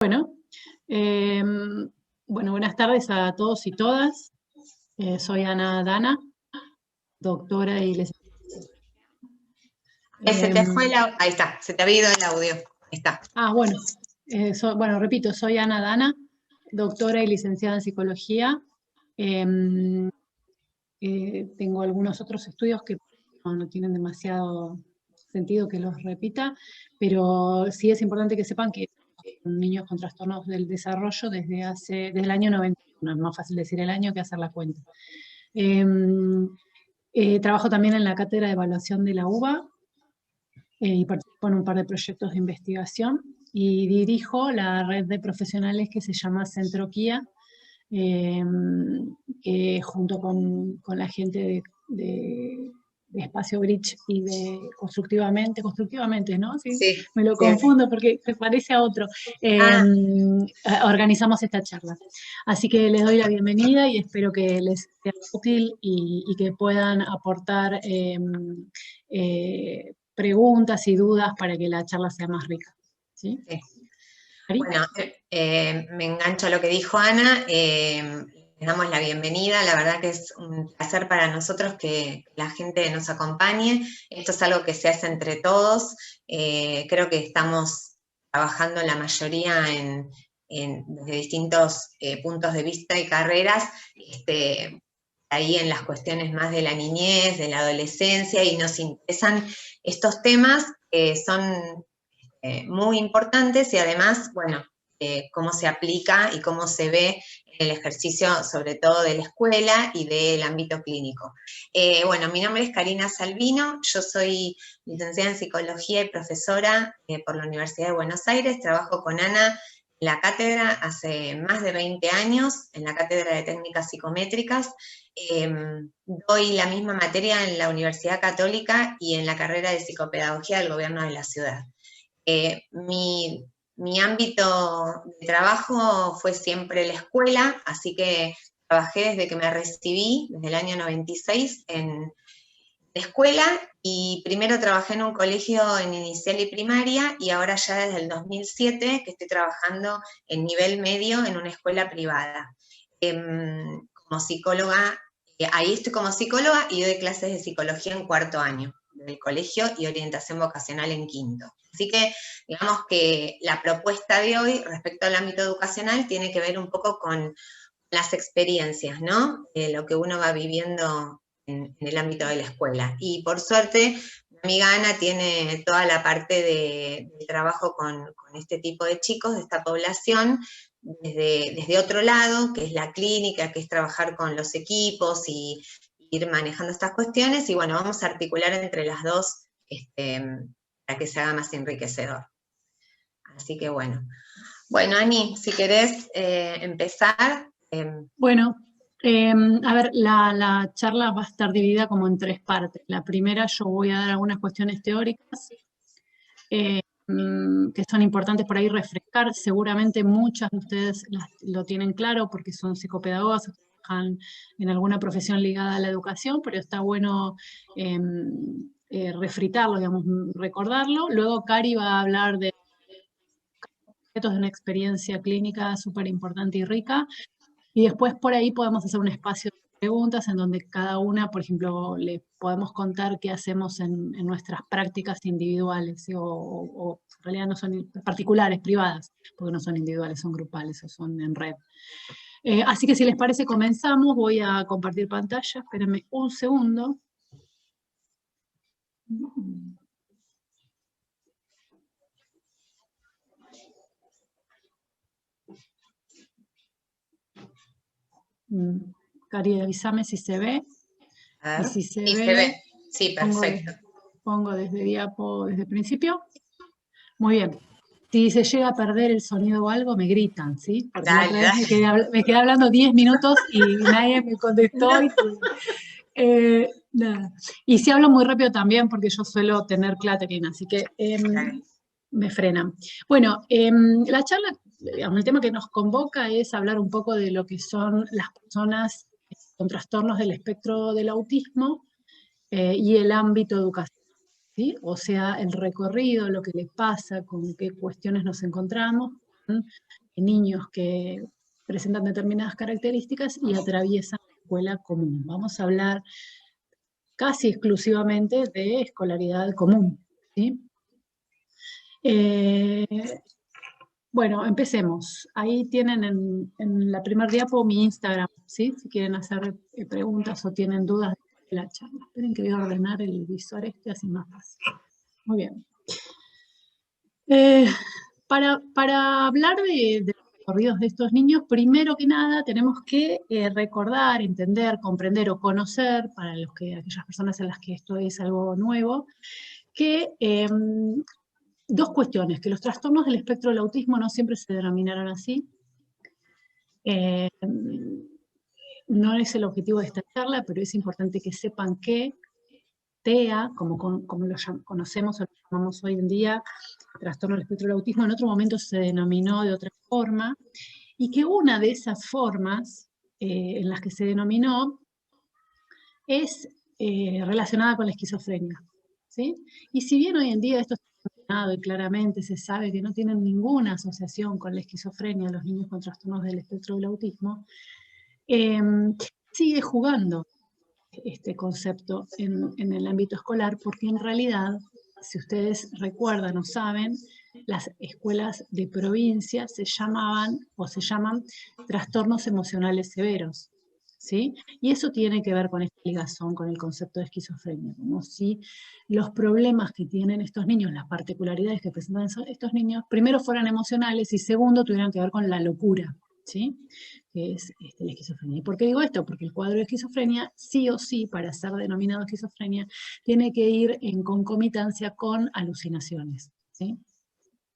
Bueno, eh, buenas tardes a todos y todas. Soy Ana Dana, doctora y Se te fue ahí está, se te había ido el audio. Ahí está. repito, soy Ana Dana, doctora y licenciada en psicología. Tengo algunos otros estudios que no tienen demasiado sentido que los repita, pero sí es importante que sepan que niños con trastornos del desarrollo desde el año 91, es más fácil decir el año que hacer la cuenta. Trabajo también en la cátedra de evaluación de la UBA y participo en un par de proyectos de investigación y dirijo la red de profesionales que se llama Centro KIA, que junto con la gente de Espacio Bridge y de constructivamente, ¿no? Sí, Sí, me lo sí. confundo porque se parece a otro. Organizamos esta charla. Así que les doy la bienvenida y espero que les sea útil y que puedan aportar preguntas y dudas para que la charla sea más rica. ¿Sí? Sí. ¿Ari? Bueno, me engancho a lo que dijo Ana. Les damos la bienvenida. La verdad que es un placer para nosotros que la gente nos acompañe. Esto es algo que se hace entre todos. Creo que estamos trabajando la mayoría desde distintos puntos de vista y carreras, ahí en las cuestiones más de la niñez, de la adolescencia, y nos interesan estos temas que son muy importantes y además, bueno, cómo se aplica y cómo se ve en el ejercicio, sobre todo de la escuela y del ámbito clínico. Bueno, mi nombre es Karina Salvino, yo soy licenciada en psicología y profesora por la Universidad de Buenos Aires, trabajo con Ana en la cátedra hace más de 20 años, en la cátedra de técnicas psicométricas. Doy la misma materia en la Universidad Católica y en la carrera de psicopedagogía del gobierno de la ciudad. Mi ámbito de trabajo fue siempre la escuela, así que trabajé desde que me recibí, desde el año 96, en la escuela, y primero trabajé en un colegio en inicial y primaria, y ahora ya desde el 2007 que estoy trabajando en nivel medio en una escuela privada. Como psicóloga, ahí estoy como psicóloga y doy clases de psicología en cuarto año del colegio y orientación vocacional en quinto. Así que digamos que la propuesta de hoy respecto al ámbito educacional tiene que ver un poco con las experiencias, ¿no? Lo que uno va viviendo en el ámbito de la escuela. Y por suerte, mi amiga Ana tiene toda la parte de trabajo con este tipo de chicos, de esta población, desde otro lado, que es la clínica, que es trabajar con los equipos y ir manejando estas cuestiones, y bueno, vamos a articular entre las dos para que se haga más enriquecedor. Así que bueno. Bueno, Ani, si querés empezar. Bueno, a ver, la charla va a estar dividida como en tres partes. La primera, yo voy a dar algunas cuestiones teóricas que son importantes por ahí refrescar. Seguramente muchas de ustedes lo tienen claro porque son psicopedagogas o trabajan en alguna profesión ligada a la educación, pero está bueno refritarlo, digamos, recordarlo. Luego Cari va a hablar de una experiencia clínica súper importante y rica. Y después por ahí podemos hacer un espacio de preguntas en donde cada una, por ejemplo, le podemos contar qué hacemos en nuestras prácticas individuales, ¿sí? O en realidad no son particulares, privadas, porque no son individuales, son grupales o son en red. Así que si les parece comenzamos, voy a compartir pantalla, espérenme un segundo. Cari, avísame si se ve. Y si se ve, Sí, perfecto. Pongo desde diapo, desde el principio. Muy bien. Si se llega a perder el sonido o algo, me gritan, ¿sí? Porque la otra vez me quedé hablando 10 minutos y nadie me contestó. Nada. Y si hablo muy rápido también, porque yo suelo tener clattering, así que me frenan. Bueno, la charla, digamos, el tema que nos convoca es hablar un poco de lo que son las personas con trastornos del espectro del autismo y el ámbito educacional. ¿Sí? O sea, el recorrido, lo que les pasa, con qué cuestiones nos encontramos, niños que presentan determinadas características y atraviesan la escuela común. Vamos a hablar casi exclusivamente de escolaridad común, ¿sí? Bueno, empecemos. Ahí tienen en la primer diapo mi Instagram, ¿sí? Si quieren hacer preguntas o tienen dudas de la charla. Esperen que voy a ordenar el visor así más fácil. Muy bien. Para hablar de los recorridos de estos niños, primero que nada tenemos que recordar, entender, comprender o conocer, para aquellas personas en las que esto es algo nuevo, que dos cuestiones, que los trastornos del espectro del autismo no siempre se denominaron así. No es el objetivo de esta charla, pero es importante que sepan que TEA, como lo conocemos o lo llamamos hoy en día, trastorno del espectro del autismo, en otro momento se denominó de otra forma, y que una de esas formas en las que se denominó es relacionada con la esquizofrenia, ¿sí? Y si bien hoy en día esto está relacionado y claramente se sabe que no tienen ninguna asociación con la esquizofrenia los niños con trastornos del espectro del autismo, sigue jugando este concepto en el ámbito escolar, porque en realidad, si ustedes recuerdan o saben, las escuelas de provincia se llamaban o se llaman trastornos emocionales severos, ¿sí? Y eso tiene que ver con esta ligazón con el concepto de esquizofrenia, como si los problemas que tienen estos niños, las particularidades que presentan estos niños, primero fueran emocionales y segundo tuvieran que ver con la locura, ¿sí? Que es la esquizofrenia. ¿Y por qué digo esto? Porque el cuadro de esquizofrenia, sí o sí, para ser denominado esquizofrenia, tiene que ir en concomitancia con alucinaciones, ¿sí?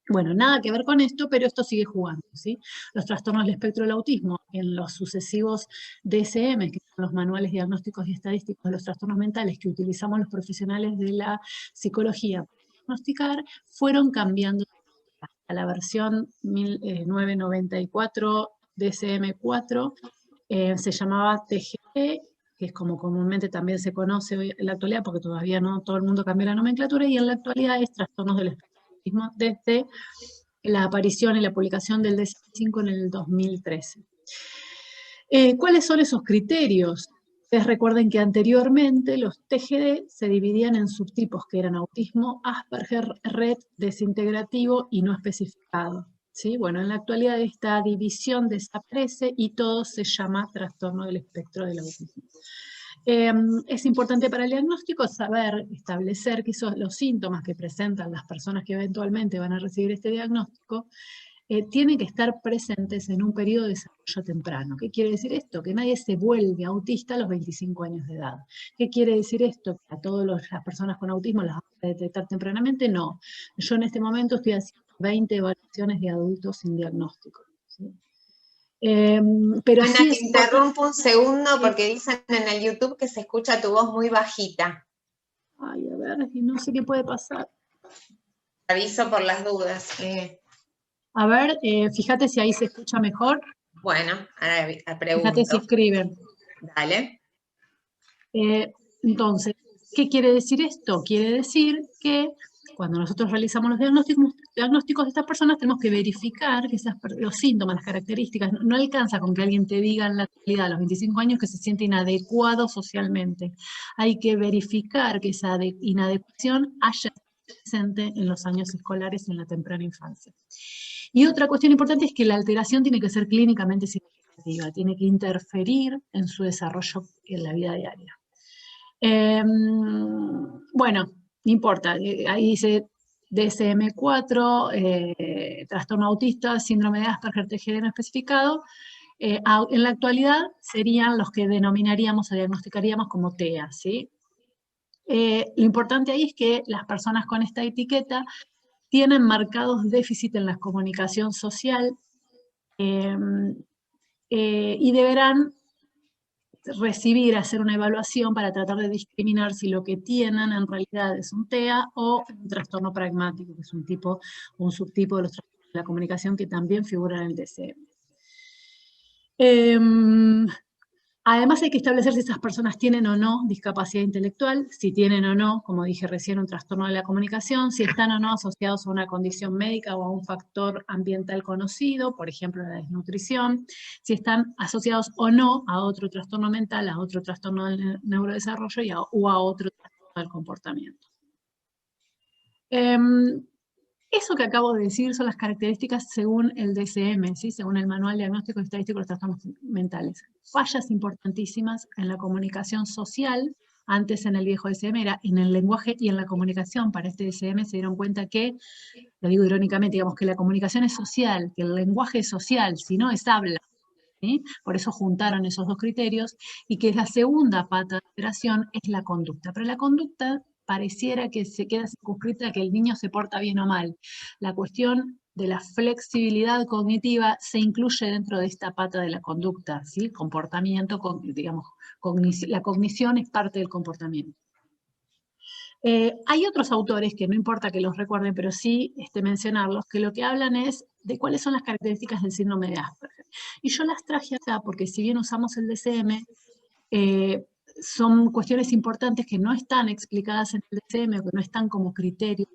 Bueno, nada que ver con esto, pero esto sigue jugando, ¿sí? Los trastornos del espectro del autismo, en los sucesivos DSM, que son los manuales diagnósticos y estadísticos de los trastornos mentales que utilizamos los profesionales de la psicología para diagnosticar, fueron cambiando a la versión 1994 DSM-4, se llamaba TGE, que es como comúnmente también se conoce hoy en la actualidad, porque todavía no todo el mundo cambió la nomenclatura, y en la actualidad es trastornos del espectro del autismo desde la aparición y la publicación del DSM-5 en el 2013. ¿Cuáles son esos criterios? Ustedes recuerden que anteriormente los TGD se dividían en subtipos que eran autismo, Asperger, Rett, desintegrativo y no especificado, ¿sí? Bueno, en la actualidad esta división desaparece y todo se llama trastorno del espectro del autismo. Es importante para el diagnóstico saber, establecer que los síntomas que presentan las personas que eventualmente van a recibir este diagnóstico tienen que estar presentes en un periodo de desarrollo temprano. ¿Qué quiere decir esto? Que nadie se vuelve autista a los 25 años de edad. ¿Qué quiere decir esto? Que a todas las personas con autismo las vamos a detectar tempranamente. No. Yo en este momento estoy haciendo 20 evaluaciones de adultos sin diagnóstico, ¿sí? Pero Ana, sí te interrumpo un segundo sí. porque dicen en el YouTube que se escucha tu voz muy bajita. Ay, a ver, y no sé qué puede pasar. Te aviso por las dudas. A ver, fíjate si ahí se escucha mejor. Bueno, ahora pregunto. Fíjate si escriben. Dale. Entonces, ¿qué quiere decir esto? Quiere decir que cuando nosotros realizamos los diagnósticos de estas personas, tenemos que verificar que los síntomas, las características, no alcanza con que alguien te diga en la actualidad, a los 25 años, que se siente inadecuado socialmente. Hay que verificar que esa inadecuación haya presente en los años escolares, en la temprana infancia. Y otra cuestión importante es que la alteración tiene que ser clínicamente significativa, tiene que interferir en su desarrollo en la vida diaria. Bueno, no importa, ahí dice DSM-4, trastorno autista, síndrome de Asperger, TGD no especificado. En la actualidad serían los que denominaríamos o diagnosticaríamos como TEA, ¿sí? Lo importante ahí es que las personas con esta etiqueta tienen marcados déficit en la comunicación social y deberán hacer una evaluación para tratar de discriminar si lo que tienen en realidad es un TEA o un trastorno pragmático, que es un subtipo de los trastornos de la comunicación que también figuran en el DSM. Además hay que establecer si esas personas tienen o no discapacidad intelectual, si tienen o no, como dije recién, un trastorno de la comunicación, si están o no asociados a una condición médica o a un factor ambiental conocido, por ejemplo la desnutrición, si están asociados o no a otro trastorno mental, a otro trastorno del neurodesarrollo o a otro trastorno del comportamiento. Eso que acabo de decir son las características según el DSM, ¿sí? Según el Manual Diagnóstico y Estadístico de los Trastornos Mentales. Fallas importantísimas en la comunicación social. Antes en el viejo DSM era en el lenguaje y en la comunicación. Para este DSM se dieron cuenta que, lo digo irónicamente, digamos que la comunicación es social, que el lenguaje es social, si no es habla. ¿Sí? Por eso juntaron esos dos criterios, y que la segunda pata de operación es la conducta. Pero la conducta pareciera que se queda circunscrita a que el niño se porta bien o mal. La cuestión de la flexibilidad cognitiva se incluye dentro de esta pata de la conducta, ¿sí? Comportamiento, digamos, la cognición es parte del comportamiento. Hay otros autores que no importa que los recuerden, pero sí mencionarlos, que lo que hablan es de cuáles son las características del síndrome de Asperger. Y yo las traje acá porque si bien usamos el DSM, son cuestiones importantes que no están explicadas en el DSM, o que no están como criterios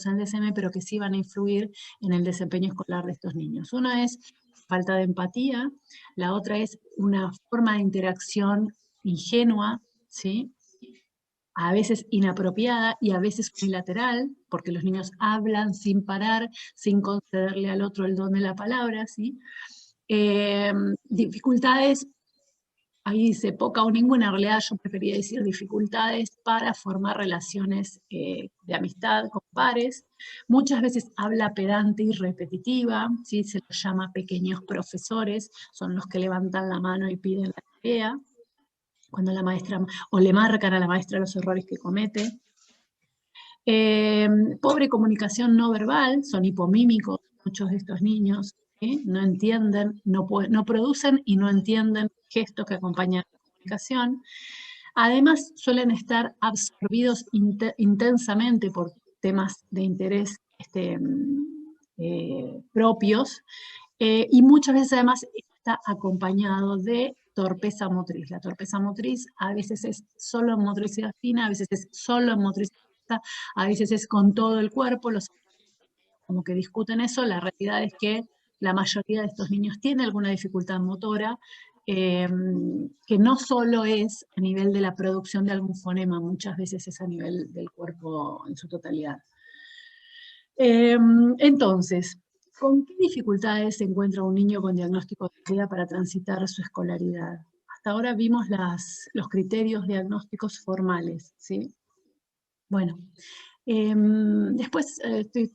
en el DSM, pero que sí van a influir en el desempeño escolar de estos niños. Una es falta de empatía, la otra es una forma de interacción ingenua, ¿sí? A veces inapropiada y a veces unilateral, porque los niños hablan sin parar, sin concederle al otro el don de la palabra, ¿sí? Dificultades, ahí dice poca o ninguna, en realidad yo prefería decir dificultades para formar relaciones de amistad con pares. Muchas veces habla pedante y repetitiva, ¿sí? Se los llama pequeños profesores, son los que levantan la mano y piden la tarea cuando la maestra, o le marcan a la maestra los errores que comete. Pobre comunicación no verbal, son hipomímicos muchos de estos niños, ¿sí? No entienden, no producen y no entienden gestos que acompañan la comunicación. Además, suelen estar absorbidos intensamente por temas de interés propios, y muchas veces además está acompañado de torpeza motriz. La torpeza motriz a veces es solo en motricidad fina, a veces es solo en motricidad, a veces es con todo el cuerpo, los como que discuten eso. La realidad es que la mayoría de estos niños tiene alguna dificultad motora, que no solo es a nivel de la producción de algún fonema, muchas veces es a nivel del cuerpo en su totalidad. Entonces, ¿con qué dificultades se encuentra un niño con diagnóstico de TEA para transitar su escolaridad? Hasta ahora vimos los criterios diagnósticos formales, ¿sí? Bueno, después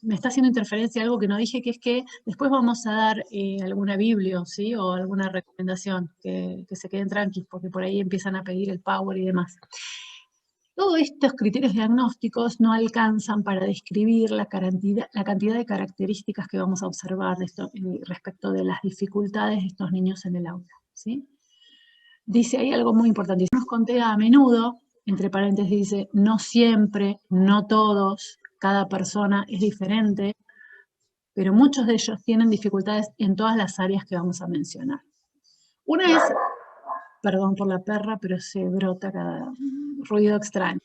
me está haciendo interferencia algo que no dije, que es que después vamos a dar alguna biblio, ¿sí? O alguna recomendación, que se queden tranquilos, porque por ahí empiezan a pedir el power y demás. Todos estos criterios diagnósticos no alcanzan para describir la cantidad de características que vamos a observar respecto de las dificultades de estos niños en el aula, ¿sí? Dice ahí algo muy importante. Nos conté a menudo, entre paréntesis dice, no siempre, no todos, cada persona es diferente, pero muchos de ellos tienen dificultades en todas las áreas que vamos a mencionar. Una es, perdón por la perra, pero se brota cada ruido extraño.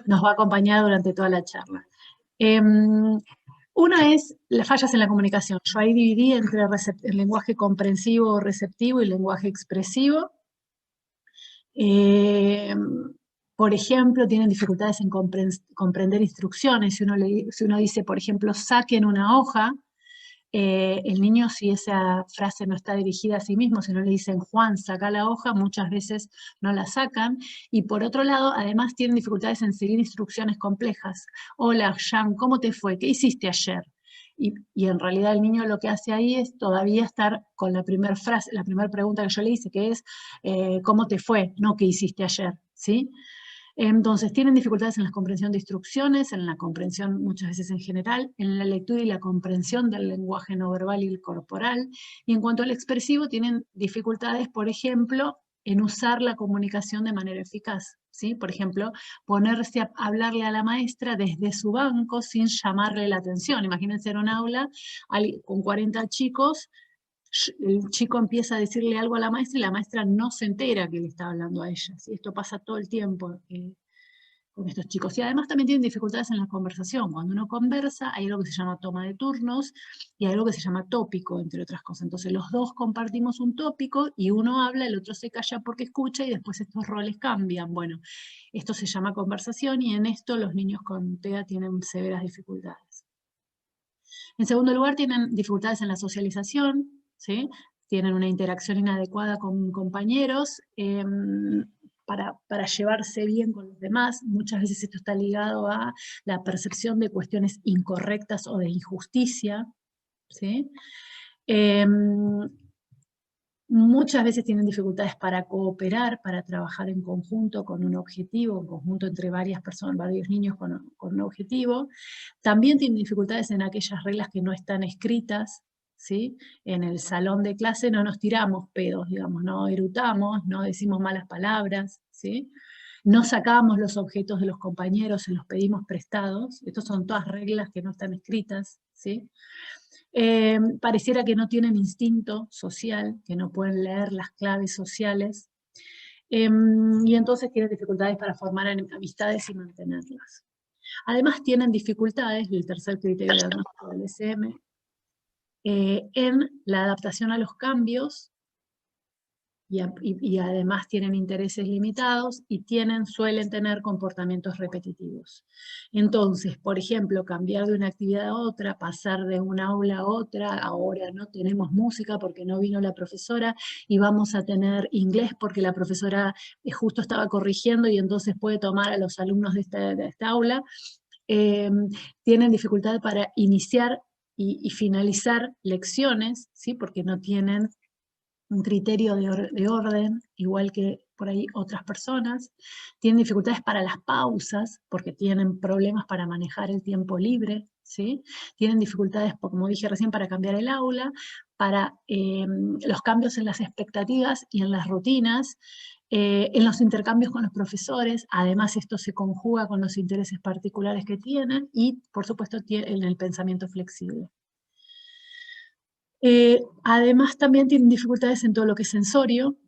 Nos va a acompañar durante toda la charla. Una es las fallas en la comunicación. Yo ahí dividí entre el lenguaje comprensivo o receptivo y el lenguaje expresivo. Por ejemplo, tienen dificultades en comprender instrucciones. Si uno dice, por ejemplo, saquen una hoja, el niño, si esa frase no está dirigida a sí mismo, si no le dicen Juan, saca la hoja, muchas veces no la sacan. Y por otro lado, además tienen dificultades en seguir instrucciones complejas. Hola, Jean, ¿cómo te fue? ¿Qué hiciste ayer? Y en realidad el niño lo que hace ahí es todavía estar con la primera frase, la primera pregunta que yo le hice, que es ¿cómo te fue? No ¿qué hiciste ayer? ¿Sí? Entonces, tienen dificultades en la comprensión de instrucciones, en la comprensión muchas veces en general, en la lectura y la comprensión del lenguaje no verbal y el corporal. Y en cuanto al expresivo, tienen dificultades, por ejemplo, en usar la comunicación de manera eficaz, ¿sí? Por ejemplo, ponerse a hablarle a la maestra desde su banco sin llamarle la atención. Imagínense en un aula con 40 chicos, el chico empieza a decirle algo a la maestra y la maestra no se entera que le está hablando a ella. ¿Sí? Esto pasa todo el tiempo con estos chicos. Y además también tienen dificultades en la conversación. Cuando uno conversa, hay algo que se llama toma de turnos y hay algo que se llama tópico, entre otras cosas. Entonces los dos compartimos un tópico y uno habla, el otro se calla porque escucha y después estos roles cambian. Bueno, esto se llama conversación y en esto los niños con TEA tienen severas dificultades. En segundo lugar, tienen dificultades en la socialización, ¿sí? Tienen una interacción inadecuada con compañeros, para llevarse bien con los demás. Muchas veces esto está ligado a la percepción de cuestiones incorrectas o de injusticia, ¿sí? Muchas veces tienen dificultades para cooperar, para trabajar en conjunto con un objetivo, en conjunto entre varias personas, varios niños con un objetivo. También tienen dificultades en aquellas reglas que no están escritas, ¿sí? En el salón de clase no nos tiramos pedos, digamos, no erutamos, no decimos malas palabras, ¿sí? No sacamos los objetos de los compañeros, se los pedimos prestados. Estas son todas reglas que no están escritas, ¿sí? Pareciera que no tienen instinto social, que no pueden leer las claves sociales, y entonces tienen dificultades para formar amistades y mantenerlas. Además tienen dificultades, el tercer criterio de diagnóstico del SM, en la adaptación a los cambios, y además tienen intereses limitados y suelen tener comportamientos repetitivos. Entonces, por ejemplo, cambiar de una actividad a otra, pasar de una aula a otra, ahora no tenemos música porque no vino la profesora y vamos a tener inglés porque la profesora justo estaba corrigiendo y entonces puede tomar a los alumnos de esta aula. Tienen dificultad para iniciar y finalizar lecciones, ¿sí? Porque no tienen un criterio de orden, igual que por ahí otras personas. Tienen dificultades para las pausas, porque tienen problemas para manejar el tiempo libre, ¿sí? Tienen dificultades, como dije recién, para cambiar el aula, para los cambios en las expectativas y en las rutinas, en los intercambios con los profesores. Además esto se conjuga con los intereses particulares que tienen y, por supuesto, en el pensamiento flexible. Además también tienen dificultades en todo lo que es sensorio,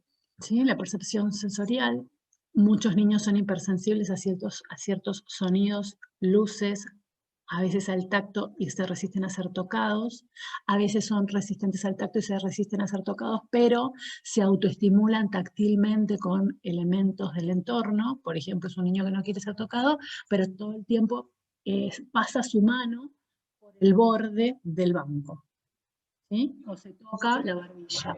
¿sí? La percepción sensorial. Muchos niños son hipersensibles a ciertos sonidos, luces, a veces al tacto y se resisten a ser tocados, a veces son resistentes al tacto y se resisten a ser tocados, pero se autoestimulan táctilmente con elementos del entorno. Por ejemplo, es un niño que no quiere ser tocado, pero todo el tiempo pasa su mano por el borde del banco, ¿sí? O se toca la barbilla,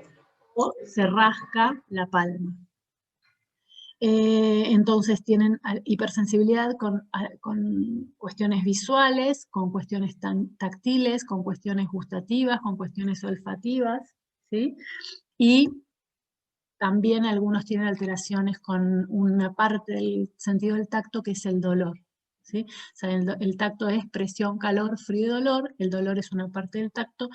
o se rasca la palma. Entonces tienen hipersensibilidad con cuestiones visuales, con cuestiones táctiles, con cuestiones gustativas, con cuestiones olfativas, ¿sí? Y también algunos tienen alteraciones con una parte del sentido del tacto que es el dolor, ¿sí? O sea, el tacto es presión, calor, frío y dolor. El dolor es una parte del tacto.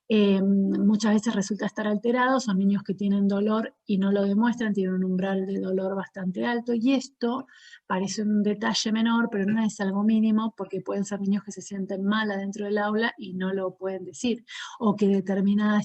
Muchas veces resulta estar alterado, son niños que tienen dolor y no lo demuestran, tienen un umbral de dolor bastante alto, y esto parece un detalle menor, pero no es algo mínimo, porque pueden ser niños que se sienten mal adentro del aula y no lo pueden decir, o que determinada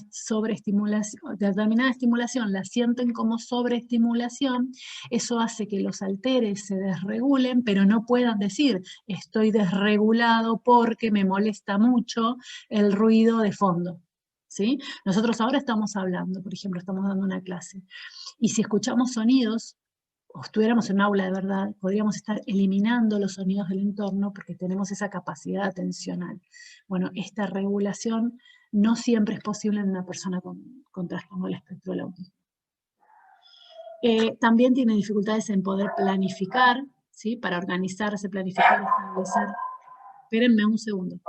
estimulación la sienten como sobreestimulación. Eso hace que los altere, se desregulen, pero no puedan decir, estoy desregulado porque me molesta mucho el ruido de fondo. ¿Sí? Nosotros ahora estamos hablando, por ejemplo, estamos dando una clase, y si escuchamos sonidos, o estuviéramos en un aula de verdad, podríamos estar eliminando los sonidos del entorno porque tenemos esa capacidad atencional. Bueno, esta regulación no siempre es posible en una persona con trastorno del espectro del autismo. También tiene dificultades en poder planificar, ¿sí? Para organizarse, planificar, establecer. Espérenme un segundo.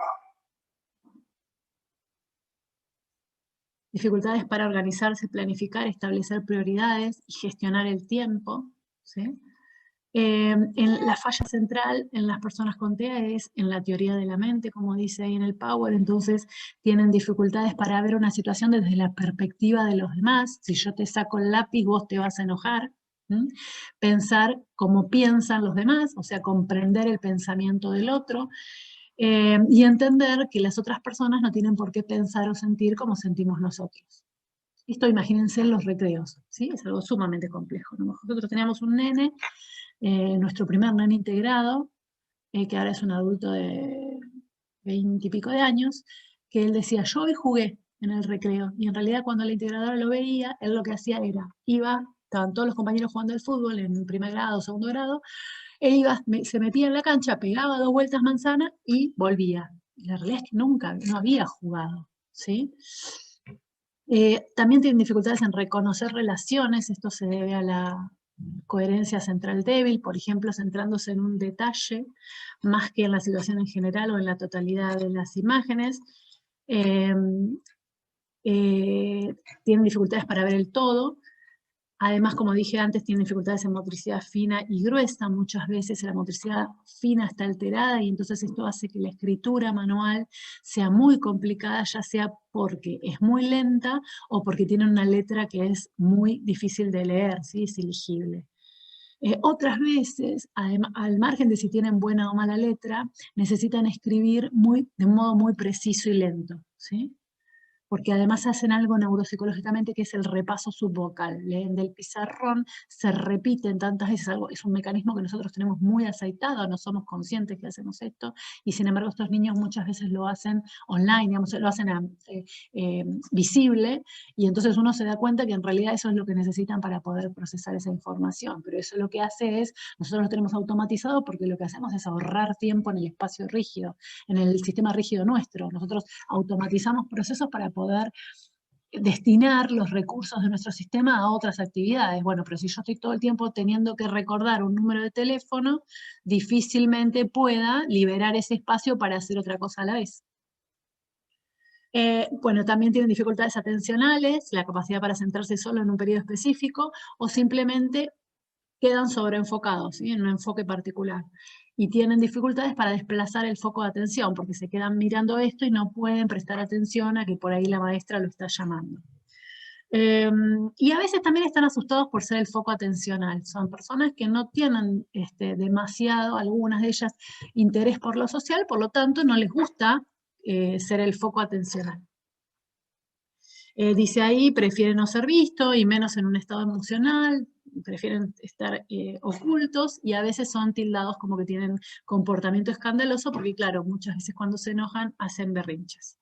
Dificultades para organizarse, planificar, establecer prioridades y gestionar el tiempo, ¿sí? En la falla central en las personas con TEA es en la teoría de la mente, como dice ahí en el Power. Entonces tienen dificultades para ver una situación desde la perspectiva de los demás. Si yo te saco el lápiz, vos te vas a enojar. Pensar como piensan los demás, o sea, comprender el pensamiento del otro. Y entender que las otras personas no tienen por qué pensar o sentir como sentimos nosotros. Esto imagínense en los recreos, ¿sí? Es algo sumamente complejo, ¿no? Nosotros teníamos un nene, nuestro primer nene integrado, que ahora es un adulto de 20 y pico de años, que él decía, yo hoy jugué en el recreo, y en realidad cuando la integradora lo veía, él lo que hacía era, estaban todos los compañeros jugando al fútbol en primer grado, segundo grado, él iba, se metía en la cancha, pegaba 2 vueltas manzana y volvía. Y la realidad es que nunca, no había jugado, ¿sí? También tienen dificultades en reconocer relaciones, esto se debe a la coherencia central débil, por ejemplo, centrándose en un detalle más que en la situación en general o en la totalidad de las imágenes. Tienen dificultades para ver el todo. Además, como dije antes, tienen dificultades en motricidad fina y gruesa. Muchas veces la motricidad fina está alterada y entonces esto hace que la escritura manual sea muy complicada, ya sea porque es muy lenta o porque tiene una letra que es muy difícil de leer, ¿sí? Es ilegible. Otras veces, además, al margen de si tienen buena o mala letra, necesitan escribir de un modo muy preciso y lento, ¿sí? Porque además hacen algo neuropsicológicamente que es el repaso subvocal. Leen del pizarrón, se repiten tantas veces, es un mecanismo que nosotros tenemos muy aceitado, no somos conscientes que hacemos esto, y sin embargo estos niños muchas veces lo hacen online, digamos, lo hacen visible, y entonces uno se da cuenta que en realidad eso es lo que necesitan para poder procesar esa información, pero eso lo que hace es, nosotros lo tenemos automatizado porque lo que hacemos es ahorrar tiempo en el espacio rígido, en el sistema rígido nuestro. Nosotros automatizamos procesos para poder destinar los recursos de nuestro sistema a otras actividades. Bueno, pero si yo estoy todo el tiempo teniendo que recordar un número de teléfono, difícilmente pueda liberar ese espacio para hacer otra cosa a la vez. Bueno, también tienen dificultades atencionales, la capacidad para centrarse solo en un periodo específico, o simplemente quedan sobreenfocados, ¿sí? En un enfoque particular. Y tienen dificultades para desplazar el foco de atención, porque se quedan mirando esto y no pueden prestar atención a que por ahí la maestra lo está llamando. Y a veces también están asustados por ser el foco atencional. Son personas que no tienen demasiado, algunas de ellas, interés por lo social, por lo tanto no les gusta ser el foco atencional. Dice ahí, prefieren no ser visto y menos en un estado emocional, prefieren estar ocultos y a veces son tildados como que tienen comportamiento escandaloso porque claro, muchas veces cuando se enojan hacen berrinches.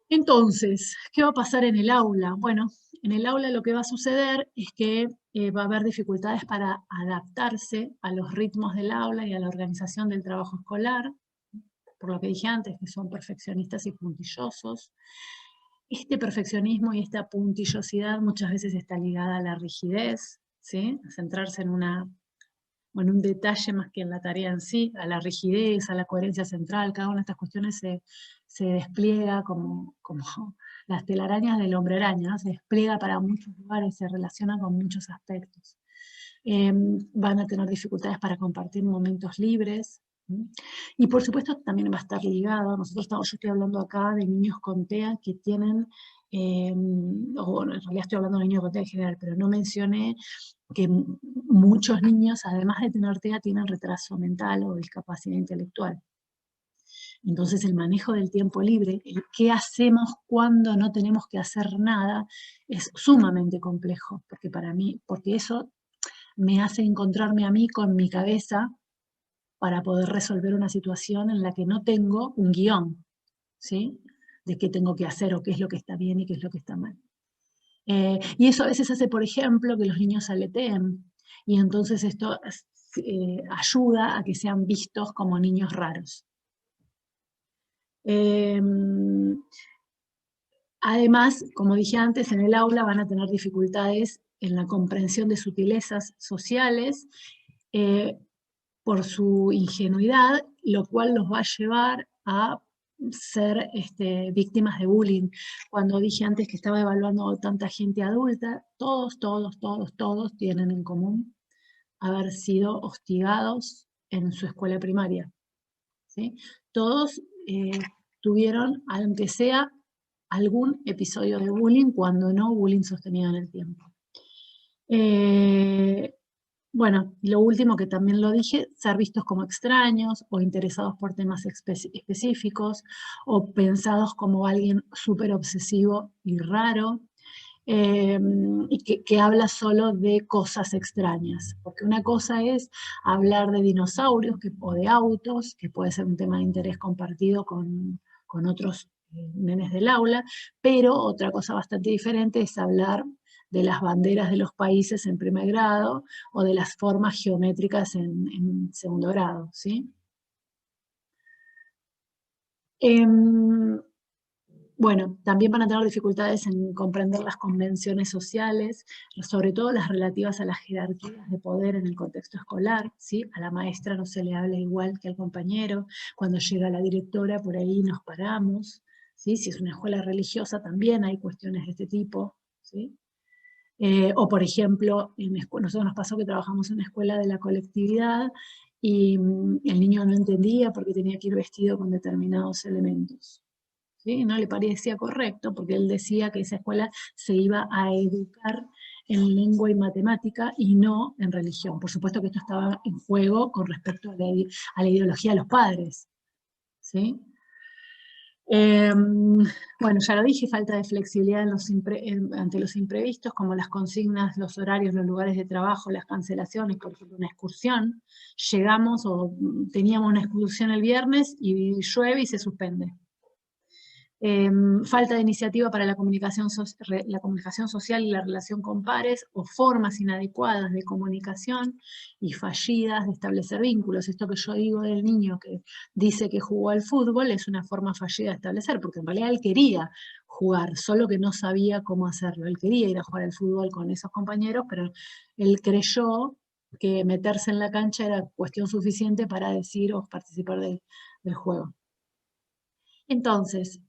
Entonces, ¿qué va a pasar en el aula? Bueno, en el aula lo que va a suceder es que va a haber dificultades para adaptarse a los ritmos del aula y a la organización del trabajo escolar, por lo que dije antes, que son perfeccionistas y puntillosos. Este perfeccionismo y esta puntillosidad muchas veces está ligada a la rigidez, ¿sí? A centrarse en un detalle más que en la tarea en sí, a la rigidez, a la coherencia central. Cada una de estas cuestiones se despliega como las telarañas del hombre araña, ¿no? Se despliega para muchos lugares, se relaciona con muchos aspectos. Van a tener dificultades para compartir momentos libres. Y por supuesto también va a estar ligado, yo estoy hablando acá de niños con TEA que tienen, o en realidad estoy hablando de niños con TEA en general, pero no mencioné que muchos niños, además de tener TEA, tienen retraso mental o discapacidad intelectual. Entonces el manejo del tiempo libre, el qué hacemos cuando no tenemos que hacer nada, es sumamente complejo, porque eso me hace encontrarme a mí con mi cabeza para poder resolver una situación en la que no tengo un guión, ¿sí? De qué tengo que hacer o qué es lo que está bien y qué es lo que está mal. Y eso a veces hace, por ejemplo, que los niños aleteen, y entonces esto ayuda a que sean vistos como niños raros. Además, como dije antes, en el aula van a tener dificultades en la comprensión de sutilezas sociales, por su ingenuidad, lo cual los va a llevar a ser víctimas de bullying. Cuando dije antes que estaba evaluando tanta gente adulta, todos tienen en común haber sido hostigados en su escuela primaria, ¿sí? Todos tuvieron, aunque sea, algún episodio de bullying, cuando no bullying sostenido en el tiempo. Bueno, lo último que también lo dije, ser vistos como extraños o interesados por temas específicos o pensados como alguien súper obsesivo y raro. y que habla solo de cosas extrañas, porque una cosa es hablar de dinosaurios o de autos, que puede ser un tema de interés compartido con otros nenes del aula, pero otra cosa bastante diferente es hablar de las banderas de los países en primer grado o de las formas geométricas en segundo grado, ¿sí? Bueno, también van a tener dificultades en comprender las convenciones sociales, sobre todo las relativas a las jerarquías de poder en el contexto escolar, ¿sí? A la maestra no se le habla igual que al compañero, cuando llega la directora por ahí nos paramos, ¿sí? Si es una escuela religiosa también hay cuestiones de este tipo, ¿sí? O por ejemplo, nosotros nos pasó que trabajamos en una escuela de la colectividad y el niño no entendía por qué tenía que ir vestido con determinados elementos. ¿Sí? No le parecía correcto, porque él decía que esa escuela se iba a educar en lengua y matemática y no en religión. Por supuesto que esto estaba en juego con respecto a la ideología de los padres. ¿Sí? Bueno, ya lo dije, falta de flexibilidad ante los imprevistos, como las consignas, los horarios, los lugares de trabajo, las cancelaciones, por ejemplo, una excursión. Llegamos o teníamos una excursión el viernes y llueve y se suspende. Falta de iniciativa para la comunicación social y la relación con pares, o formas inadecuadas de comunicación y fallidas de establecer vínculos. Esto que yo digo del niño que dice que jugó al fútbol es una forma fallida de establecer, porque en realidad él quería jugar, solo que no sabía cómo hacerlo. Él quería ir a jugar al fútbol con esos compañeros, pero él creyó que meterse en la cancha era cuestión suficiente para decir o participar del juego. Entonces,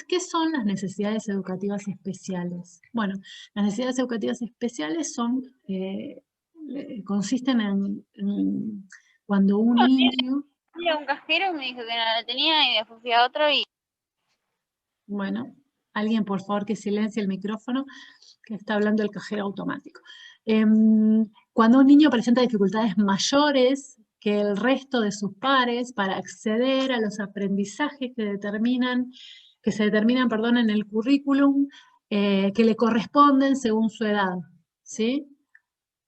¿qué son las necesidades educativas especiales? Bueno, las necesidades educativas especiales consisten en cuando un niño... Fui a un cajero y me dijo que no la tenía y después fui a otro y... Bueno, alguien por favor que silencie el micrófono, que está hablando el cajero automático. Cuando un niño presenta dificultades mayores que el resto de sus pares para acceder a los aprendizajes que se determinan, perdón, en el currículum, que le corresponden según su edad, ¿sí?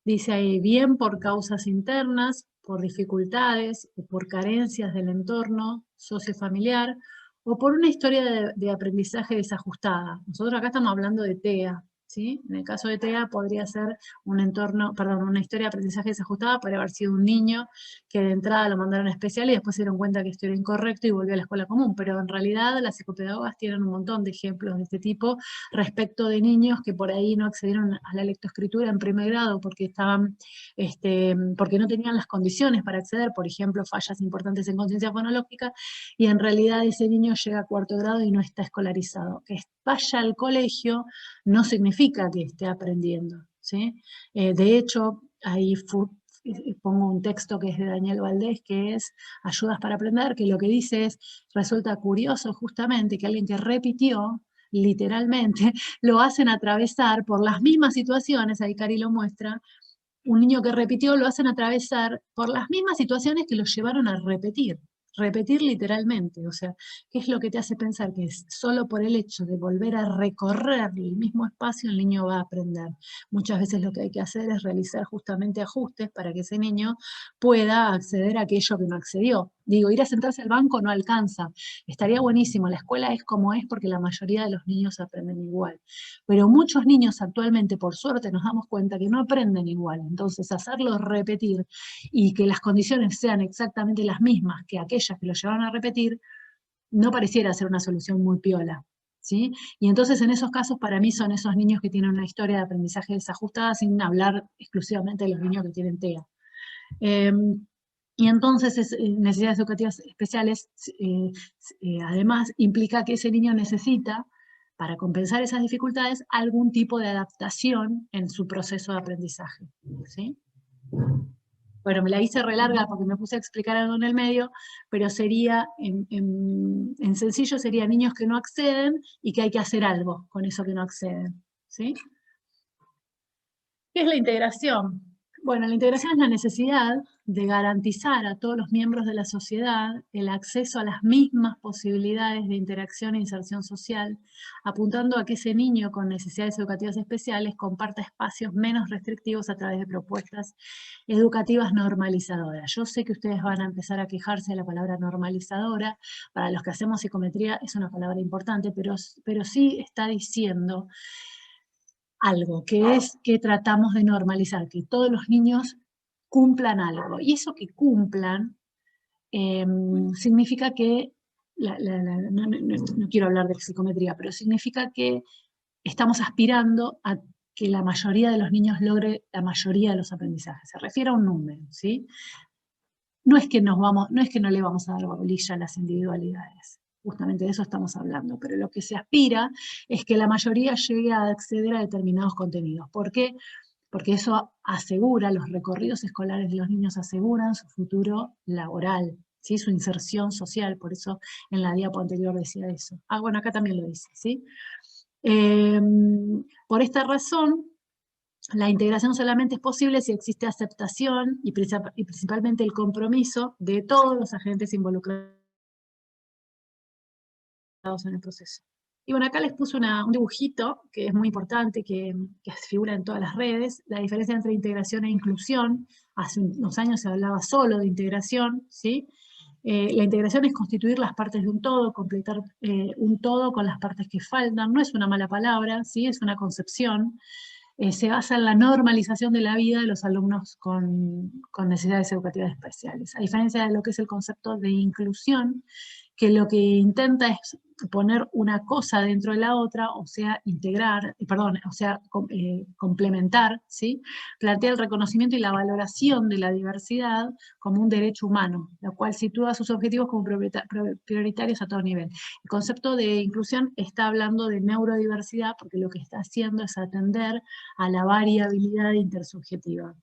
Dice ahí, bien por causas internas, por dificultades o por carencias del entorno sociofamiliar, o por una historia de aprendizaje desajustada. Nosotros acá estamos hablando de TEA, ¿sí? En el caso de TEA podría ser una historia de aprendizaje desajustada, podría haber sido un niño que de entrada lo mandaron a especial y después se dieron cuenta que esto era incorrecto y volvió a la escuela común, pero en realidad las psicopedagogas tienen un montón de ejemplos de este tipo respecto de niños que por ahí no accedieron a la lectoescritura en primer grado porque porque no tenían las condiciones para acceder, por ejemplo, fallas importantes en conciencia fonológica, y en realidad ese niño llega a cuarto grado y no está escolarizado. Que vaya al colegio no significa que esté aprendiendo, ¿sí? De hecho, ahí pongo un texto que es de Daniel Valdés, que es Ayudas para aprender, que lo que dice es, resulta curioso justamente que alguien que repitió, literalmente, lo hacen atravesar por las mismas situaciones, ahí Cari lo muestra, un niño que repitió lo hacen atravesar por las mismas situaciones que lo llevaron a repetir literalmente. O sea, ¿qué es lo que te hace pensar que es solo por el hecho de volver a recorrer el mismo espacio el niño va a aprender? Muchas veces lo que hay que hacer es realizar justamente ajustes para que ese niño pueda acceder a aquello que no accedió. Digo, ir a sentarse al banco no alcanza. Estaría buenísimo, la escuela es como es porque la mayoría de los niños aprenden igual. Pero muchos niños actualmente, por suerte, nos damos cuenta que no aprenden igual. Entonces, hacerlos repetir y que las condiciones sean exactamente las mismas que aquellas que lo llevaron a repetir, no pareciera ser una solución muy piola. ¿Sí? Y entonces en esos casos para mí son esos niños que tienen una historia de aprendizaje desajustada, sin hablar exclusivamente de los niños que tienen TEA. Y entonces necesidades educativas especiales además implica que ese niño necesita, para compensar esas dificultades, algún tipo de adaptación en su proceso de aprendizaje. ¿Sí? Bueno, me la hice re larga porque me puse a explicar algo en el medio, pero sería, en sencillo, sería niños que no acceden y que hay que hacer algo con eso que no acceden. ¿Sí? ¿Qué es la integración? Bueno, la integración es la necesidad de garantizar a todos los miembros de la sociedad el acceso a las mismas posibilidades de interacción e inserción social, apuntando a que ese niño con necesidades educativas especiales comparta espacios menos restrictivos a través de propuestas educativas normalizadoras. Yo sé que ustedes van a empezar a quejarse de la palabra normalizadora. Para los que hacemos psicometría es una palabra importante, pero sí está diciendo algo, que es que tratamos de normalizar, que todos los niños cumplan algo. Y eso que cumplan significa que, no quiero hablar de psicometría, pero significa que estamos aspirando a que la mayoría de los niños logre la mayoría de los aprendizajes. Se refiere a un número, ¿sí? No es que no le vamos a dar bolilla a las individualidades. Justamente de eso estamos hablando, pero lo que se aspira es que la mayoría llegue a acceder a determinados contenidos. ¿Por qué? Porque eso asegura, los recorridos escolares de los niños aseguran su futuro laboral, ¿sí? Su inserción social, por eso en la diapo anterior decía eso. Ah, bueno, acá también lo dice, ¿sí? Por esta razón, la integración solamente es posible si existe aceptación y principalmente el compromiso de todos los agentes involucrados en el proceso. Y bueno, acá les puse un dibujito que es muy importante, que figura en todas las redes, la diferencia entre integración e inclusión. Hace unos años se hablaba solo de integración, ¿sí? La integración es constituir las partes de un todo, completar un todo con las partes que faltan. No es una mala palabra, ¿sí? Es una concepción. Se basa en la normalización de la vida de los alumnos con necesidades educativas especiales. A diferencia de lo que es el concepto de inclusión, que lo que intenta es poner una cosa dentro de la otra, o sea, complementar, ¿sí? Plantea el reconocimiento y la valoración de la diversidad como un derecho humano, lo cual sitúa sus objetivos como prioritarios a todo nivel. El concepto de inclusión está hablando de neurodiversidad porque lo que está haciendo es atender a la variabilidad intersubjetiva.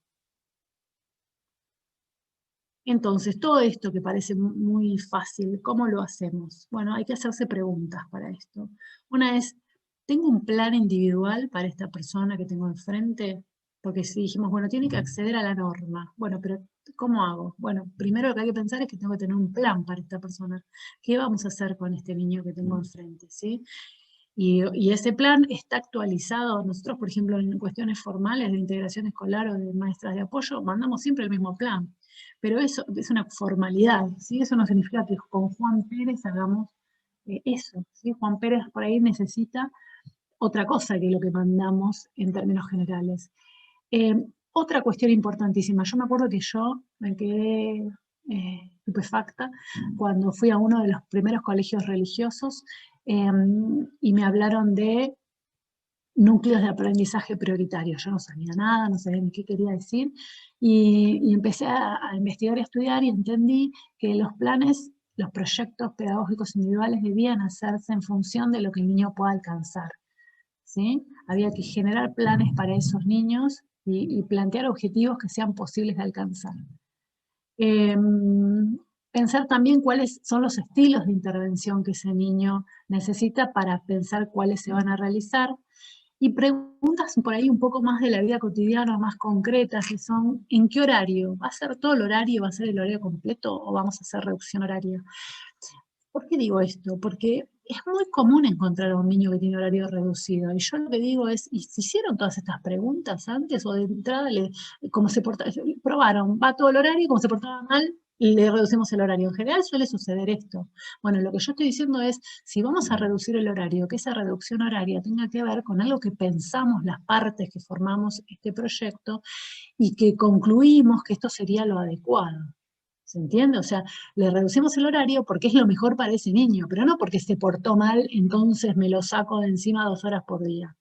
Entonces, todo esto que parece muy fácil, ¿cómo lo hacemos? Bueno, hay que hacerse preguntas para esto. Una es, ¿tengo un plan individual para esta persona que tengo enfrente? Porque si dijimos, bueno, tiene que acceder a la norma. Bueno, pero ¿cómo hago? Bueno, primero lo que hay que pensar es que tengo que tener un plan para esta persona. ¿Qué vamos a hacer con este niño que tengo enfrente? ¿Sí? Y ese plan está actualizado. Nosotros, por ejemplo, en cuestiones formales de integración escolar o de maestras de apoyo, mandamos siempre el mismo plan. Pero eso es una formalidad, ¿sí? Eso no significa que con Juan Pérez hagamos eso, ¿sí? Juan Pérez por ahí necesita otra cosa que lo que mandamos en términos generales. Otra cuestión importantísima, yo me acuerdo que yo me quedé estupefacta cuando fui a uno de los primeros colegios religiosos y me hablaron de núcleos de aprendizaje prioritario. Yo no sabía nada, no sabía ni qué quería decir, y empecé a investigar y a estudiar y entendí que los planes, los proyectos pedagógicos individuales debían hacerse en función de lo que el niño pueda alcanzar, ¿sí? Había que generar planes para esos niños y plantear objetivos que sean posibles de alcanzar. Pensar también cuáles son los estilos de intervención que ese niño necesita para pensar cuáles se van a realizar. Y preguntas por ahí un poco más de la vida cotidiana, más concretas, que son, ¿en qué horario? ¿Va a ser todo el horario? ¿Va a ser el horario completo? ¿O vamos a hacer reducción horaria? ¿Por qué digo esto? Porque es muy común encontrar a un niño que tiene horario reducido. Y yo lo que digo es, ¿y se hicieron todas estas preguntas antes? O de entrada, ¿cómo se portaban? Probaron, va todo el horario, como se portaba mal, le reducimos el horario. En general suele suceder esto. Bueno, lo que yo estoy diciendo es, si vamos a reducir el horario, que esa reducción horaria tenga que ver con algo que pensamos las partes que formamos este proyecto y que concluimos que esto sería lo adecuado. ¿Se entiende? O sea, le reducimos el horario porque es lo mejor para ese niño, pero no porque se portó mal, entonces me lo saco de encima 2 horas por día.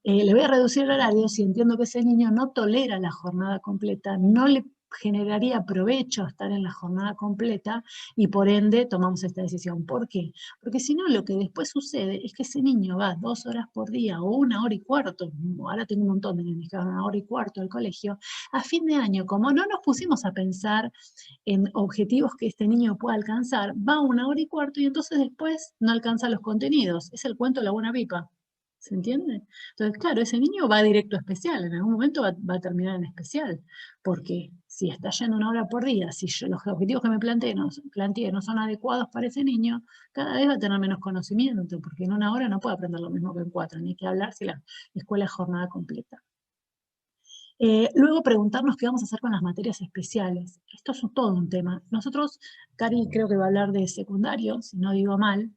Le voy a reducir el horario si entiendo que ese niño no tolera la jornada completa, no le generaría provecho estar en la jornada completa y por ende tomamos esta decisión. ¿Por qué? Porque si no, lo que después sucede es que ese niño va 2 horas por día o 1 hora y cuarto, ahora tengo un montón de niños que van 1 hora y cuarto al colegio, a fin de año, como no nos pusimos a pensar en objetivos que este niño pueda alcanzar, va 1 hora y cuarto y entonces después no alcanza los contenidos. Es el cuento de la buena pipa. ¿Se entiende? Entonces, claro, ese niño va directo a especial, en algún momento va a terminar en especial, porque si está yendo 1 hora por día, si los objetivos que me planteé no son adecuados para ese niño, cada vez va a tener menos conocimiento, porque en 1 hora no puede aprender lo mismo que en 4, ni que hablar si la escuela es jornada completa. Luego preguntarnos qué vamos a hacer con las materias especiales. Esto es todo un tema. Nosotros, Cari creo que va a hablar de secundario, si no digo mal,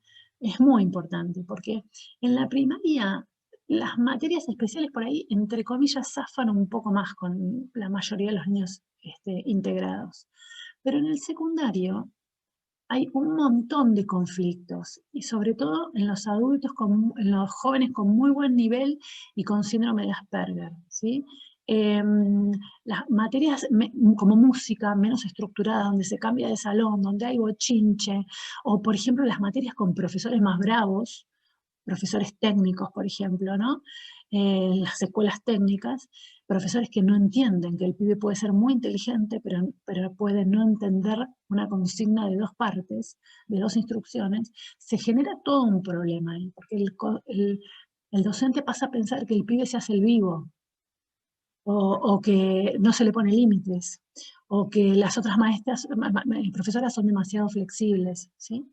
es muy importante, porque en la primaria las materias especiales por ahí, entre comillas, zafan un poco más con la mayoría de los niños integrados. Pero en el secundario hay un montón de conflictos, y sobre todo en los adultos, en los jóvenes con muy buen nivel y con síndrome de Asperger, ¿sí? Las materias como música menos estructurada, donde se cambia de salón, donde hay bochinche, o por ejemplo las materias con profesores más bravos, profesores técnicos, por ejemplo, ¿no? Las escuelas técnicas, profesores que no entienden que el pibe puede ser muy inteligente, pero puede no entender una consigna de 2 partes, de 2 instrucciones, se genera todo un problema ahí, porque el docente pasa a pensar que el pibe se hace el vivo, o que no se le pone límites, o que las otras maestras, profesoras son demasiado flexibles, ¿sí?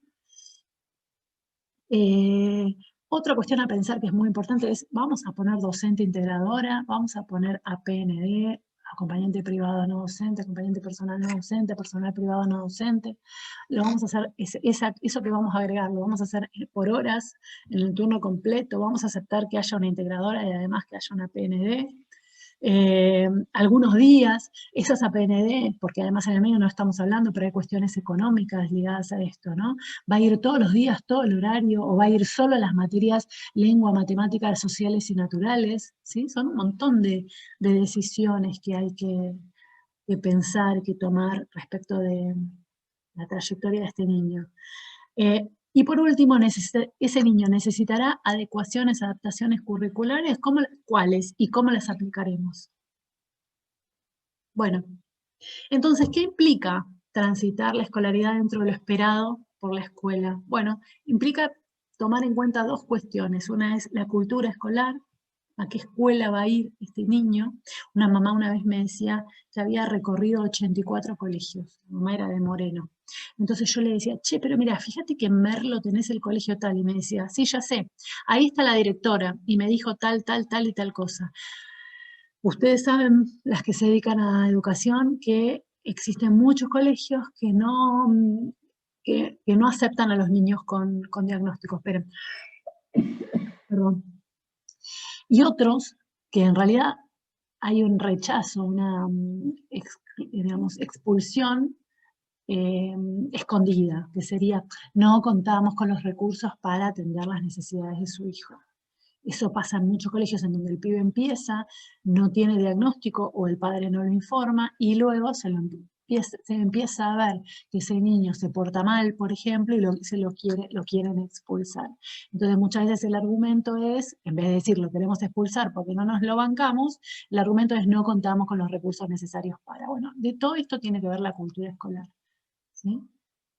Otra cuestión a pensar que es muy importante es, vamos a poner docente integradora, vamos a poner APND, acompañante privado no docente, acompañante personal no docente, personal privado no docente. Lo vamos a hacer, eso que vamos a agregar, lo vamos a hacer por horas, en el turno completo, vamos a aceptar que haya una integradora y además que haya una PND. Algunos días, esas APND, porque además en el medio no estamos hablando, pero hay cuestiones económicas ligadas a esto, ¿no? ¿Va a ir todos los días, todo el horario, o va a ir solo a las materias lengua, matemáticas, sociales y naturales? ¿Sí? Son un montón de decisiones que hay que pensar, que tomar respecto de la trayectoria de este niño. Y por último, ese niño necesitará adecuaciones, adaptaciones curriculares, ¿cuáles y cómo las aplicaremos? Bueno, entonces, ¿qué implica transitar la escolaridad dentro de lo esperado por la escuela? Bueno, implica tomar en cuenta 2 cuestiones. Una es la cultura escolar, a qué escuela va a ir este niño. Una mamá una vez me decía que había recorrido 84 colegios, la mamá era de Moreno. Entonces yo le decía, che, pero mira, fíjate que en Merlo tenés el colegio tal, y me decía, sí, ya sé, ahí está la directora, y me dijo tal, tal, tal y tal cosa. Ustedes saben, las que se dedican a educación, que existen muchos colegios que no aceptan a los niños con diagnósticos. Perdón. Y otros que en realidad hay un rechazo, una digamos, expulsión escondida, que sería, no contábamos con los recursos para atender las necesidades de su hijo. Eso pasa en muchos colegios en donde el pibe empieza, no tiene diagnóstico o el padre no lo informa, y luego se empieza a ver que ese niño se porta mal, por ejemplo, y lo quieren expulsar. Entonces muchas veces el argumento es, en vez de decir lo queremos expulsar porque no nos lo bancamos, el argumento es no contamos con los recursos necesarios para. Bueno, de todo esto tiene que ver la cultura escolar, ¿sí?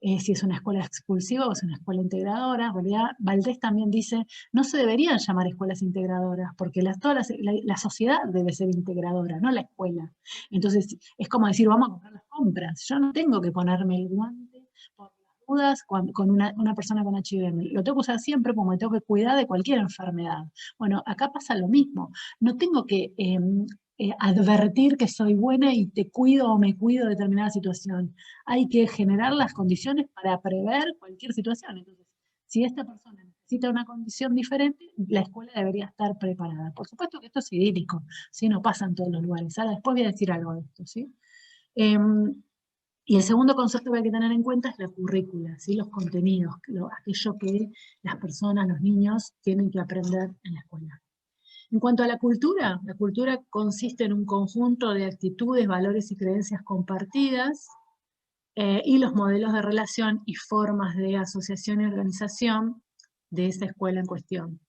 Si es una escuela expulsiva o es una escuela integradora. En realidad, Valdés también dice, no se deberían llamar escuelas integradoras, porque la sociedad debe ser integradora, no la escuela. Entonces, es como decir, vamos a comprar las compras. Yo no tengo que ponerme el guante por las dudas con una persona con HIV. Lo tengo que usar siempre porque me tengo que cuidar de cualquier enfermedad. Bueno, acá pasa lo mismo. No tengo que advertir que soy buena y te cuido o me cuido de determinada situación. Hay que generar las condiciones para prever cualquier situación. Entonces, si esta persona necesita una condición diferente, la escuela debería estar preparada. Por supuesto que esto es idílico, ¿sí? No pasa en todos los lugares. Ahora después voy a decir algo de esto, ¿sí? Y el segundo concepto que hay que tener en cuenta es la currícula, ¿sí? Los contenidos, aquello que las personas, los niños, tienen que aprender en la escuela. En cuanto a la cultura consiste en un conjunto de actitudes, valores y creencias compartidas, y los modelos de relación y formas de asociación y organización de esa escuela en cuestión.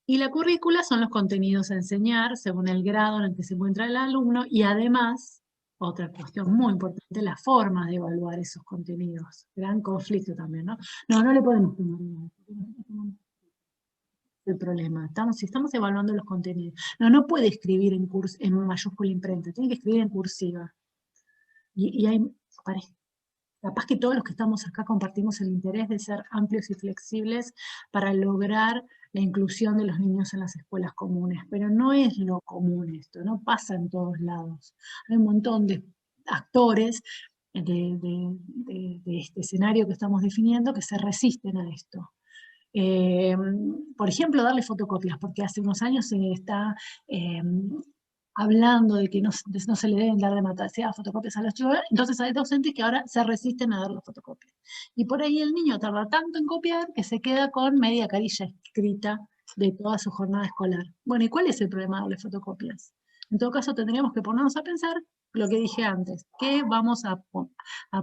Y la currícula son los contenidos a enseñar según el grado en el que se encuentra el alumno, y además, otra cuestión muy importante, la forma de evaluar esos contenidos. Gran conflicto también, ¿no? No le podemos tomar. el problema. Si estamos evaluando los contenidos. No puede escribir en mayúscula imprenta, tiene que escribir en cursiva. Y hay, capaz que todos los que estamos acá compartimos el interés de ser amplios y flexibles para lograr la inclusión de los niños en las escuelas comunes, pero no es lo común esto, no pasa en todos lados. Hay un montón de actores de este escenario que estamos definiendo que se resisten a esto. Por ejemplo, darle fotocopias, porque hace unos años se está hablando de que no se le deben dar demasiadas fotocopias a los chicos, entonces hay docentes que ahora se resisten a dar las fotocopias. Y por ahí el niño tarda tanto en copiar que se queda con media carilla escrita de toda su jornada escolar. Bueno, ¿y cuál es el problema de darle fotocopias? En todo caso, tendríamos que ponernos a pensar lo que dije antes, ¿qué vamos a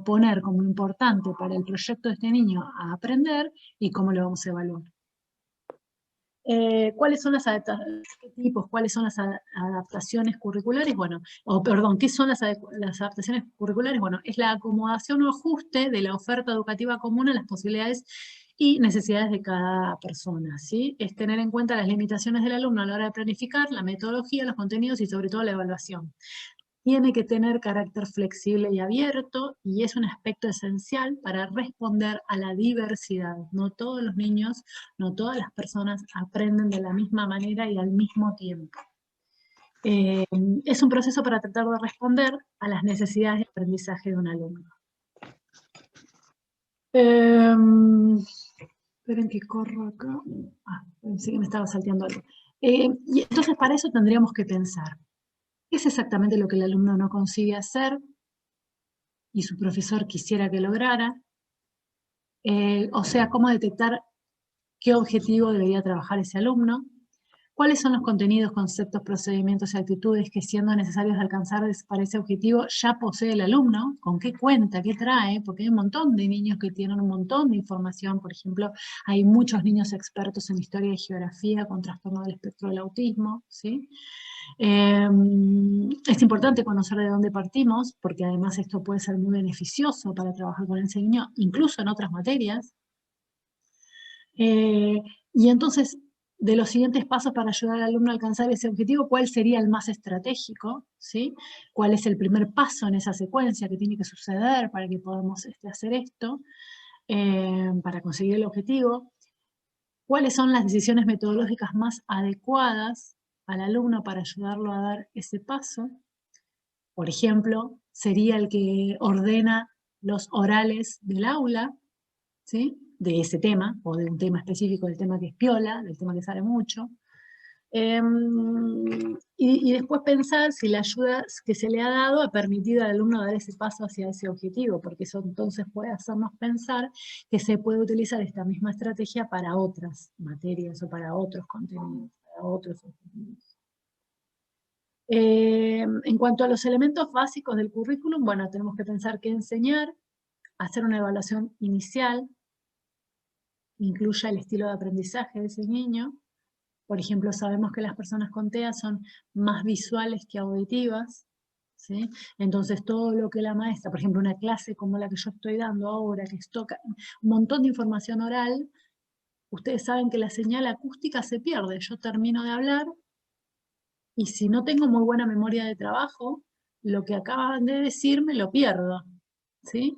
poner como importante para el proyecto de este niño a aprender y cómo lo vamos a evaluar? ¿Cuáles son las adaptaciones curriculares? Bueno, ¿qué son las adaptaciones curriculares? Bueno, es la acomodación o ajuste de la oferta educativa común a las posibilidades y necesidades de cada persona, ¿sí? Es tener en cuenta las limitaciones del alumno a la hora de planificar, la metodología, los contenidos y sobre todo la evaluación. Tiene que tener carácter flexible y abierto, y es un aspecto esencial para responder a la diversidad. No todos los niños, no todas las personas aprenden de la misma manera y al mismo tiempo. Es un proceso para tratar de responder a las necesidades de aprendizaje de un alumno. Esperen que corro acá. Pensé que me estaba salteando algo. Y entonces para eso tendríamos que pensar. ¿Qué es exactamente lo que el alumno no consigue hacer y su profesor quisiera que lograra? O sea, cómo detectar qué objetivo debería trabajar ese alumno. ¿Cuáles son los contenidos, conceptos, procedimientos y actitudes que, siendo necesarios de alcanzar para ese objetivo, ya posee el alumno? ¿Con qué cuenta? ¿Qué trae? Porque hay un montón de niños que tienen un montón de información. Por ejemplo, hay muchos niños expertos en historia y geografía con trastorno del espectro del autismo, ¿sí? Es importante conocer de dónde partimos, porque además esto puede ser muy beneficioso para trabajar con ese niño, incluso en otras materias. Y entonces, de los siguientes pasos para ayudar al alumno a alcanzar ese objetivo, ¿cuál sería el más estratégico? ¿Sí? ¿Cuál es el primer paso en esa secuencia que tiene que suceder para que podamos hacer esto, para conseguir el objetivo? ¿Cuáles son las decisiones metodológicas más adecuadas al alumno para ayudarlo a dar ese paso? Por ejemplo, sería el que ordena los orales del aula, ¿sí? De ese tema, o de un tema específico, del tema que es piola, del tema que sabe mucho. Y después pensar si la ayuda que se le ha dado ha permitido al alumno dar ese paso hacia ese objetivo, porque eso entonces puede hacernos pensar que se puede utilizar esta misma estrategia para otras materias o para otros contenidos, para otros objetivos. En cuanto a los elementos básicos del currículum, bueno, tenemos que pensar qué enseñar, hacer una evaluación inicial, incluya el estilo de aprendizaje de ese niño. Por ejemplo, sabemos que las personas con TEA son más visuales que auditivas, ¿sí? Entonces todo lo que la maestra, por ejemplo, una clase como la que yo estoy dando ahora, que toca un montón de información oral, ustedes saben que la señal acústica se pierde. Yo termino de hablar y si no tengo muy buena memoria de trabajo, lo que acaban de decir me lo pierdo, ¿sí?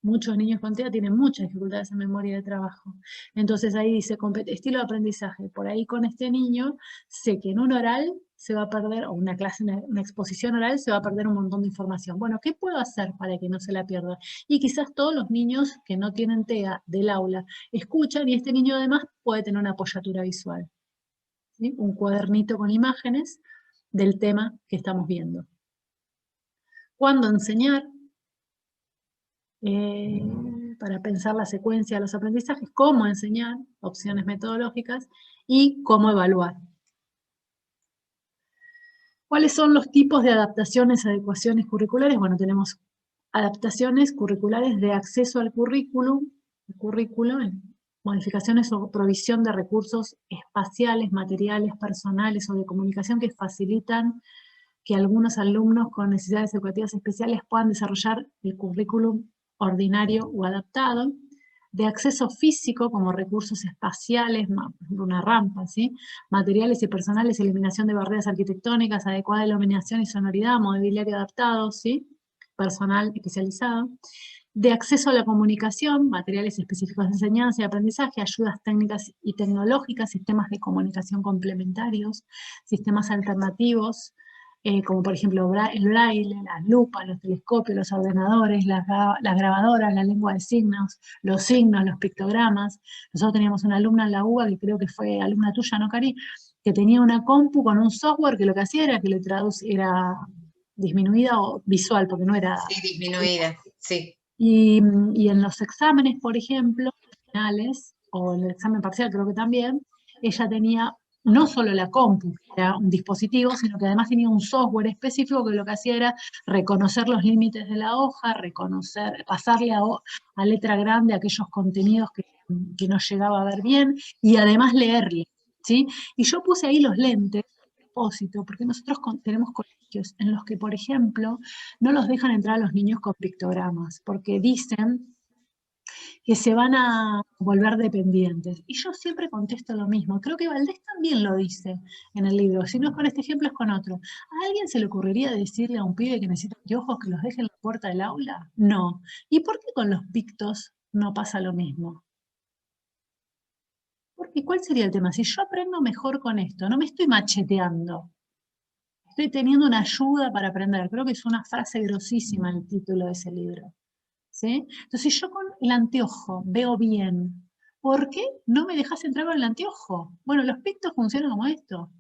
Muchos niños con TEA tienen muchas dificultades en memoria de trabajo. Entonces ahí dice, estilo de aprendizaje. Por ahí con este niño, sé que en un oral se va a perder, o una clase, una exposición oral, se va a perder un montón de información. Bueno, ¿qué puedo hacer para que no se la pierda? Y quizás todos los niños que no tienen TEA del aula escuchan, y este niño además puede tener una apoyatura visual, ¿sí? Un cuadernito con imágenes del tema que estamos viendo. ¿Cuándo enseñar? Para pensar la secuencia de los aprendizajes, cómo enseñar, opciones metodológicas, y cómo evaluar. ¿Cuáles son los tipos de adaptaciones, adecuaciones curriculares? Bueno, tenemos adaptaciones curriculares de acceso al currículum, modificaciones o provisión de recursos espaciales, materiales, personales o de comunicación que facilitan que algunos alumnos con necesidades educativas especiales puedan desarrollar el currículum ordinario o adaptado. de acceso físico como recursos espaciales, por ejemplo una rampa, ¿sí? Materiales y personales, eliminación de barreras arquitectónicas, adecuada iluminación y sonoridad, mobiliario adaptado, ¿sí? Personal especializado. De acceso a la comunicación, materiales específicos de enseñanza y aprendizaje, ayudas técnicas y tecnológicas, sistemas de comunicación complementarios, sistemas alternativos, como por ejemplo el braille, las lupas, los telescopios, los ordenadores, las grabadoras, la lengua de signos, los pictogramas. Nosotros teníamos una alumna en la UBA, que creo que fue alumna tuya, ¿no, Cari? Que tenía una compu con un software que lo que hacía era que le era disminuida o visual, porque no era... Sí, disminuida, sí. Y en los exámenes, por ejemplo, finales, o en el examen parcial creo que también, ella tenía no solo la compu, que era un dispositivo, sino que además tenía un software específico que lo que hacía era reconocer los límites de la hoja, pasarle a letra grande aquellos contenidos que no llegaba a ver bien, y además leerle, ¿sí? Y yo puse ahí los lentes, a propósito, porque nosotros tenemos colegios en los que, por ejemplo, no los dejan entrar a los niños con pictogramas, porque dicen que se van a volver dependientes. Y yo siempre contesto lo mismo. Creo que Valdés también lo dice en el libro. Si no es con este ejemplo, es con otro. ¿A alguien se le ocurriría decirle a un pibe que necesita anteojos que los deje en la puerta del aula? No. ¿Y por qué con los pictos no pasa lo mismo? Porque ¿cuál sería el tema? Si yo aprendo mejor con esto, no me estoy macheteando. Estoy teniendo una ayuda para aprender. Creo que es una frase grosísima el título de ese libro. ¿Sí? Entonces, si yo con el anteojo veo bien, ¿por qué no me dejas entrar con el anteojo? Bueno, los pictos funcionan como esto.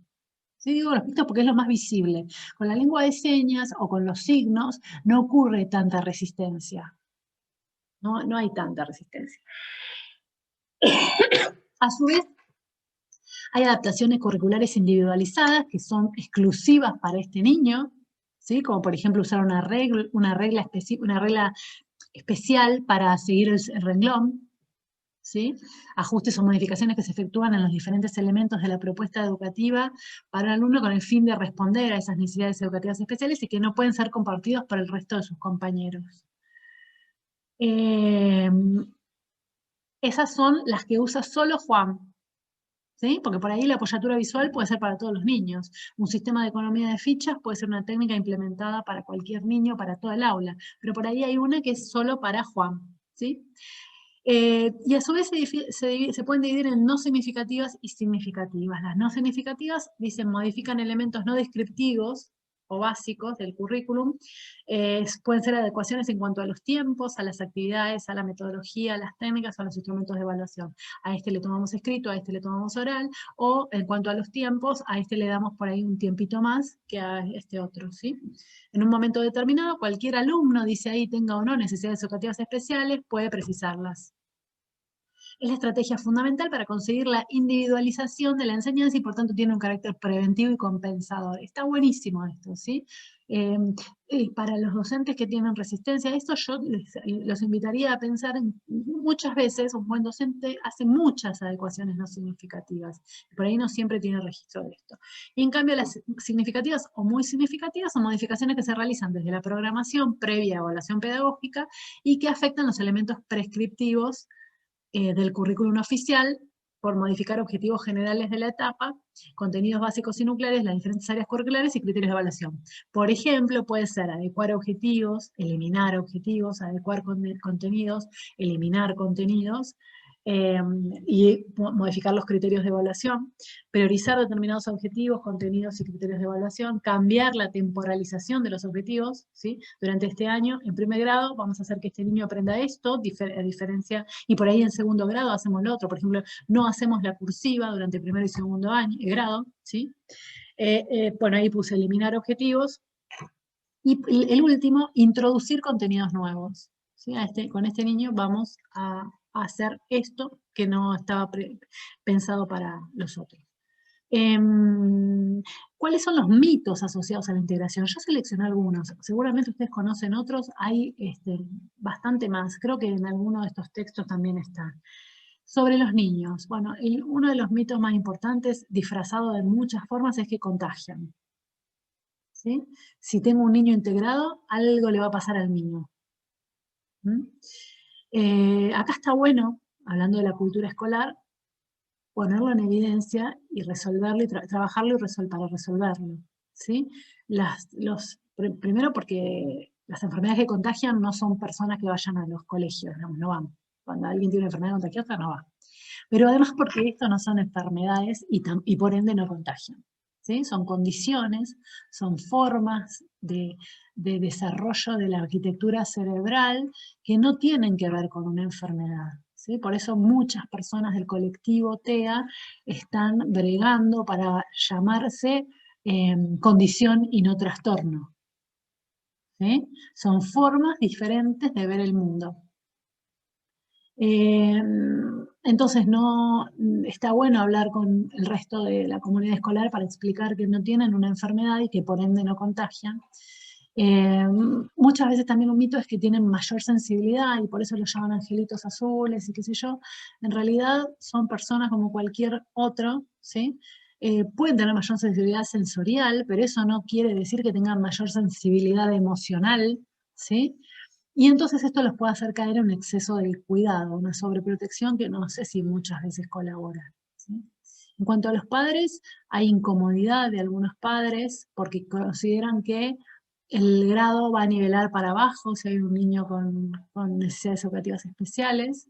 Sí, digo los pictos porque es lo más visible. Con la lengua de señas o con los signos no ocurre tanta resistencia. No hay tanta resistencia. A su vez, hay adaptaciones curriculares individualizadas que son exclusivas para este niño, ¿sí? Como por ejemplo usar una regla especial para seguir el renglón, ¿sí? Ajustes o modificaciones que se efectúan en los diferentes elementos de la propuesta educativa para el alumno con el fin de responder a esas necesidades educativas especiales y que no pueden ser compartidos por el resto de sus compañeros. Esas son las que usa solo Juan, ¿sí? Porque por ahí la apoyatura visual puede ser para todos los niños. Un sistema de economía de fichas puede ser una técnica implementada para cualquier niño, para toda el aula, pero por ahí hay una que es solo para Juan, ¿sí? Y a su vez se pueden dividir en no significativas y significativas. Las no significativas dicen modifican elementos no descriptivos o básicos del currículum. Pueden ser adecuaciones en cuanto a los tiempos, a las actividades, a la metodología, a las técnicas o a los instrumentos de evaluación. A este le tomamos escrito, a este le tomamos oral, o en cuanto a los tiempos, a este le damos por ahí un tiempito más que a este otro, ¿sí? En un momento determinado, cualquier alumno, dice ahí, tenga o no necesidades educativas especiales, puede precisarlas. Es la estrategia fundamental para conseguir la individualización de la enseñanza y por tanto tiene un carácter preventivo y compensador. Está buenísimo esto, ¿sí? Para los docentes que tienen resistencia a esto, yo los invitaría a pensar muchas veces, un buen docente hace muchas adecuaciones no significativas, por ahí no siempre tiene registro de esto. Y en cambio las significativas o muy significativas son modificaciones que se realizan desde la programación previa a evaluación pedagógica y que afectan los elementos prescriptivos del currículum oficial por modificar objetivos generales de la etapa, contenidos básicos y nucleares, las diferentes áreas curriculares y criterios de evaluación. Por ejemplo, puede ser adecuar objetivos, eliminar objetivos, adecuar contenidos, eliminar contenidos, y modificar los criterios de evaluación, priorizar determinados objetivos, contenidos y criterios de evaluación, cambiar la temporalización de los objetivos, ¿sí? Durante este año, en primer grado, vamos a hacer que este niño aprenda esto, a diferencia, y por ahí en segundo grado hacemos lo otro, por ejemplo, no hacemos la cursiva durante primero y segundo grado, ¿sí? Bueno, ahí puse eliminar objetivos, y el último, introducir contenidos nuevos. ¿Sí? Con este niño vamos a hacer esto que no estaba pensado para los otros. ¿Cuáles son los mitos asociados a la integración? Yo seleccioné algunos, seguramente ustedes conocen otros, hay bastante más, creo que en alguno de estos textos también están. Sobre los niños, bueno, uno de los mitos más importantes, disfrazado de muchas formas, es que contagian. ¿Sí? Si tengo un niño integrado, algo le va a pasar al niño. ¿Mm? Acá está bueno, hablando de la cultura escolar, ponerlo en evidencia y resolverlo, y trabajarlo para resolverlo, ¿sí? Primero porque las enfermedades que contagian no son personas que vayan a los colegios, digamos, no van. Cuando alguien tiene una enfermedad contagiosa, no va. Pero además porque esto no son enfermedades y por ende no contagian, ¿sí? Son condiciones, son formas de desarrollo de la arquitectura cerebral que no tienen que ver con una enfermedad, ¿sí? Por eso muchas personas del colectivo TEA están bregando para llamarse condición y no trastorno, ¿sí? Son formas diferentes de ver el mundo. Entonces no está bueno hablar con el resto de la comunidad escolar para explicar que no tienen una enfermedad y que por ende no contagian. Muchas veces también un mito es que tienen mayor sensibilidad y por eso los llaman angelitos azules y qué sé yo. En realidad son personas como cualquier otro, ¿sí? Pueden tener mayor sensibilidad sensorial, pero eso no quiere decir que tengan mayor sensibilidad emocional, ¿sí? Y entonces esto los puede hacer caer en un exceso del cuidado, una sobreprotección que no sé si muchas veces colabora, ¿sí? En cuanto a los padres, hay incomodidad de algunos padres porque consideran que el grado va a nivelar para abajo si hay un niño con necesidades educativas especiales,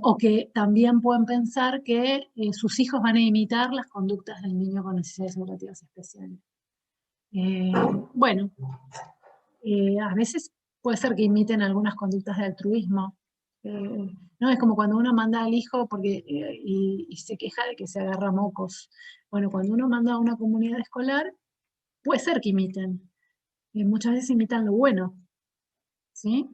o que también pueden pensar que sus hijos van a imitar las conductas del niño con necesidades educativas especiales. Bueno, a veces puede ser que imiten algunas conductas de altruismo. No es como cuando uno manda al hijo y se queja de que se agarra mocos. Bueno, cuando uno manda a una comunidad escolar, puede ser que imiten. Muchas veces imitan lo bueno, ¿sí?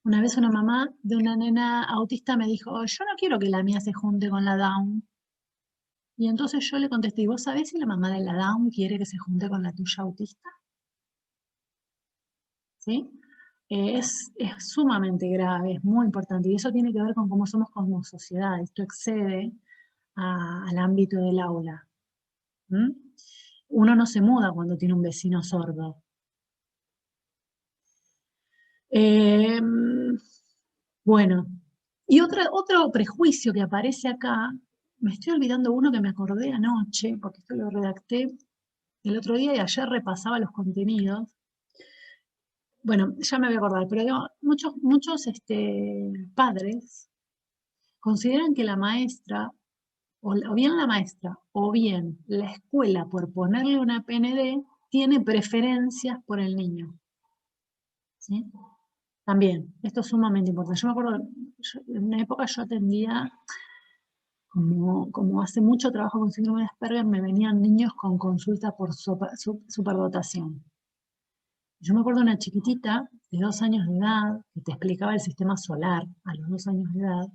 Una vez una mamá de una nena autista me dijo, yo no quiero que la mía se junte con la Down. Y entonces yo le contesté, ¿y vos sabés si la mamá de la Down quiere que se junte con la tuya autista? ¿Sí? Es sumamente grave, es muy importante, y eso tiene que ver con cómo somos como sociedad. Esto excede al ámbito del aula. ¿Mm? Uno no se muda cuando tiene un vecino sordo. Bueno, y otro prejuicio que aparece acá, me estoy olvidando uno que me acordé anoche, porque esto lo redacté el otro día y ayer repasaba los contenidos. Bueno, ya me voy a acordar, pero digo, muchos padres consideran que la maestra, o bien la maestra, o bien la escuela, por ponerle una PND, tiene preferencias por el niño. ¿Sí? También, esto es sumamente importante. Yo me acuerdo, en una época yo atendía, como hace mucho trabajo con síndrome de Asperger, me venían niños con consulta por superdotación. Yo me acuerdo de una chiquitita de 2 años de edad que te explicaba el sistema solar a los 2 años de edad.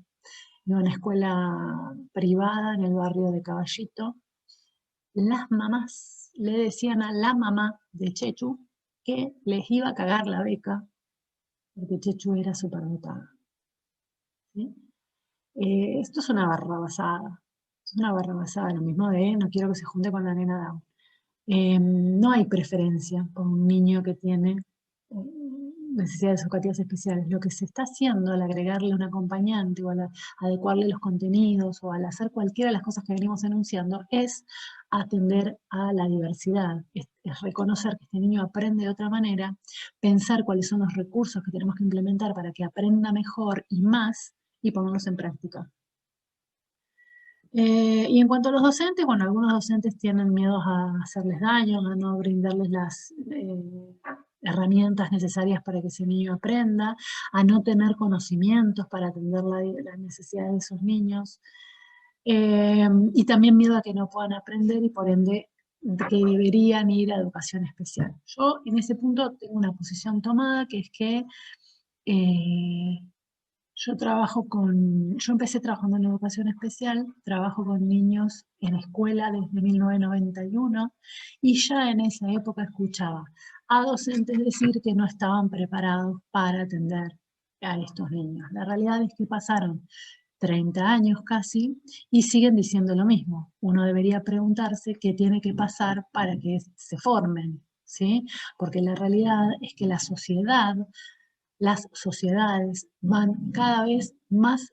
Iba a una escuela privada en el barrio de Caballito. Las mamás le decían a la mamá de Chechu que les iba a cagar la beca porque Chechu era superdotada. ¿Sí? Esto es una barrabasada. Es una barrabasada, lo mismo de no quiero que se junte con la nena Down. No hay preferencia por un niño que tiene necesidades educativas especiales. Lo que se está haciendo al agregarle un acompañante o al adecuarle los contenidos o al hacer cualquiera de las cosas que venimos enunciando es atender a la diversidad, es reconocer que este niño aprende de otra manera, pensar cuáles son los recursos que tenemos que implementar para que aprenda mejor y más y ponerlos en práctica. Y en cuanto a los docentes, bueno, algunos docentes tienen miedo a hacerles daño, a no brindarles las herramientas necesarias para que ese niño aprenda, a no tener conocimientos para atender las necesidades de esos niños, y también miedo a que no puedan aprender y por ende que deberían ir a educación especial. Yo en ese punto tengo una posición tomada, que es que yo empecé trabajando en educación especial, trabajo con niños en escuela desde 1991 y ya en esa época escuchaba a docentes decir que no estaban preparados para atender a estos niños. La realidad es que pasaron 30 años casi y siguen diciendo lo mismo. Uno debería preguntarse qué tiene que pasar para que se formen, ¿sí? Porque la realidad es que la sociedad las sociedades van cada vez más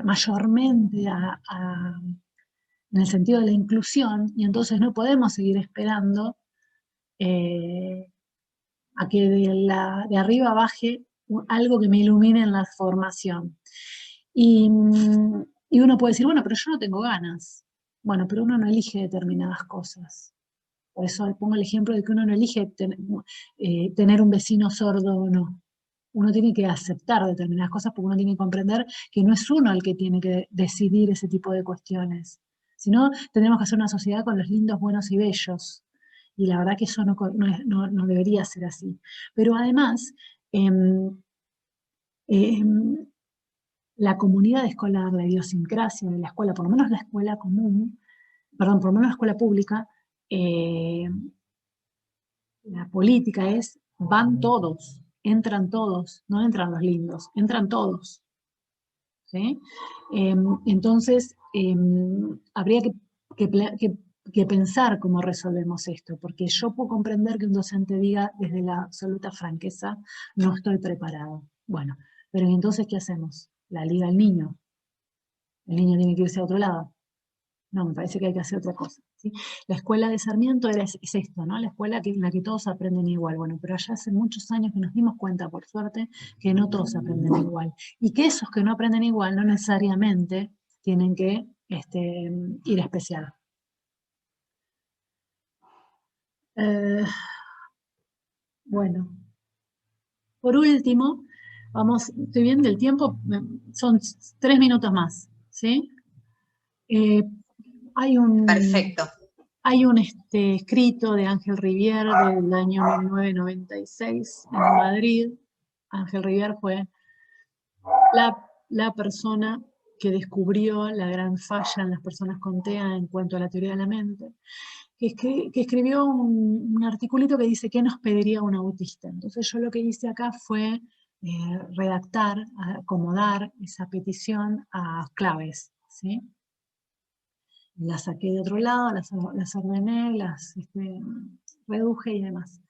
mayormente en el sentido de la inclusión, y entonces no podemos seguir esperando a que de arriba baje algo que me ilumine en la formación. Y uno puede decir, bueno, pero yo no tengo ganas. Bueno, pero uno no elige determinadas cosas. Por eso pongo el ejemplo de que uno no elige tener un vecino sordo o no. Uno tiene que aceptar determinadas cosas porque uno tiene que comprender que no es uno el que tiene que decidir ese tipo de cuestiones. Si no, tendremos que hacer una sociedad con los lindos, buenos y bellos. Y la verdad que eso no debería ser así. Pero además, la comunidad escolar, la idiosincrasia de la escuela, por lo menos la escuela común, perdón, por lo menos la escuela pública, la política es, van todos, entran todos, no entran los lindos, entran todos. ¿Sí? Entonces, habría que pensar cómo resolvemos esto, porque yo puedo comprender que un docente diga desde la absoluta franqueza, no estoy preparado. Bueno, pero entonces, ¿qué hacemos? La liga al niño. El niño tiene que irse a otro lado. No, me parece que hay que hacer otra cosa. ¿Sí? La escuela de Sarmiento es esto, ¿no? La escuela en la que todos aprenden igual. Bueno, pero allá hace muchos años que nos dimos cuenta, por suerte, que no todos aprenden igual. Y que esos que no aprenden igual no necesariamente tienen que ir a especial. Bueno, por último, estoy viendo el tiempo, son 3 minutos más, ¿sí? Perfecto. Hay un escrito de Ángel Rivière del año 1996 en Madrid. Ángel Rivière fue la persona que descubrió la gran falla en las personas con TEA en cuanto a la teoría de la mente, que escribió un articulito que dice ¿qué nos pediría un autista? Entonces yo lo que hice acá fue redactar, acomodar esa petición a claves, ¿sí? Las saqué de otro lado, las ordené, las reduje y demás.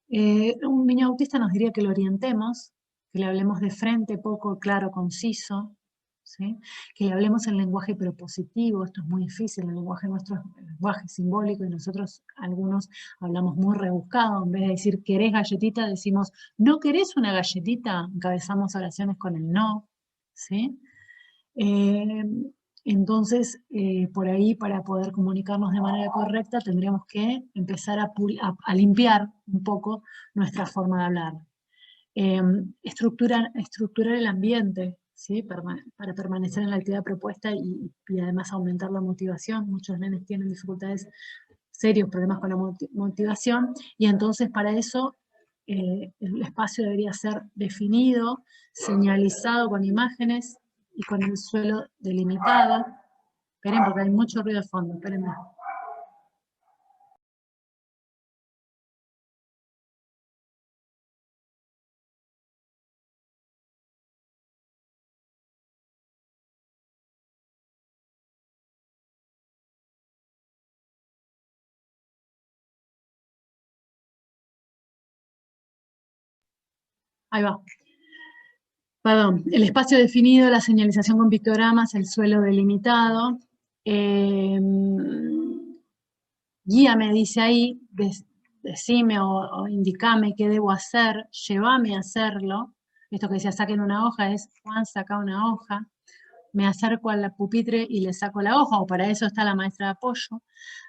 Un niño autista nos diría que lo orientemos, que le hablemos de frente, poco, claro, conciso, ¿sí? Que le hablemos en lenguaje propositivo, esto es muy difícil, el lenguaje nuestro es el lenguaje simbólico y nosotros algunos hablamos muy rebuscado, en vez de decir ¿querés galletita? Decimos ¿no querés una galletita? Encabezamos oraciones con el no, ¿sí? Entonces, por ahí, para poder comunicarnos de manera correcta, tendríamos que empezar a limpiar un poco nuestra forma de hablar. Estructurar el ambiente, ¿sí? Para permanecer en la actividad propuesta y además aumentar la motivación. Muchos nenes tienen dificultades, serios problemas con la motivación, y entonces para eso el espacio debería ser definido, señalizado con imágenes, y con el suelo delimitado. Esperen porque hay mucho ruido de fondo, espérenme. Ahí va. Perdón, el espacio definido, la señalización con pictogramas, el suelo delimitado. Guíame, dice ahí, decime o indicame qué debo hacer, llévame a hacerlo. Esto que decía, saquen una hoja, es Juan, saca una hoja. Me acerco al pupitre y le saco la hoja, o para eso está la maestra de apoyo.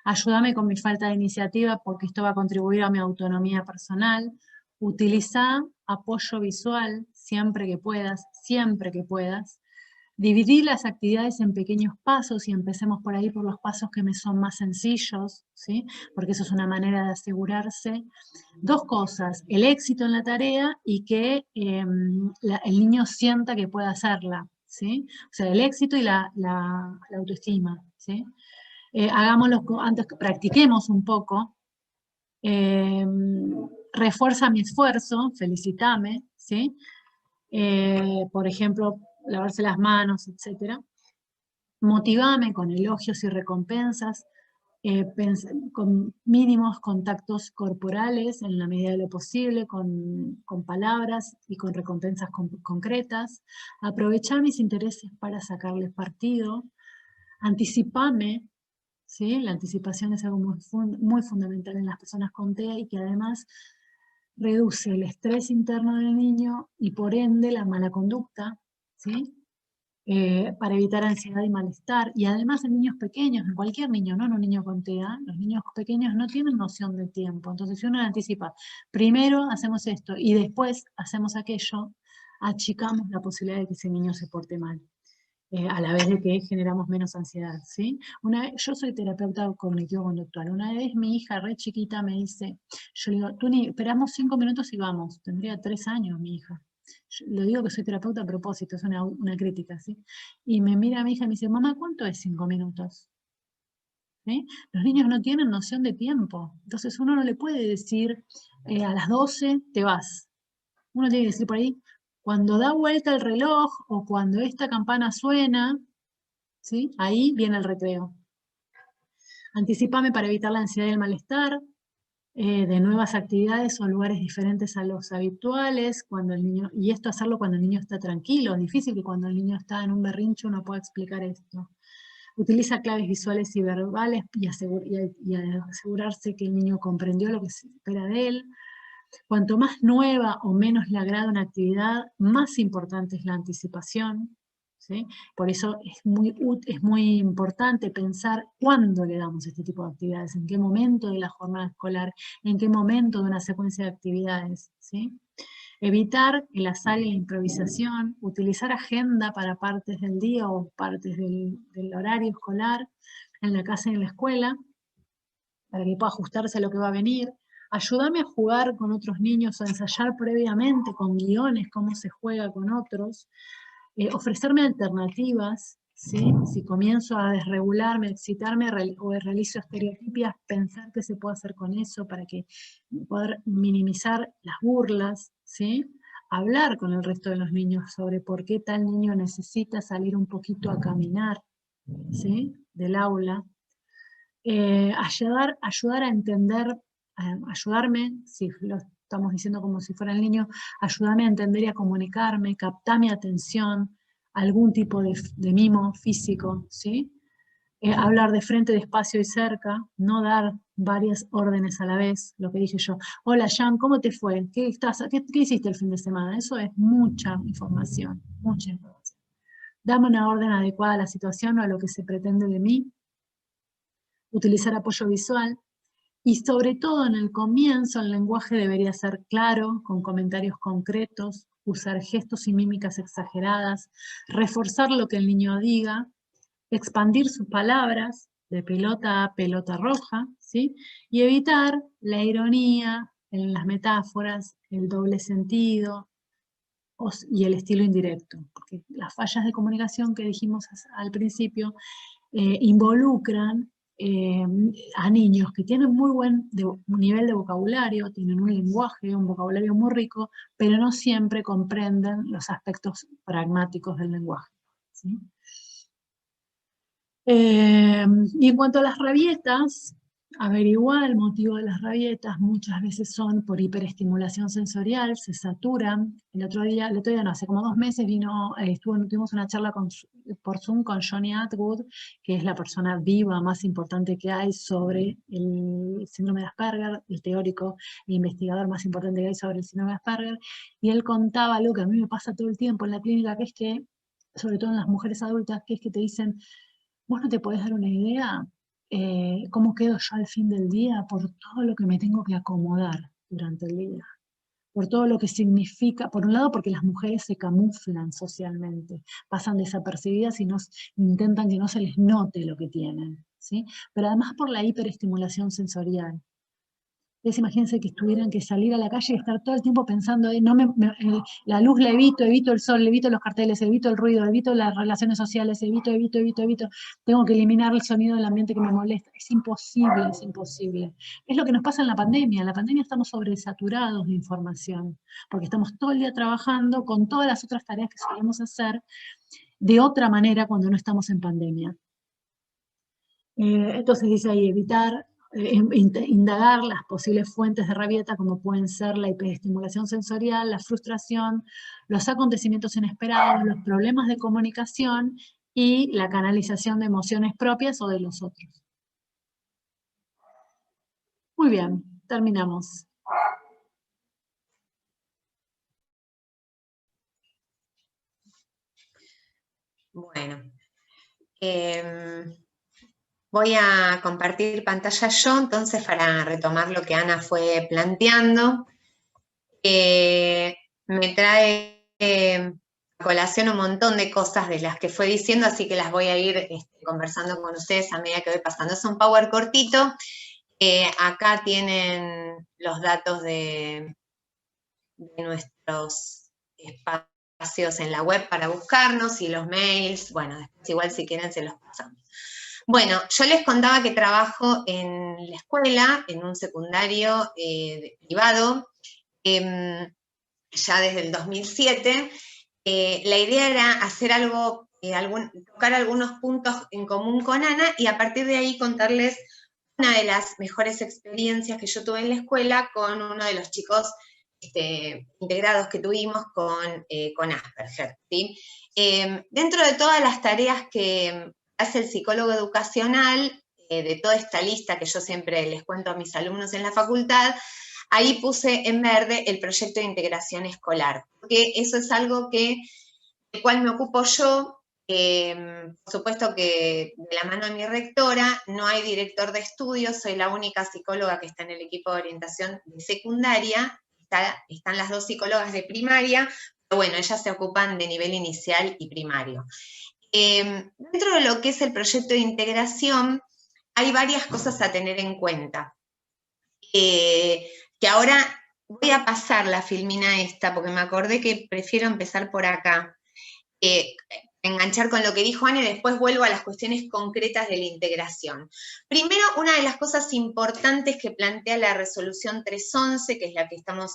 Ayúdame con mi falta de iniciativa porque esto va a contribuir a mi autonomía personal. Utiliza apoyo visual siempre que puedas, siempre que puedas. Dividir las actividades en pequeños pasos y empecemos por ahí por los pasos que me son más sencillos, ¿sí? Porque eso es una manera de asegurarse. 2 cosas, el éxito en la tarea y que el niño sienta que puede hacerla, ¿sí? O sea, el éxito y la autoestima, ¿sí? Hagámoslo antes, practiquemos un poco. Refuerza mi esfuerzo, felicítame, ¿sí? Por ejemplo, lavarse las manos, etc. Motivame con elogios y recompensas. con mínimos contactos corporales en la medida de lo posible, con palabras y con recompensas concretas, aprovechar mis intereses para sacarles partido, anticiparme, ¿sí? La anticipación es algo muy fundamental en las personas con TEA y que además reduce el estrés interno del niño y por ende la mala conducta, ¿sí? Para evitar ansiedad y malestar. Y además en niños pequeños, en cualquier niño, no en un niño con TEA, los niños pequeños no tienen noción de tiempo. Entonces si uno anticipa, primero hacemos esto y después hacemos aquello, achicamos la posibilidad de que ese niño se porte mal. A la vez de que generamos menos ansiedad, ¿sí? Yo soy terapeuta cognitivo-conductual. Una vez mi hija, re chiquita, me dice, yo le digo, esperamos 5 minutos y vamos. Tendría 3 años mi hija. Yo le digo que soy terapeuta a propósito, es una crítica, ¿sí? Y me mira a mi hija y me dice, mamá, ¿cuánto es 5 minutos? ¿Sí? Los niños no tienen noción de tiempo. Entonces uno no le puede decir, a las 12 te vas. Uno tiene que decir por ahí, cuando da vuelta el reloj o cuando esta campana suena, ¿sí? Ahí viene el recreo. Anticipame para evitar la ansiedad y el malestar, de nuevas actividades o lugares diferentes a los habituales, cuando el niño, y esto hacerlo cuando el niño está tranquilo. Es difícil que cuando el niño está en un berrinche uno pueda explicar esto. Utiliza claves visuales y verbales y asegurarse que el niño comprendió lo que se espera de él. Cuanto más nueva o menos le agrada una actividad, más importante es la anticipación, ¿sí? Por eso es muy importante pensar cuándo le damos este tipo de actividades, en qué momento de la jornada escolar, en qué momento de una secuencia de actividades, ¿sí? Evitar el azar y la improvisación, utilizar agenda para partes del día o partes del horario escolar, en la casa y en la escuela, para que pueda ajustarse a lo que va a venir. Ayúdame a jugar con otros niños o a ensayar previamente con guiones cómo se juega con otros. Ofrecerme alternativas, ¿sí? Si comienzo a desregularme, a excitarme o realizo estereotipias, pensar qué se puede hacer con eso para que poder minimizar las burlas, ¿sí? Hablar con el resto de los niños sobre por qué tal niño necesita salir un poquito a caminar, ¿sí? Del aula. Ayudar a entender, ayudarme, si lo estamos diciendo como si fuera el niño, ayudarme a entender y a comunicarme, captar mi atención, algún tipo de mimo físico, ¿sí? Hablar de frente, despacio y cerca, no dar varias órdenes a la vez, lo que dije yo. Hola, Jan, ¿cómo te fue? ¿Qué hiciste el fin de semana? Eso es mucha información, mucha información. Dame una orden adecuada a la situación o a lo que se pretende de mí. Utilizar apoyo visual, y sobre todo en el comienzo el lenguaje debería ser claro, con comentarios concretos, usar gestos y mímicas exageradas, reforzar lo que el niño diga, expandir sus palabras de pelota a pelota roja, ¿sí? Y evitar la ironía en las metáforas, el doble sentido y el estilo indirecto, porque las fallas de comunicación que dijimos al principio involucran a niños que tienen muy buen nivel de vocabulario, tienen un lenguaje, un vocabulario muy rico, pero no siempre comprenden los aspectos pragmáticos del lenguaje, ¿sí? Y en cuanto a las rabietas, averiguar el motivo de las rabietas, muchas veces son por hiperestimulación sensorial, se saturan. El otro día no, hace como 2 meses tuvimos una charla por Zoom con Johnny Atwood, que es la persona viva más importante que hay sobre el síndrome de Asperger, el teórico e investigador más importante que hay sobre el síndrome de Asperger, y él contaba algo que a mí me pasa todo el tiempo en la clínica, que es que, sobre todo en las mujeres adultas, que es que te dicen, vos no te podés dar una idea cómo quedo yo al fin del día por todo lo que me tengo que acomodar durante el día. Por todo lo que significa, por un lado porque las mujeres se camuflan socialmente, pasan desapercibidas y intentan que no se les note lo que tienen, ¿sí? Pero además por la hiperestimulación sensorial. Entonces imagínense que tuvieran que salir a la calle y estar todo el tiempo pensando, la luz la evito el sol, evito los carteles, evito el ruido, evito las relaciones sociales, evito, tengo que eliminar el sonido del ambiente que me molesta. Es imposible, es imposible. Es lo que nos pasa en la pandemia. En la pandemia estamos sobresaturados de información, porque estamos todo el día trabajando con todas las otras tareas que solemos hacer de otra manera cuando no estamos en pandemia. Entonces dice ahí, evitar, indagar las posibles fuentes de rabieta, como pueden ser la hiperestimulación sensorial, la frustración, los acontecimientos inesperados, los problemas de comunicación y la canalización de emociones propias o de los otros. Muy bien, terminamos. Bueno, voy a compartir pantalla yo, entonces, para retomar lo que Ana fue planteando. Me trae a colación un montón de cosas de las que fue diciendo, así que las voy a ir conversando con ustedes a medida que voy pasando. Es un power cortito. Acá tienen los datos de nuestros espacios en la web para buscarnos y los mails. Bueno, después igual si quieren se los pasamos. Bueno, yo les contaba que trabajo en la escuela, en un secundario privado, ya desde el 2007. La idea era hacer algo, tocar algunos puntos en común con Ana y a partir de ahí contarles una de las mejores experiencias que yo tuve en la escuela con uno de los chicos integrados que tuvimos con Asperger, ¿sí? Dentro de todas las tareas que hace el psicólogo educacional, de toda esta lista que yo siempre les cuento a mis alumnos en la facultad, ahí puse en verde el proyecto de integración escolar, porque eso es algo del cual me ocupo yo. Por supuesto que de la mano de mi rectora, no hay director de estudios, soy la única psicóloga que está en el equipo de orientación de secundaria, están las dos psicólogas de primaria, pero bueno, ellas se ocupan de nivel inicial y primario. Dentro de lo que es el proyecto de integración, hay varias cosas a tener en cuenta. Que ahora voy a pasar la filmina esta, porque me acordé que prefiero empezar por acá. Enganchar con lo que dijo Ana y después vuelvo a las cuestiones concretas de la integración. Primero, una de las cosas importantes que plantea la resolución 311, que es la que estamos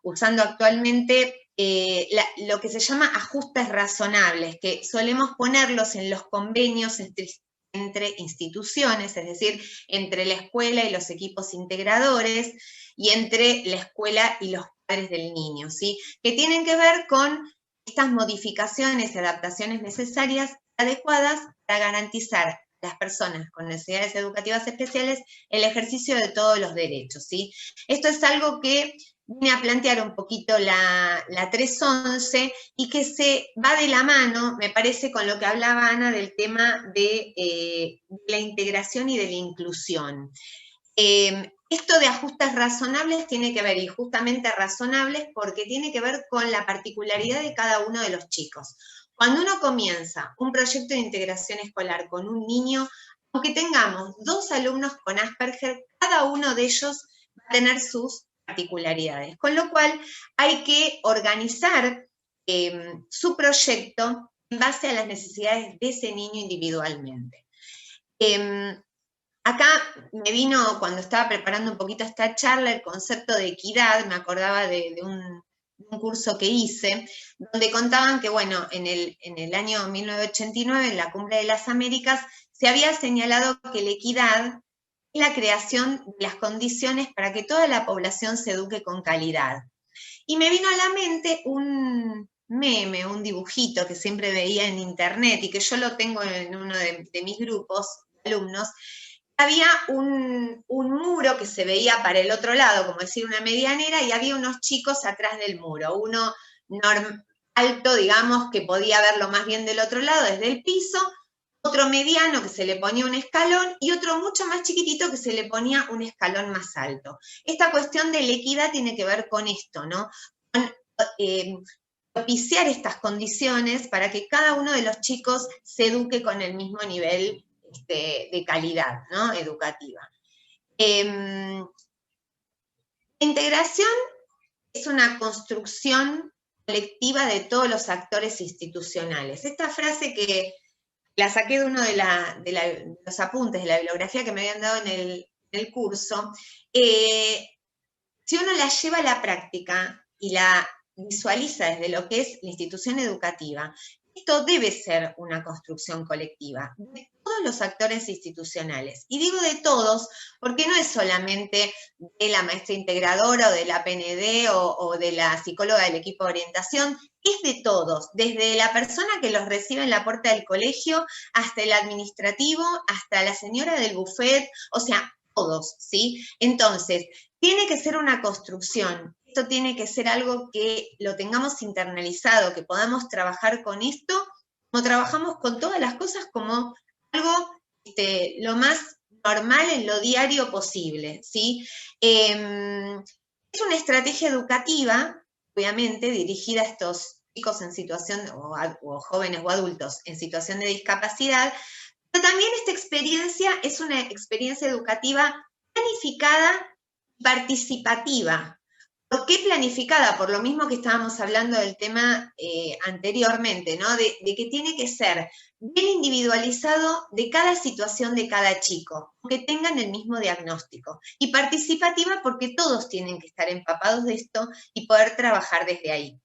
usando actualmente, lo que se llama ajustes razonables, que solemos ponerlos en los convenios entre instituciones, es decir, entre la escuela y los equipos integradores, y entre la escuela y los padres del niño, ¿sí? Que tienen que ver con estas modificaciones y adaptaciones necesarias, adecuadas, para garantizar a las personas con necesidades educativas especiales el ejercicio de todos los derechos, ¿sí? Esto es algo que viene a plantear un poquito la 311 y que se va de la mano, me parece, con lo que hablaba Ana del tema de la integración y de la inclusión. Esto de ajustes razonables tiene que ver, y justamente razonables, porque tiene que ver con la particularidad de cada uno de los chicos. Cuando uno comienza un proyecto de integración escolar con un niño, aunque tengamos 2 alumnos con Asperger, cada uno de ellos va a tener sus particularidades, con lo cual hay que organizar su proyecto en base a las necesidades de ese niño individualmente. Acá me vino, cuando estaba preparando un poquito esta charla, el concepto de equidad. Me acordaba de un curso que hice, donde contaban que, bueno, en el año 1989, en la Cumbre de las Américas, se había señalado que la equidad es la creación de las condiciones para que toda la población se eduque con calidad. Y me vino a la mente un meme, un dibujito que siempre veía en internet y que yo lo tengo en uno de mis grupos de alumnos. Había un muro que se veía para el otro lado, como decir una medianera, y había unos chicos atrás del muro, uno alto, digamos, que podía verlo más bien del otro lado, desde el piso, otro mediano que se le ponía un escalón, y otro mucho más chiquitito que se le ponía un escalón más alto. Esta cuestión de la equidad tiene que ver con esto, ¿no? Con propiciar estas condiciones para que cada uno de los chicos se eduque con el mismo nivel de calidad, ¿no? Educativa. La integración es una construcción colectiva de todos los actores institucionales. Esta frase que la saqué de uno de los apuntes de la bibliografía que me habían dado en el curso, si uno la lleva a la práctica y la visualiza desde lo que es la institución educativa, esto debe ser una construcción colectiva de todos los actores institucionales. Y digo de todos porque no es solamente de la maestra integradora o de la PND o de la psicóloga del equipo de orientación, es de todos, desde la persona que los recibe en la puerta del colegio hasta el administrativo, hasta la señora del buffet, o sea, todos, ¿sí? Entonces, tiene que ser una construcción. Esto tiene que ser algo que lo tengamos internalizado, que podamos trabajar con esto, como trabajamos con todas las cosas, como algo lo más normal en lo diario posible, ¿sí? Es una estrategia educativa, obviamente, dirigida a estos chicos en situación, o jóvenes o adultos en situación de discapacidad, pero también esta experiencia es una experiencia educativa planificada, participativa. ¿Por qué planificada? Por lo mismo que estábamos hablando del tema anteriormente, ¿no? De que tiene que ser bien individualizado de cada situación de cada chico, que tengan el mismo diagnóstico. Y participativa porque todos tienen que estar empapados de esto y poder trabajar desde ahí.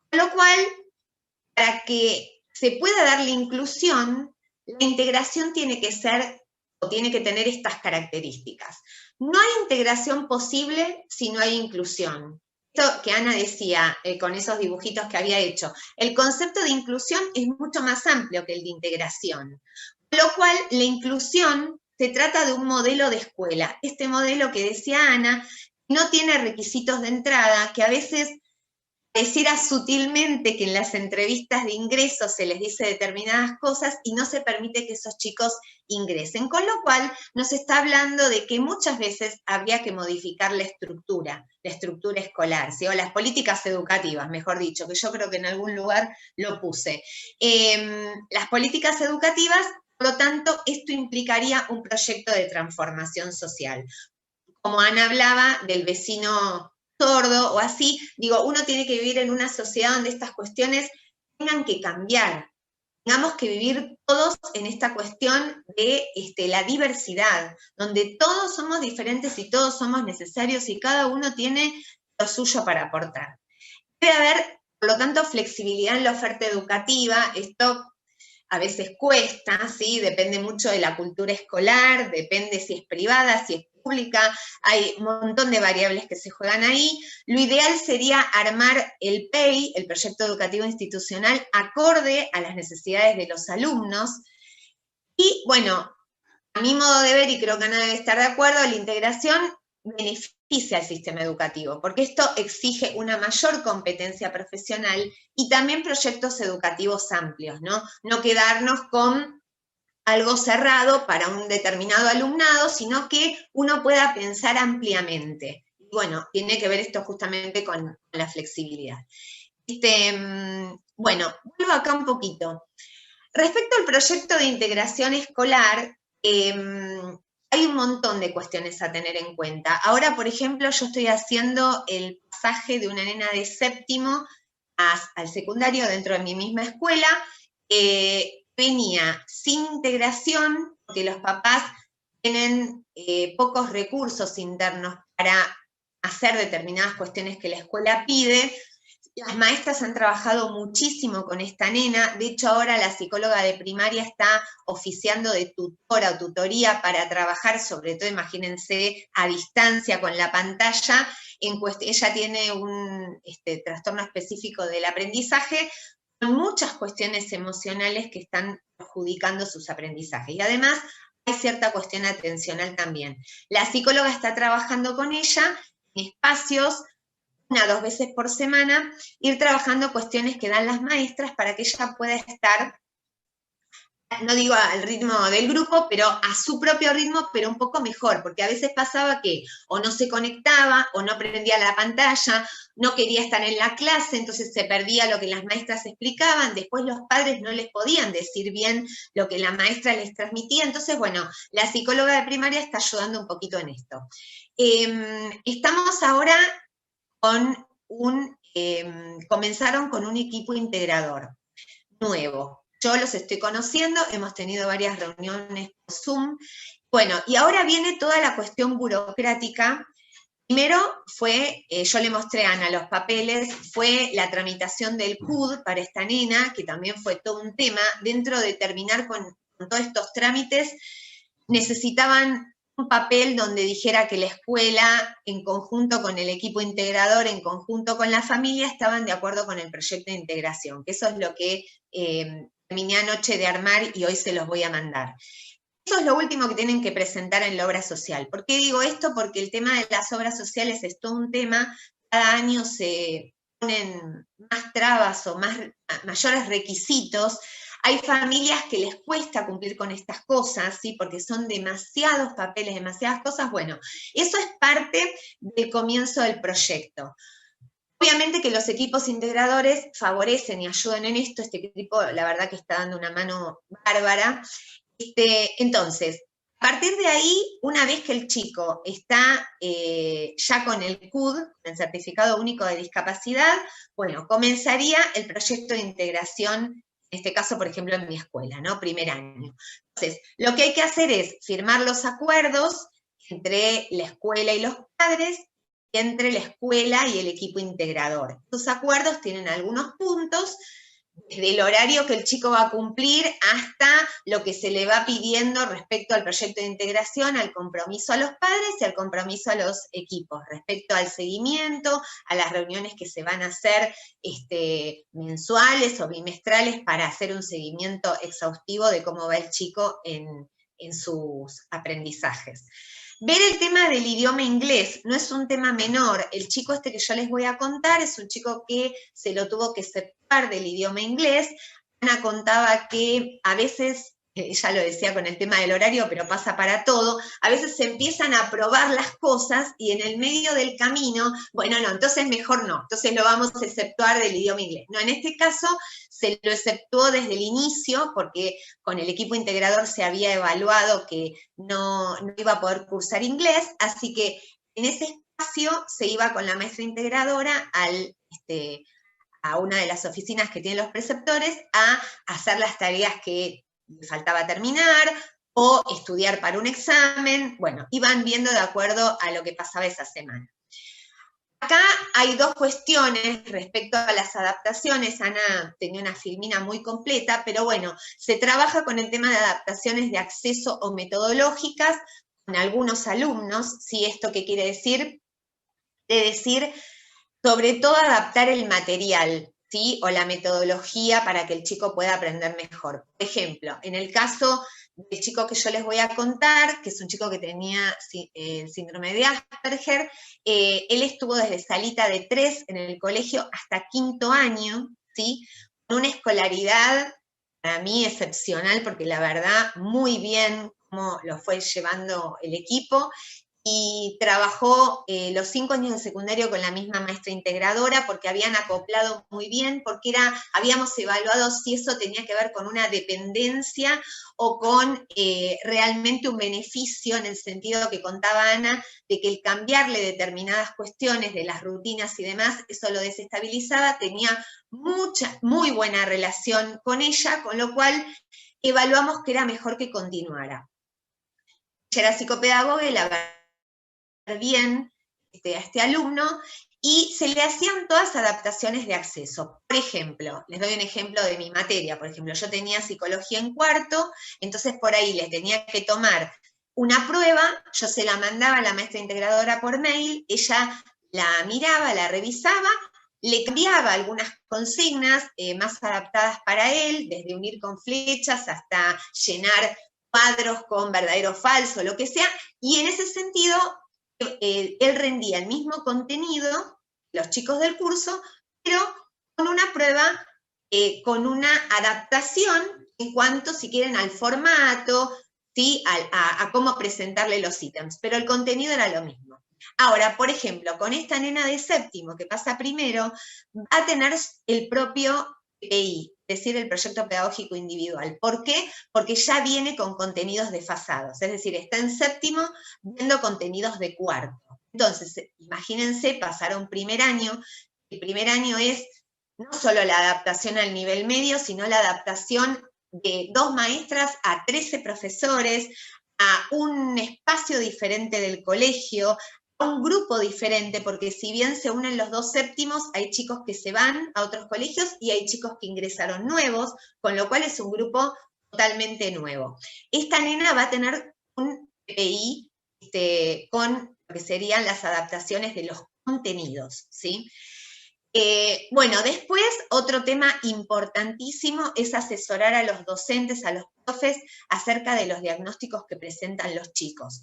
Con lo cual, para que se pueda dar la inclusión, la integración tiene que ser o tiene que tener estas características. No hay integración posible si no hay inclusión. Esto que Ana decía con esos dibujitos que había hecho, el concepto de inclusión es mucho más amplio que el de integración. Con lo cual, la inclusión se trata de un modelo de escuela. Este modelo que decía Ana no tiene requisitos de entrada, que a veces pareciera sutilmente que en las entrevistas de ingreso se les dice determinadas cosas y no se permite que esos chicos ingresen, con lo cual nos está hablando de que muchas veces habría que modificar la estructura escolar, ¿sí? O las políticas educativas, mejor dicho, que yo creo que en algún lugar lo puse. Las políticas educativas, por lo tanto, esto implicaría un proyecto de transformación social. Como Ana hablaba del vecino sordo o así, digo, uno tiene que vivir en una sociedad donde estas cuestiones tengan que cambiar, tengamos que vivir todos en esta cuestión de la diversidad, donde todos somos diferentes y todos somos necesarios y cada uno tiene lo suyo para aportar. Debe haber, por lo tanto, flexibilidad en la oferta educativa. Esto a veces cuesta, ¿sí? Depende mucho de la cultura escolar, depende si es privada, si es pública, hay un montón de variables que se juegan ahí. Lo ideal sería armar el PEI, el Proyecto Educativo Institucional, acorde a las necesidades de los alumnos. Y bueno, a mi modo de ver, y creo que Ana debe estar de acuerdo, la integración beneficia al sistema educativo, porque esto exige una mayor competencia profesional y también proyectos educativos amplios, ¿no? No quedarnos con algo cerrado para un determinado alumnado, sino que uno pueda pensar ampliamente. Y bueno, tiene que ver esto justamente con la flexibilidad. Bueno, vuelvo acá un poquito. Respecto al proyecto de integración escolar, hay un montón de cuestiones a tener en cuenta. Ahora, por ejemplo, yo estoy haciendo el pasaje de una nena de séptimo al secundario dentro de mi misma escuela, venía sin integración, porque los papás tienen pocos recursos internos para hacer determinadas cuestiones que la escuela pide. Las maestras han trabajado muchísimo con esta nena, de hecho ahora la psicóloga de primaria está oficiando de tutora o tutoría para trabajar, sobre todo imagínense, a distancia con la pantalla. Ella tiene un trastorno específico del aprendizaje, con muchas cuestiones emocionales que están perjudicando sus aprendizajes. Y además hay cierta cuestión atencional también. La psicóloga está trabajando con ella en espacios, 1 o 2 veces por semana, ir trabajando cuestiones que dan las maestras para que ella pueda estar, no digo al ritmo del grupo, pero a su propio ritmo, pero un poco mejor, porque a veces pasaba que o no se conectaba, o no prendía la pantalla, no quería estar en la clase, entonces se perdía lo que las maestras explicaban, después los padres no les podían decir bien lo que la maestra les transmitía, entonces bueno, la psicóloga de primaria está ayudando un poquito en esto. Estamos ahora con comenzaron con un equipo integrador nuevo. Yo los estoy conociendo, hemos tenido varias reuniones por Zoom. Bueno, y ahora viene toda la cuestión burocrática Primero fue, yo le mostré a Ana los papeles, fue la tramitación del CUD para esta nena, que también fue todo un tema. Dentro de terminar con todos estos trámites, necesitaban un papel donde dijera que la escuela, en conjunto con el equipo integrador, en conjunto con la familia, estaban de acuerdo con el proyecto de integración, que eso es lo que terminé anoche de armar y hoy se los voy a mandar. Eso es lo último que tienen que presentar en la obra social. ¿Por qué digo esto? Porque el tema de las obras sociales es todo un tema, cada año se ponen más trabas o mayores requisitos. Hay familias que les cuesta cumplir con estas cosas, ¿sí? Porque son demasiados papeles, demasiadas cosas. Bueno, eso es parte del comienzo del proyecto. Obviamente que los equipos integradores favorecen y ayudan en esto. Este equipo, la verdad que está dando una mano bárbara. Entonces, a partir de ahí, una vez que el chico está ya con el CUD, el Certificado Único de Discapacidad, bueno, comenzaría el proyecto de integración, en este caso, por ejemplo, en mi escuela, ¿no? Primer año. Entonces, lo que hay que hacer es firmar los acuerdos entre la escuela y los padres, y entre la escuela y el equipo integrador. Estos acuerdos tienen algunos puntos, desde el horario que el chico va a cumplir hasta lo que se le va pidiendo respecto al proyecto de integración, al compromiso a los padres y al compromiso a los equipos, respecto al seguimiento, a las reuniones que se van a hacer mensuales o bimestrales para hacer un seguimiento exhaustivo de cómo va el chico en sus aprendizajes. Ver el tema del idioma inglés no es un tema menor. El chico este que yo les voy a contar es un chico que se lo tuvo que separar del idioma inglés. Ana contaba que a veces, ella lo decía con el tema del horario, pero pasa para todo, a veces se empiezan a probar las cosas y en el medio del camino, bueno, no, entonces mejor no, entonces lo vamos a exceptuar del idioma inglés. No, en este caso se lo exceptuó desde el inicio porque con el equipo integrador se había evaluado que no iba a poder cursar inglés, así que en ese espacio se iba con la maestra integradora a una de las oficinas que tienen los preceptores a hacer las tareas que le faltaba terminar, o estudiar para un examen. Bueno, iban viendo de acuerdo a lo que pasaba esa semana. Acá hay dos cuestiones respecto a las adaptaciones. Ana tenía una filmina muy completa, pero bueno, se trabaja con el tema de adaptaciones de acceso o metodológicas con algunos alumnos, ¿sí? ¿Esto qué quiere decir? De decir, sobre todo adaptar el material, ¿sí? O la metodología para que el chico pueda aprender mejor. Por ejemplo, en el caso del chico que yo les voy a contar, que es un chico que tenía el síndrome de Asperger, él estuvo desde salita de 3 en el colegio hasta 5º año, ¿sí? Con una escolaridad para mí excepcional, porque la verdad, muy bien cómo lo fue llevando el equipo, y trabajó los 5 años de secundario con la misma maestra integradora porque habían acoplado muy bien, porque habíamos evaluado si eso tenía que ver con una dependencia o con realmente un beneficio, en el sentido que contaba Ana, de que el cambiarle determinadas cuestiones de las rutinas y demás, eso lo desestabilizaba. Tenía muy buena relación con ella, con lo cual evaluamos que era mejor que continuara. Ella era psicopedagoga y la verdad bien a este alumno, y se le hacían todas adaptaciones de acceso. Por ejemplo, les doy un ejemplo de mi materia. Por ejemplo, yo tenía psicología en 4º, entonces por ahí les tenía que tomar una prueba, yo se la mandaba a la maestra integradora por mail, ella la miraba, la revisaba, le cambiaba algunas consignas más adaptadas para él, desde unir con flechas hasta llenar cuadros con verdadero o falso, lo que sea, y en ese sentido él rendía el mismo contenido, los chicos del curso, pero con una prueba, con una adaptación en cuanto, si quieren, al formato, ¿sí? a cómo presentarle los ítems, pero el contenido era lo mismo. Ahora, por ejemplo, con esta nena de 7º, que pasa primero, va a tener el propio PPI, es decir, el proyecto pedagógico individual. ¿Por qué? Porque ya viene con contenidos desfasados, es decir, está en 7º viendo contenidos de 4º. Entonces, imagínense pasar a un primer año. El primer año es no solo la adaptación al nivel medio, sino la adaptación de 2 maestras a 13 profesores, a un espacio diferente del colegio, a un grupo diferente, porque si bien se unen los 2 séptimos, hay chicos que se van a otros colegios y hay chicos que ingresaron nuevos, con lo cual es un grupo totalmente nuevo. Esta nena va a tener un PPI con lo que serían las adaptaciones de los contenidos, ¿sí? Bueno, después otro tema importantísimo es asesorar a los docentes, a los profes, acerca de los diagnósticos que presentan los chicos.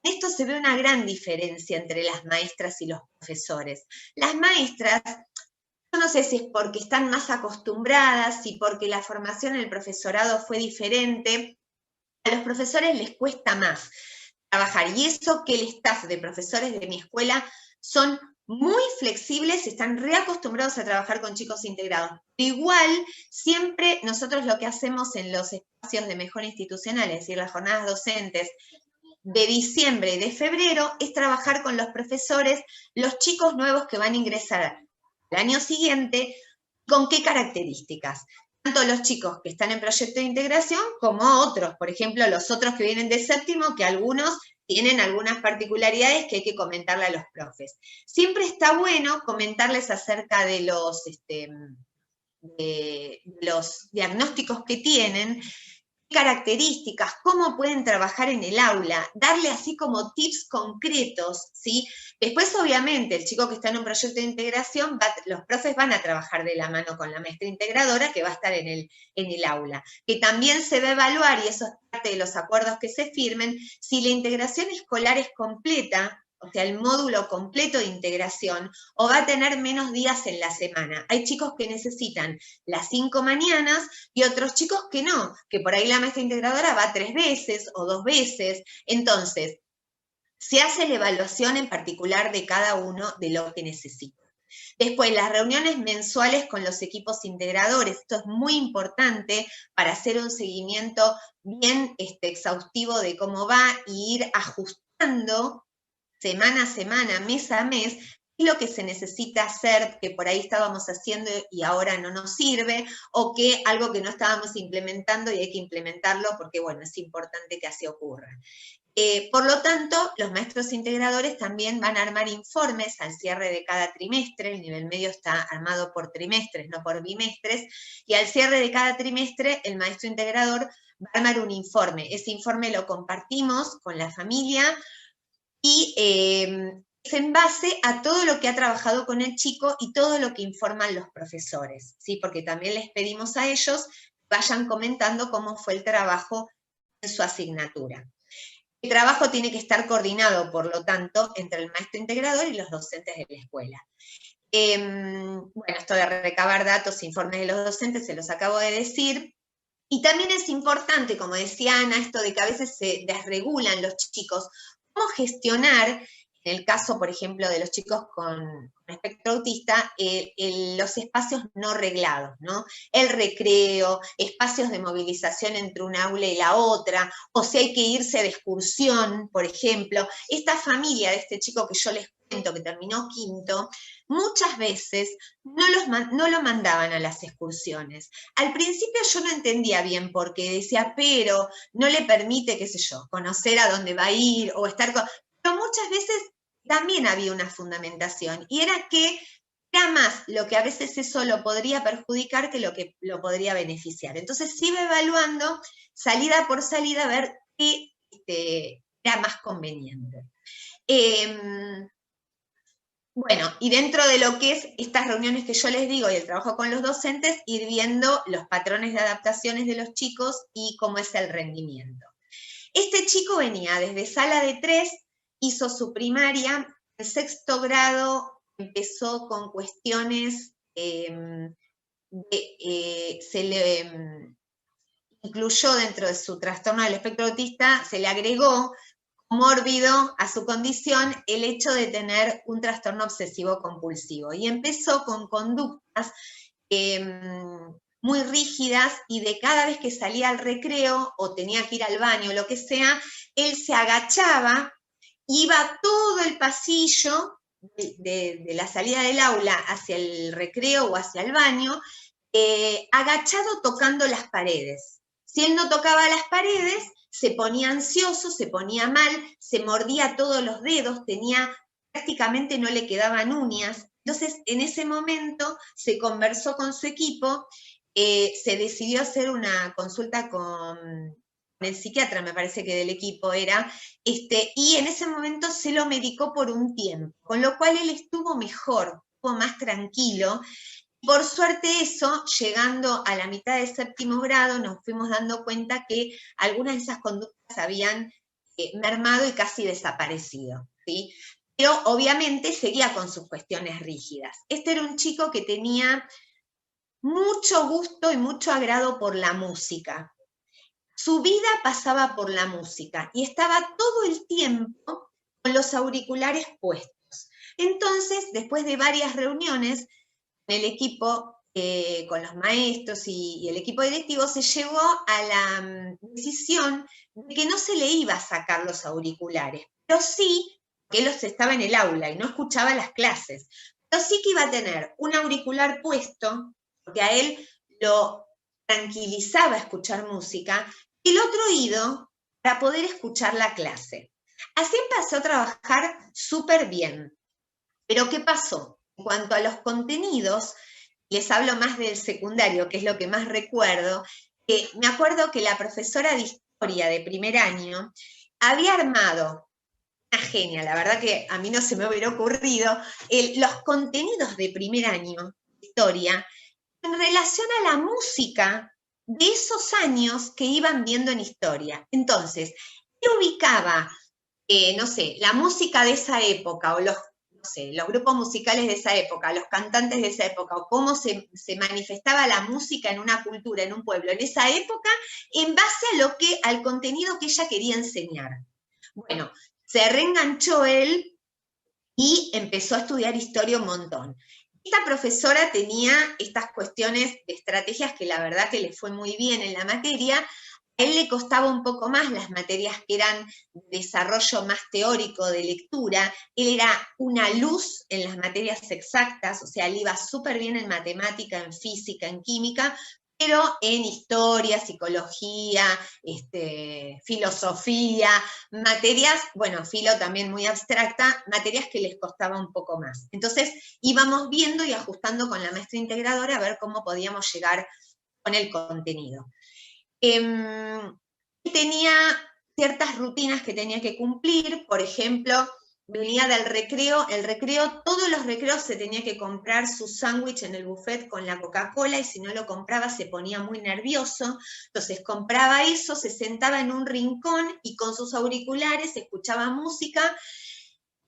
En esto se ve una gran diferencia entre las maestras y los profesores. Las maestras, yo no sé si es porque están más acostumbradas, si porque la formación en el profesorado fue diferente, a los profesores les cuesta más trabajar, y eso que el staff de profesores de mi escuela son muy flexibles, están reacostumbrados a trabajar con chicos integrados. Pero igual, siempre nosotros lo que hacemos en los espacios de mejora institucional, es decir, las jornadas docentes de diciembre y de febrero, es trabajar con los profesores, los chicos nuevos que van a ingresar al año siguiente, con qué características. Tanto los chicos que están en proyecto de integración como otros, por ejemplo, los otros que vienen de séptimo, que algunos tienen algunas particularidades que hay que comentarle a los profes. Siempre está bueno comentarles acerca de los diagnósticos que tienen, características, cómo pueden trabajar en el aula, darle así como tips concretos, ¿sí? Después, obviamente, el chico que está en un proyecto de integración, los profes van a trabajar de la mano con la maestra integradora que va a estar en el aula, que también se va a evaluar, y eso es parte de los acuerdos que se firmen, si la integración escolar es completa, o sea, el módulo completo de integración, o va a tener menos días en la semana. Hay chicos que necesitan las 5 mañanas y otros chicos que no, que por ahí la maestra integradora va 3 veces o 2 veces. Entonces, se hace la evaluación en particular de cada uno de lo que necesita. Después, las reuniones mensuales con los equipos integradores. Esto es muy importante para hacer un seguimiento bien exhaustivo de cómo va y ir ajustando semana a semana, mes a mes, qué es lo que se necesita hacer, que por ahí estábamos haciendo y ahora no nos sirve, o que algo que no estábamos implementando y hay que implementarlo porque, bueno, es importante que así ocurra. Por lo tanto, los maestros integradores también van a armar informes al cierre de cada trimestre. El nivel medio está armado por trimestres, no por bimestres, y al cierre de cada trimestre el maestro integrador va a armar un informe. Ese informe lo compartimos con la familia, y es en base a todo lo que ha trabajado con el chico y todo lo que informan los profesores, ¿sí? Porque también les pedimos a ellos que vayan comentando cómo fue el trabajo en su asignatura. El trabajo tiene que estar coordinado, por lo tanto, entre el maestro integrador y los docentes de la escuela. Bueno, esto de recabar datos, informes de los docentes, se los acabo de decir. Y también es importante, como decía Ana, esto de que a veces se desregulan los chicos, cómo gestionar, en el caso, por ejemplo, de los chicos con espectro autista, los espacios no reglados, ¿no? El recreo, espacios de movilización entre un aula y la otra, o si hay que irse de excursión, por ejemplo. Esta familia de este chico que yo les cuento, que terminó quinto, muchas veces no lo mandaban a las excursiones. Al principio yo no entendía bien por qué, decía, pero no le permite, qué sé yo, conocer a dónde va a ir o estar con... Pero muchas veces también había una fundamentación, y era que era más lo que a veces eso lo podría perjudicar que lo podría beneficiar. Entonces se iba evaluando salida por salida a ver qué era más conveniente. Bueno, y dentro de lo que es estas reuniones que yo les digo y el trabajo con los docentes, ir viendo los patrones de adaptaciones de los chicos y cómo es el rendimiento. Este chico venía desde sala de 3, hizo su primaria, en 6º grado empezó con cuestiones, se le incluyó dentro de su trastorno del espectro autista, se le agregó mórbido a su condición el hecho de tener un trastorno obsesivo compulsivo, y empezó con conductas muy rígidas, y de cada vez que salía al recreo o tenía que ir al baño, lo que sea, él se agachaba, iba todo el pasillo de la salida del aula hacia el recreo o hacia el baño, agachado tocando las paredes. Si él no tocaba las paredes, se ponía ansioso, se ponía mal, se mordía todos los dedos, tenía prácticamente no le quedaban uñas. Entonces, en ese momento se conversó con su equipo, se decidió hacer una consulta con el psiquiatra, me parece que del equipo era, y en ese momento se lo medicó por un tiempo, con lo cual él estuvo mejor, estuvo más tranquilo. Por suerte eso, llegando a la mitad del 7º grado, nos fuimos dando cuenta que algunas de esas conductas habían mermado y casi desaparecido, ¿sí? Pero obviamente seguía con sus cuestiones rígidas. Este era un chico que tenía mucho gusto y mucho agrado por la música. Su vida pasaba por la música y estaba todo el tiempo con los auriculares puestos. Entonces, después de varias reuniones, el equipo, con los maestros y el equipo directivo, se llegó a la decisión de que no se le iba a sacar los auriculares, pero sí que él estaba en el aula y no escuchaba las clases, pero sí que iba a tener un auricular puesto, porque a él lo tranquilizaba escuchar música, y el otro oído para poder escuchar la clase. Así empezó a trabajar súper bien. Pero ¿qué pasó? En cuanto a los contenidos, les hablo más del secundario, que es lo que más recuerdo. Me acuerdo que la profesora de historia de primer año había armado, una genia, la verdad que a mí no se me hubiera ocurrido, los contenidos de primer año de historia en relación a la música de esos años que iban viendo en historia. Entonces, él ubicaba, no sé, la música de esa época o los grupos musicales de esa época, los cantantes de esa época, o cómo se manifestaba la música en una cultura, en un pueblo, en esa época, en base al contenido que ella quería enseñar. Bueno, se reenganchó él y empezó a estudiar historia un montón. Esta profesora tenía estas cuestiones de estrategias que la verdad que le fue muy bien en la materia. A él le costaba un poco más las materias que eran de desarrollo más teórico, de lectura. Él era una luz en las materias exactas, o sea, él iba súper bien en matemática, en física, en química, pero en historia, psicología, filosofía, materias, bueno, filo también muy abstracta, materias que les costaba un poco más. Entonces íbamos viendo y ajustando con la maestra integradora a ver cómo podíamos llegar con el contenido. Tenía ciertas rutinas que tenía que cumplir, por ejemplo, venía del recreo, todos los recreos se tenía que comprar su sándwich en el buffet con la Coca-Cola, y si no lo compraba se ponía muy nervioso, entonces compraba eso, se sentaba en un rincón y con sus auriculares escuchaba música,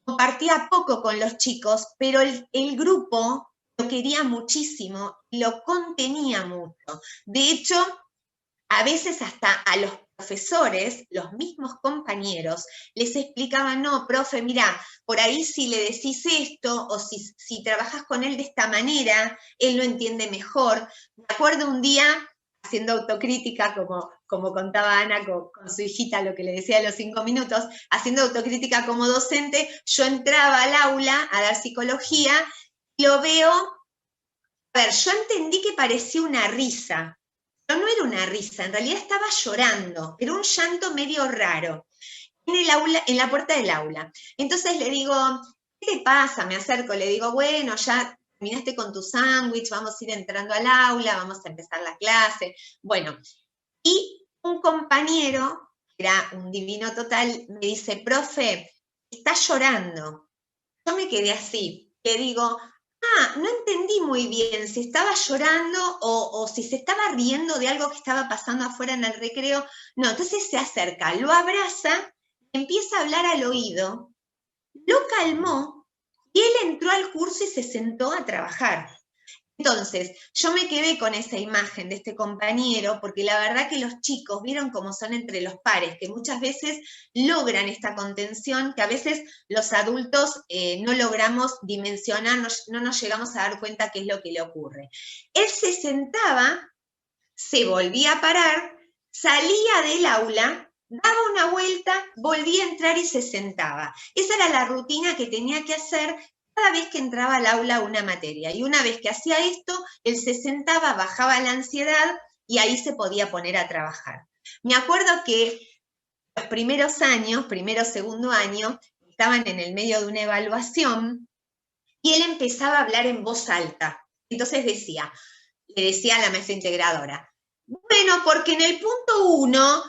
compartía poco con los chicos, pero el grupo lo quería muchísimo y lo contenía mucho. De hecho, a veces hasta a los profesores, los mismos compañeros, les explicaban, no, profe, mira, por ahí si le decís esto, o si trabajas con él de esta manera, él lo entiende mejor. Me acuerdo un día, haciendo autocrítica, como contaba Ana con su hijita, lo que le decía a los 5 minutos, haciendo autocrítica como docente, yo entraba al aula a dar psicología, y lo veo, a ver, yo entendí que parecía una risa, pero no era una risa, en realidad estaba llorando, era un llanto medio raro, en el aula, en la puerta del aula. Entonces le digo, ¿qué te pasa? Me acerco, le digo, bueno, ya terminaste con tu sándwich, vamos a ir entrando al aula, vamos a empezar la clase. Bueno, y un compañero, que era un divino total, me dice, profe, está llorando. Yo me quedé así, le digo, no entendí muy bien si estaba llorando o si se estaba riendo de algo que estaba pasando afuera en el recreo. No, entonces se acerca, lo abraza, empieza a hablar al oído, lo calmó y él entró al curso y se sentó a trabajar. Entonces, yo me quedé con esa imagen de este compañero, porque la verdad que los chicos vieron cómo son entre los pares, que muchas veces logran esta contención, que a veces los adultos no logramos dimensionar, no nos llegamos a dar cuenta qué es lo que le ocurre. Él se sentaba, se volvía a parar, salía del aula, daba una vuelta, volvía a entrar y se sentaba. Esa era la rutina que tenía que hacer cada vez que entraba al aula una materia. Y una vez que hacía esto, él se sentaba, bajaba la ansiedad y ahí se podía poner a trabajar. Me acuerdo que los primeros años, primero, segundo año, estaban en el medio de una evaluación, y él empezaba a hablar en voz alta. Entonces le decía a la maestra integradora, bueno, porque en el punto 1,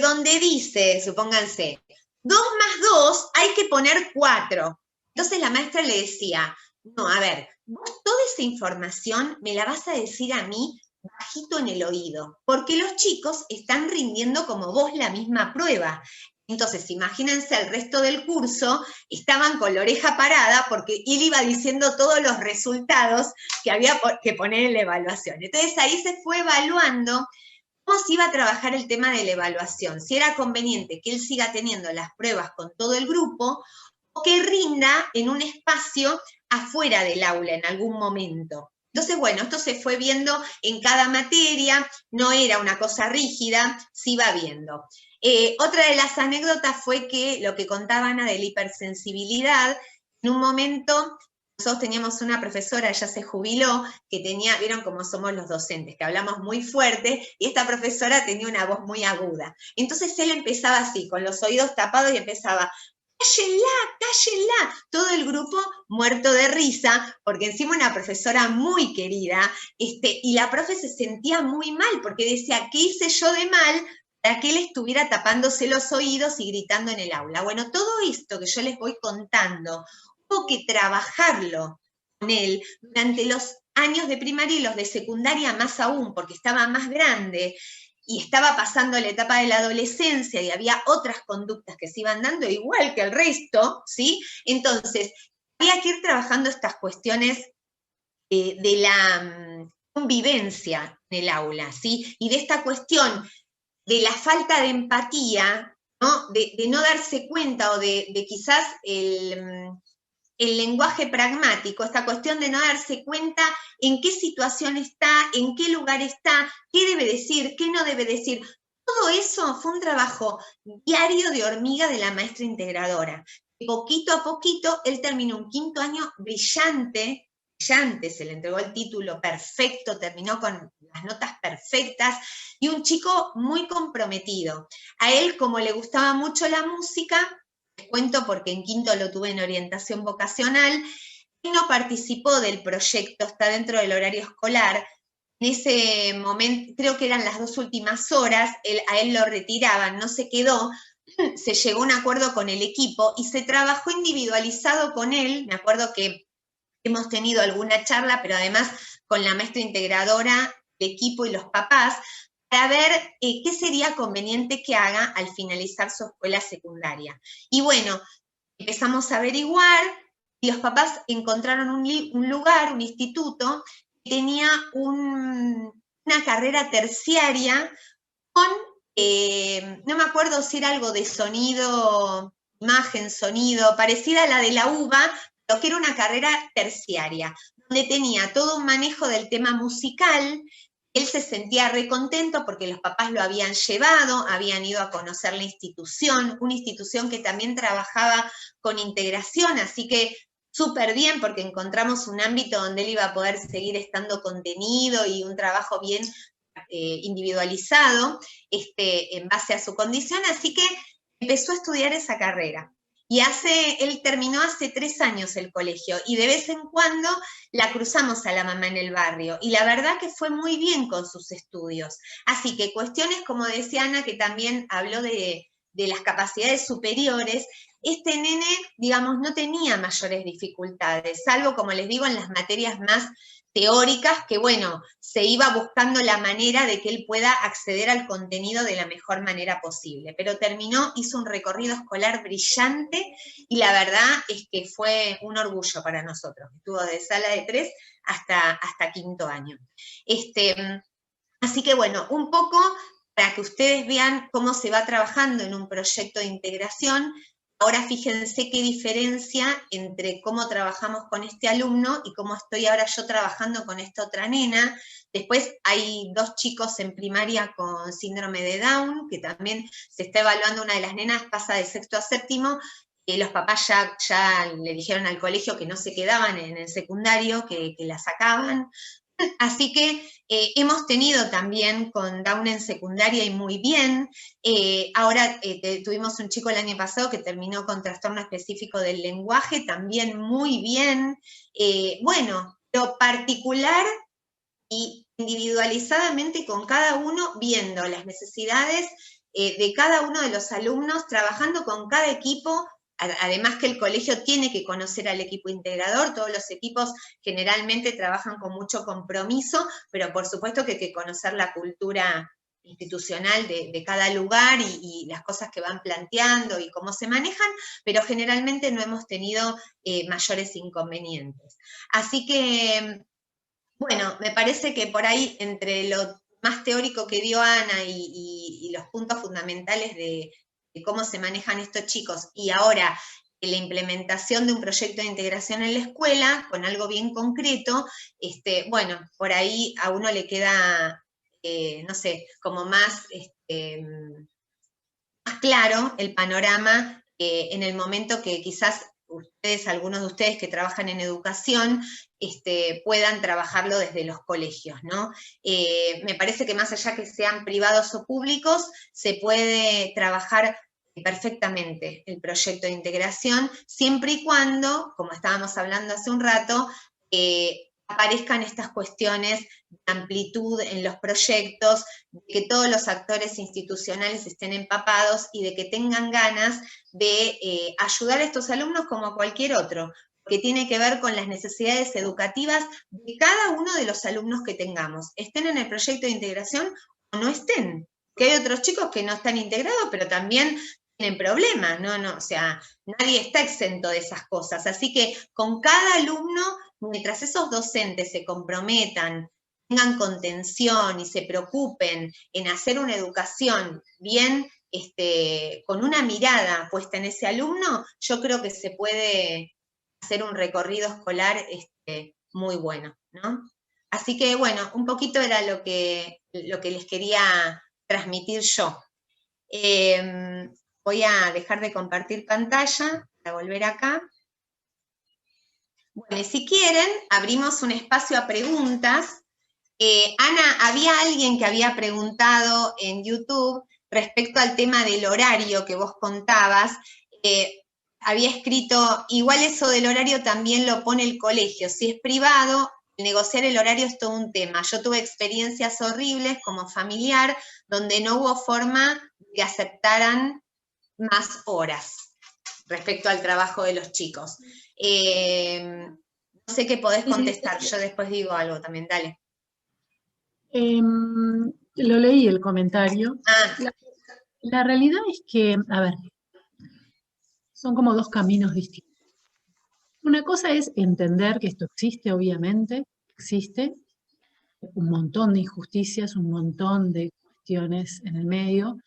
donde dice, supónganse, 2 más 2, hay que poner 4. Entonces la maestra le decía, no, a ver, vos toda esa información me la vas a decir a mí bajito en el oído, porque los chicos están rindiendo como vos la misma prueba. Entonces, imagínense, el resto del curso estaban con la oreja parada porque él iba diciendo todos los resultados que había que poner en la evaluación. Entonces, ahí se fue evaluando cómo se iba a trabajar el tema de la evaluación, si era conveniente que él siga teniendo las pruebas con todo el grupo o que rinda en un espacio afuera del aula en algún momento. Entonces, bueno, esto se fue viendo en cada materia, no era una cosa rígida, se iba viendo. Otra de las anécdotas fue que lo que contaba Ana de la hipersensibilidad, en un momento nosotros teníamos una profesora, ya se jubiló, que tenía, vieron cómo somos los docentes, que hablamos muy fuerte, y esta profesora tenía una voz muy aguda. Entonces él empezaba así, con los oídos tapados, y empezaba, cállenla, cállenla. Todo el grupo muerto de risa, porque encima una profesora muy querida, y la profe se sentía muy mal, porque decía, ¿qué hice yo de mal para que él estuviera tapándose los oídos y gritando en el aula? Bueno, todo esto que yo les voy contando, hubo que trabajarlo con él durante los años de primaria y los de secundaria más aún, porque estaba más grande, y estaba pasando la etapa de la adolescencia y había otras conductas que se iban dando igual que el resto, ¿sí? Entonces, había que ir trabajando estas cuestiones de la convivencia en el aula, ¿sí? Y de esta cuestión de la falta de empatía, ¿no? De no darse cuenta o de quizás el lenguaje pragmático, esta cuestión de no darse cuenta en qué situación está, en qué lugar está, qué debe decir, qué no debe decir. Todo eso fue un trabajo diario de hormiga de la maestra integradora. Poquito a poquito, él terminó un 5º año brillante, se le entregó el título perfecto, terminó con las notas perfectas, y un chico muy comprometido. A él, como le gustaba mucho la música, les cuento porque en 5º lo tuve en orientación vocacional, él no participó del proyecto, está dentro del horario escolar. En ese momento, creo que eran las 2 últimas horas, a él lo retiraban, no se quedó, se llegó a un acuerdo con el equipo y se trabajó individualizado con él. Me acuerdo que hemos tenido alguna charla, pero además con la maestra integradora, el equipo y los papás, para ver qué sería conveniente que haga al finalizar su escuela secundaria. Y bueno, empezamos a averiguar, y los papás encontraron un lugar, un instituto, que tenía una carrera terciaria con, no me acuerdo si era algo de sonido, imagen, sonido, parecida a la de la UBA, pero que era una carrera terciaria, donde tenía todo un manejo del tema musical. Él se sentía recontento porque los papás lo habían llevado, habían ido a conocer la institución, una institución que también trabajaba con integración, así que súper bien, porque encontramos un ámbito donde él iba a poder seguir estando contenido y un trabajo bien individualizado en base a su condición, así que empezó a estudiar esa carrera. Y él terminó hace 3 años el colegio, y de vez en cuando la cruzamos a la mamá en el barrio, y la verdad que fue muy bien con sus estudios. Así que cuestiones, como decía Ana, que también habló de las capacidades superiores, este nene, digamos, no tenía mayores dificultades, salvo, como les digo, en las materias más teóricas, que bueno, se iba buscando la manera de que él pueda acceder al contenido de la mejor manera posible, pero hizo un recorrido escolar brillante, y la verdad es que fue un orgullo para nosotros. Estuvo de sala de 3 hasta 5º año. Así que bueno, un poco para que ustedes vean cómo se va trabajando en un proyecto de integración. Ahora fíjense qué diferencia entre cómo trabajamos con este alumno y cómo estoy ahora yo trabajando con esta otra nena. Después hay 2 chicos en primaria con síndrome de Down, que también se está evaluando. Una de las nenas pasa de 6º a 7º, los papás ya le dijeron al colegio que no se quedaban en el secundario, que la sacaban. Así que hemos tenido también con Down en secundaria y muy bien. Ahora tuvimos un chico el año pasado que terminó con trastorno específico del lenguaje, también muy bien. Bueno, lo particular y individualizadamente con cada uno, viendo las necesidades de cada uno de los alumnos, trabajando con cada equipo. Además que el colegio tiene que conocer al equipo integrador, todos los equipos generalmente trabajan con mucho compromiso, pero por supuesto que hay que conocer la cultura institucional de cada lugar y las cosas que van planteando y cómo se manejan, pero generalmente no hemos tenido mayores inconvenientes. Así que, bueno, me parece que por ahí, entre lo más teórico que dio Ana y los puntos fundamentales de cómo se manejan estos chicos, y ahora la implementación de un proyecto de integración en la escuela, con algo bien concreto, bueno, por ahí a uno le queda, no sé, como más claro el panorama en el momento que quizás ustedes, algunos de ustedes que trabajan en educación, puedan trabajarlo desde los colegios, ¿no? Me parece que más allá que sean privados o públicos, se puede trabajar perfectamente el proyecto de integración, siempre y cuando, como estábamos hablando hace un rato, aparezcan estas cuestiones de amplitud en los proyectos, de que todos los actores institucionales estén empapados y de que tengan ganas de ayudar a estos alumnos como cualquier otro, que tiene que ver con las necesidades educativas de cada uno de los alumnos que tengamos, estén en el proyecto de integración o no estén, que hay otros chicos que no están integrados, pero también tienen problemas, ¿no? O sea, nadie está exento de esas cosas, así que con cada alumno, mientras esos docentes se comprometan, tengan contención y se preocupen en hacer una educación bien, con una mirada puesta en ese alumno, yo creo que se puede hacer un recorrido escolar muy bueno, ¿no? Así que, bueno, un poquito era lo que les quería transmitir yo. Voy a dejar de compartir pantalla para volver acá. Bueno, y si quieren, abrimos un espacio a preguntas. Ana, había alguien que había preguntado en YouTube respecto al tema del horario que vos contabas. Había escrito, igual eso del horario también lo pone el colegio. Si es privado, negociar el horario es todo un tema. Yo tuve experiencias horribles como familiar, donde no hubo forma de aceptaran más horas respecto al trabajo de los chicos. No sé qué podés contestar, yo después digo algo también, dale. Lo leí el comentario. La realidad es que, a ver, son como dos caminos distintos. Una cosa es entender que esto existe, obviamente, existe un montón de injusticias, un montón de cuestiones en el medio.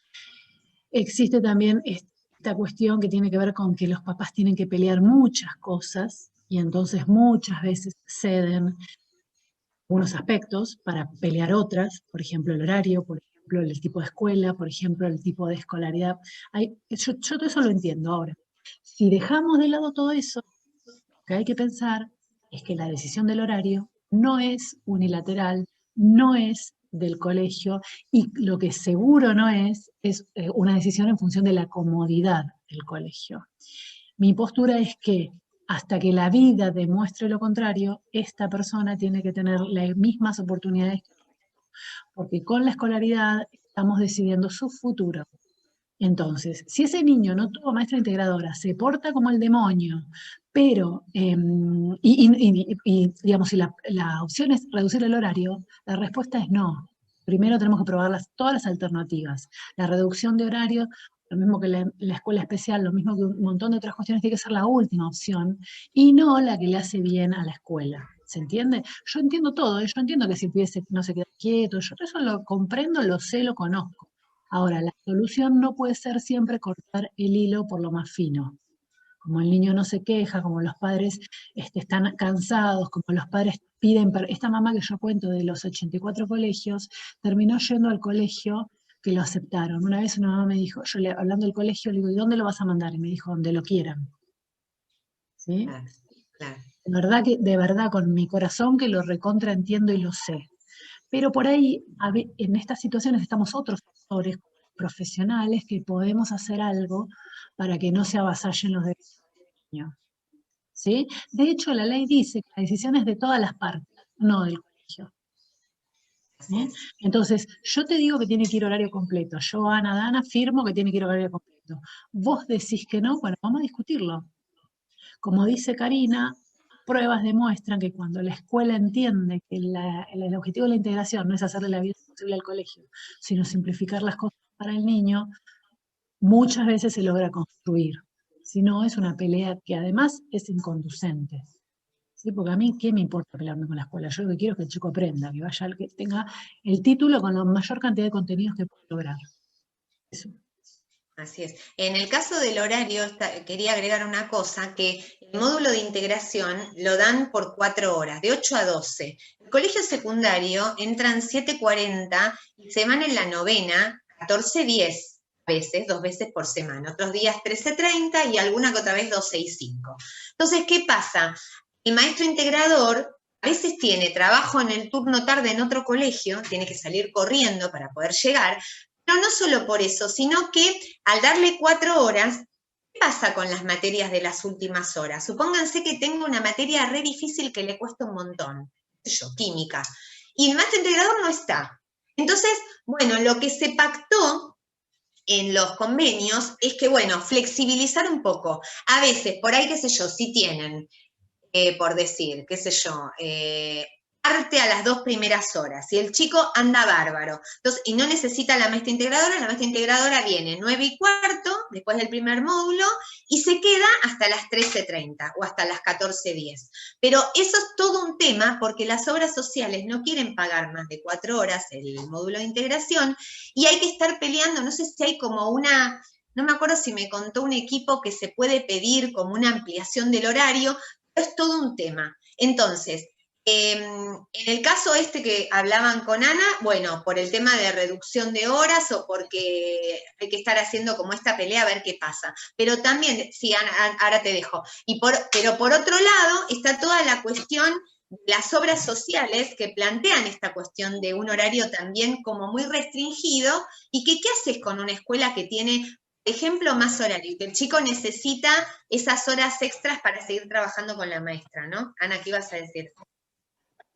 Existe también esta cuestión que tiene que ver con que los papás tienen que pelear muchas cosas y entonces muchas veces ceden unos aspectos para pelear otras, por ejemplo el horario, por ejemplo el tipo de escuela, por ejemplo el tipo de escolaridad. Yo todo eso lo entiendo ahora. Si dejamos de lado todo eso, lo que hay que pensar es que la decisión del horario no es unilateral, no es del colegio, y lo que seguro no es una decisión en función de la comodidad del colegio. Mi postura es que hasta que la vida demuestre lo contrario, esta persona tiene que tener las mismas oportunidades, porque con la escolaridad estamos decidiendo su futuro. Entonces, si ese niño no tuvo maestra integradora, se porta como el demonio, pero, digamos, si la opción es reducir el horario, la respuesta es no. Primero tenemos que probar todas las alternativas. La reducción de horario, lo mismo que la escuela especial, lo mismo que un montón de otras cuestiones, tiene que ser la última opción y no la que le hace bien a la escuela. ¿Se entiende? Yo entiendo todo, yo entiendo que si no se queda quieto, yo eso lo comprendo, lo sé, lo conozco. Ahora, la solución no puede ser siempre cortar el hilo por lo más fino. Como el niño no se queja, como los padres están cansados, como los padres piden, esta mamá que yo cuento de los 84 colegios, terminó yendo al colegio que lo aceptaron. Una vez una mamá me dijo, hablando del colegio, le digo, ¿y dónde lo vas a mandar? Y me dijo, donde lo quieran. ¿Sí? Claro. de verdad, con mi corazón que lo recontraentiendo y lo sé. Pero por ahí, en estas situaciones estamos otros actores profesionales que podemos hacer algo para que no se avasallen los derechos del niño. ¿Sí? De hecho, la ley dice que la decisión es de todas las partes, no del colegio. ¿Sí? Entonces, yo te digo que tiene que ir horario completo. Yo, Ana Dana, firmo que tiene que ir horario completo. Vos decís que no, bueno, vamos a discutirlo. Como dice Karina, pruebas demuestran que cuando la escuela entiende que el objetivo de la integración no es hacerle la vida imposible al colegio, sino simplificar las cosas para el niño, muchas veces se logra construir. Si no, es una pelea que además es inconducente. ¿Sí? Porque a mí, ¿qué me importa pelearme con la escuela? Yo lo que quiero es que el chico aprenda, que vaya, que tenga el título con la mayor cantidad de contenidos que pueda lograr. Eso. Así es. En el caso del horario, quería agregar una cosa, que el módulo de integración lo dan por 4 horas, de 8 a 12. El colegio secundario entran 7:40 y se van en la novena, 14:10, a veces, 2 veces por semana. Otros días 13:30 y alguna que otra vez 12:05. Entonces, ¿qué pasa? El maestro integrador a veces tiene trabajo en el turno tarde en otro colegio, tiene que salir corriendo para poder llegar, pero no solo por eso, sino que al darle 4 horas, ¿qué pasa con las materias de las últimas horas? Supónganse que tengo una materia re difícil que le cuesta un montón, química, y el maestro integrador no está. Entonces, bueno, lo que se pactó en los convenios es que, bueno, flexibilizar un poco. A veces, por ahí, qué sé yo, si tienen, por decir, qué sé yo, arte a las 2 primeras horas, y el chico anda bárbaro, entonces, y no necesita la maestra integradora viene 9:15, después del primer módulo, y se queda hasta las 13:30, o hasta las 14:10. Pero eso es todo un tema, porque las obras sociales no quieren pagar más de 4 horas el módulo de integración, y hay que estar peleando, no sé si hay como una... No me acuerdo si me contó un equipo que se puede pedir como una ampliación del horario, es todo un tema. Entonces, en el caso este que hablaban con Ana, bueno, por el tema de reducción de horas o porque hay que estar haciendo como esta pelea a ver qué pasa. Pero también, sí, Ana, ahora te dejo. Pero por otro lado está toda la cuestión de las obras sociales que plantean esta cuestión de un horario también como muy restringido y que qué haces con una escuela que tiene... ejemplo, más horario, que el chico necesita esas horas extras para seguir trabajando con la maestra, ¿no? Ana, ¿qué ibas a decir?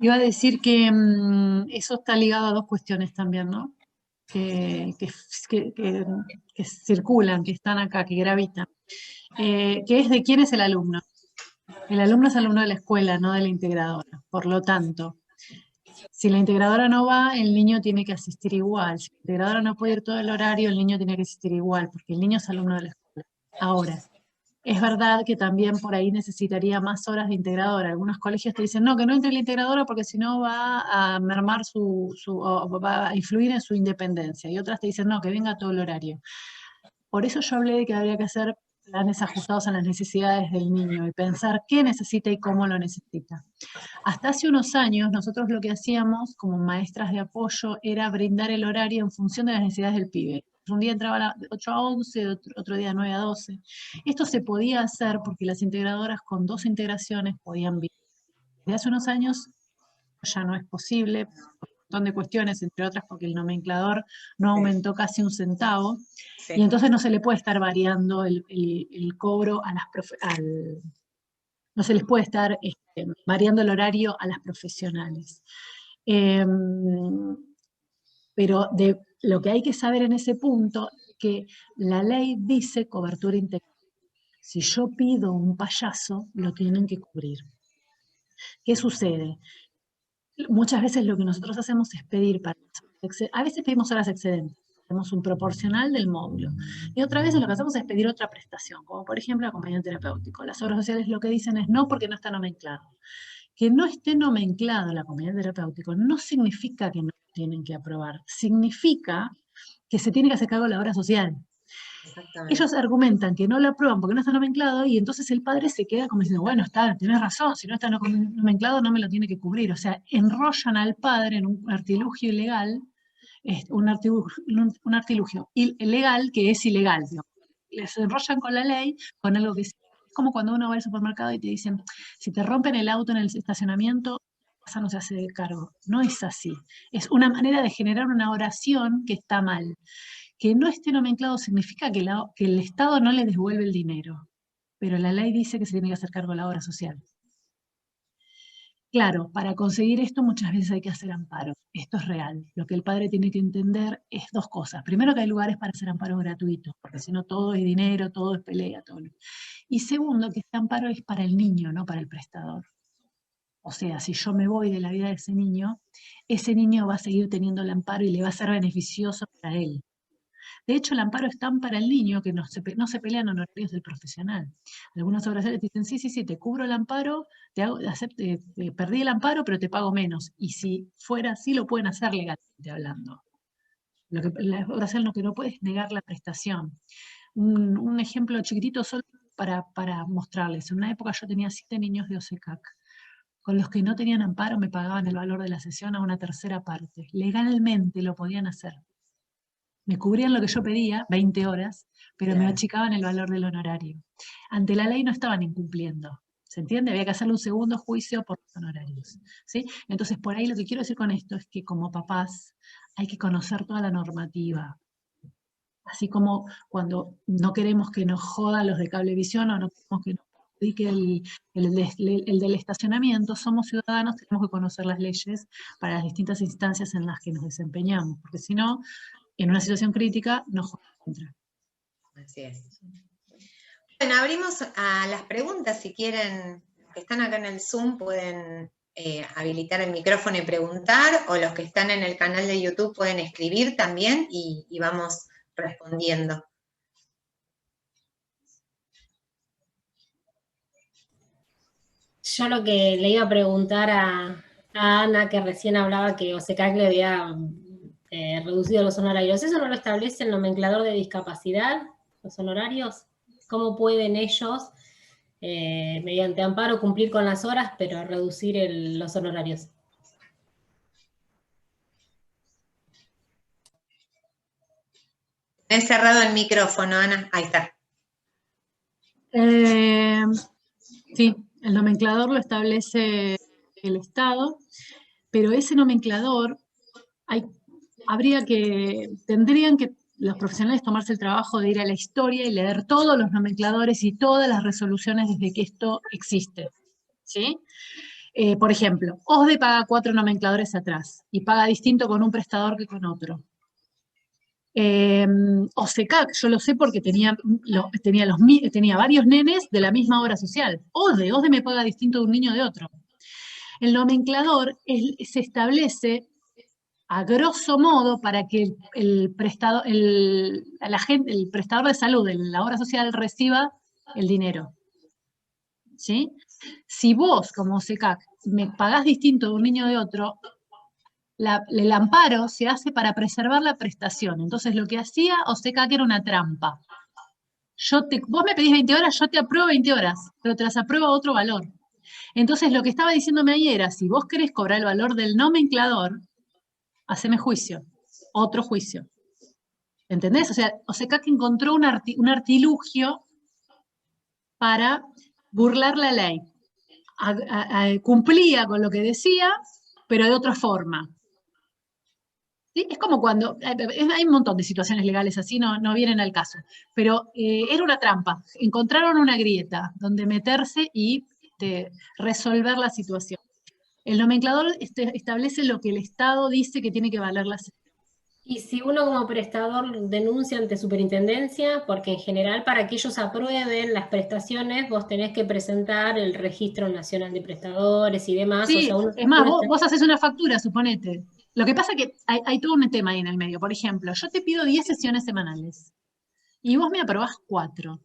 Iba a decir que eso está ligado a dos cuestiones también, ¿no? Que circulan, que están acá, que gravitan. Que es de quién es el alumno. El alumno es alumno de la escuela, no de la integradora. Por lo tanto, si la integradora no va, el niño tiene que asistir igual. Si la integradora no puede ir todo el horario, el niño tiene que asistir igual, porque el niño es alumno de la escuela. Ahora, es verdad que también por ahí necesitaría más horas de integradora. Algunos colegios te dicen, no, que no entre la integradora porque si no va a mermar o va a influir en su independencia. Y otras te dicen, no, que venga todo el horario. Por eso yo hablé de que habría que hacer planes ajustados a las necesidades del niño y pensar qué necesita y cómo lo necesita. Hasta hace unos años, nosotros lo que hacíamos como maestras de apoyo era brindar el horario en función de las necesidades del pibe. Un día entraba de 8 a 11, otro día 9 a 12. Esto se podía hacer porque las integradoras con 2 integraciones podían vivir. Desde hace unos años ya no es posible, por un montón de cuestiones, entre otras porque el nomenclador no aumentó casi un centavo, sí. Y entonces no se le puede estar variando el cobro a las no se les puede estar variando el horario a las profesionales. Pero lo que hay que saber en ese punto es que la ley dice cobertura integral. Si yo pido un payaso, lo tienen que cubrir. ¿Qué sucede? Muchas veces lo que nosotros hacemos es pedir a veces pedimos horas excedentes, hacemos un proporcional del módulo. Y otra vez lo que hacemos es pedir otra prestación, como por ejemplo acompañante terapéutico. Las obras sociales lo que dicen es no porque no está nomenclado. Que no esté nomenclado el acompañante terapéutico no significa que no lo tienen que aprobar, significa que se tiene que hacer cargo de la obra social. Ellos argumentan que no lo aprueban porque no está nomenclado y entonces el padre se queda como diciendo, bueno, tenés razón, si no está nomenclado no me lo tiene que cubrir. O sea, enrollan al padre en un artilugio ilegal, un artilugio ilegal que es ilegal. Digamos. Les enrollan con la ley con algo que es como cuando uno va al supermercado y te dicen, si te rompen el auto en el estacionamiento, la casa no se hace cargo. No es así. Es una manera de generar una oración que está mal. Que no esté nomenclado significa que el Estado no le devuelve el dinero, pero la ley dice que se tiene que hacer cargo de la obra social. Claro, para conseguir esto muchas veces hay que hacer amparo. Esto es real. Lo que el padre tiene que entender es dos cosas. Primero, que hay lugares para hacer amparo gratuitos, porque si no todo es dinero, todo es pelea, todo. Y segundo, que este amparo es para el niño, no para el prestador. O sea, si yo me voy de la vida de ese niño va a seguir teniendo el amparo y le va a ser beneficioso para él. De hecho, el amparo es tan para el niño que no se pelean honorarios del profesional. Algunas obras sociales te dicen, sí, te cubro el amparo, perdí el amparo, pero te pago menos. Y si fuera así, lo pueden hacer legalmente hablando. La obra social lo que no puede es negar la prestación. Un ejemplo chiquitito solo para mostrarles. En una época yo tenía 7 niños de OSECAC. Con los que no tenían amparo me pagaban el valor de la sesión a una tercera parte. Legalmente lo podían hacer. Me cubrían lo que yo pedía, 20 horas, pero me achicaban el valor del honorario. Ante la ley no estaban incumpliendo. ¿Se entiende? Había que hacerle un segundo juicio por los honorarios. ¿Sí? Entonces, por ahí lo que quiero decir con esto es que como papás hay que conocer toda la normativa. Así como cuando no queremos que nos jodan los de Cablevisión o no queremos que nos perjudique el del estacionamiento, somos ciudadanos, tenemos que conocer las leyes para las distintas instancias en las que nos desempeñamos, porque si no, en una situación crítica, nos juega contra. Así es. Bueno, abrimos a las preguntas. Si quieren, los que están acá en el Zoom pueden habilitar el micrófono y preguntar, o los que están en el canal de YouTube pueden escribir también y vamos respondiendo. Yo lo que le iba a preguntar a Ana, que recién hablaba que OSECAC le había reducido los honorarios, ¿eso no lo establece el nomenclador de discapacidad, los honorarios? ¿Cómo pueden ellos, mediante amparo, cumplir con las horas, pero reducir los honorarios? He cerrado el micrófono, Ana. Ahí está. Sí, el nomenclador lo establece el Estado, pero ese nomenclador tendrían que los profesionales tomarse el trabajo de ir a la historia y leer todos los nomencladores y todas las resoluciones desde que esto existe. ¿Sí? Por ejemplo, OSDE paga 4 nomencladores atrás y paga distinto con un prestador que con otro. OSECAC, yo lo sé porque tenía varios nenes de la misma obra social. OSDE me paga distinto de un niño de otro. El nomenclador se establece a grosso modo para que el prestador de salud de la obra social reciba el dinero. ¿Sí? Si vos, como OSECAC, me pagás distinto de un niño de otro, el amparo se hace para preservar la prestación. Entonces lo que hacía OSECAC era una trampa. Vos me pedís 20 horas, yo te apruebo 20 horas, pero te las apruebo a otro valor. Entonces lo que estaba diciéndome ahí era, si vos querés cobrar el valor del nomenclador, haceme juicio, otro juicio. ¿Entendés? O sea, OSECAC encontró un artilugio para burlar la ley. Cumplía con lo que decía, pero de otra forma. ¿Sí? Es como cuando, hay un montón de situaciones legales así, no vienen al caso, pero era una trampa. Encontraron una grieta donde meterse y resolver la situación. El nomenclador establece lo que el Estado dice que tiene que valer la sesión. Y si uno como prestador denuncia ante superintendencia, porque en general para que ellos aprueben las prestaciones vos tenés que presentar el Registro Nacional de Prestadores y demás. Sí, o sea, es más, vos haces una factura, suponete. Lo que pasa es que hay todo un tema ahí en el medio. Por ejemplo, yo te pido 10 sesiones semanales y vos me aprobás 4.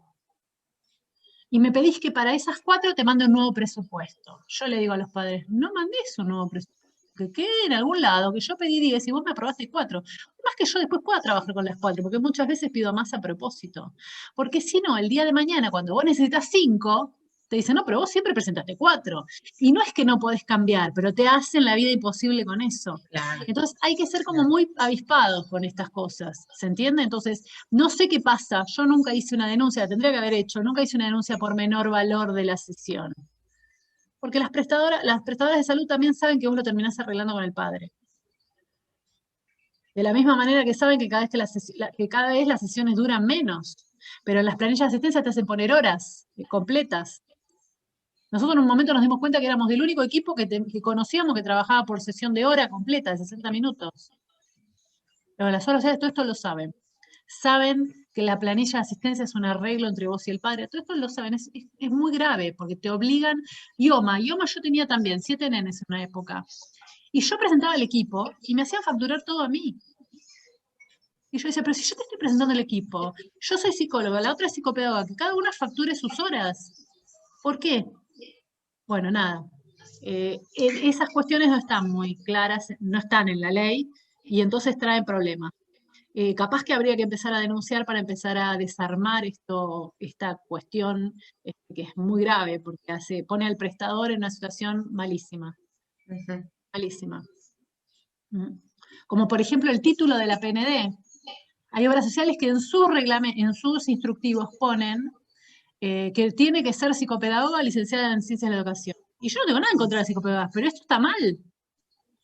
Y me pedís que para esas 4 te mande un nuevo presupuesto. Yo le digo a los padres, no mandés un nuevo presupuesto, que quede en algún lado, que yo pedí 10 y vos me aprobaste 4. Más que yo después pueda trabajar con las 4, porque muchas veces pido más a propósito. Porque si no, el día de mañana, cuando vos necesitas 5, te dicen, no, pero vos siempre presentaste 4. Y no es que no podés cambiar, pero te hacen la vida imposible con eso. Claro. Entonces hay que ser como muy avispados con estas cosas, ¿se entiende? Entonces, no sé qué pasa, yo nunca hice una denuncia, la tendría que haber hecho, nunca hice una denuncia por menor valor de la sesión. Porque las prestadoras de salud también saben que vos lo terminás arreglando con el padre. De la misma manera que saben que cada vez las sesiones duran menos, pero en las planillas de asistencia te hacen poner horas completas. Nosotros en un momento nos dimos cuenta que éramos el único equipo que conocíamos que trabajaba por sesión de hora completa, de 60 minutos. Pero las horas sociales, todo esto lo saben. Saben que la planilla de asistencia es un arreglo entre vos y el padre. Todo esto lo saben, es muy grave, porque te obligan. IOMA yo tenía también 7 nenes en una época. Y yo presentaba el equipo y me hacían facturar todo a mí. Y yo decía, pero si yo te estoy presentando el equipo, yo soy psicóloga, la otra es psicopedagoga, que cada una facture sus horas. ¿Por qué? Bueno, nada. Esas cuestiones no están muy claras, no están en la ley, y entonces traen problemas. Capaz que habría que empezar a denunciar para empezar a desarmar esta cuestión que es muy grave, porque pone al prestador en una situación malísima. Malísima. Como por ejemplo el título de la PND. Hay obras sociales que en sus instructivos ponen que tiene que ser psicopedagoga licenciada en Ciencias de la Educación. Y yo no tengo nada en contra de las psicopedagogas, pero esto está mal.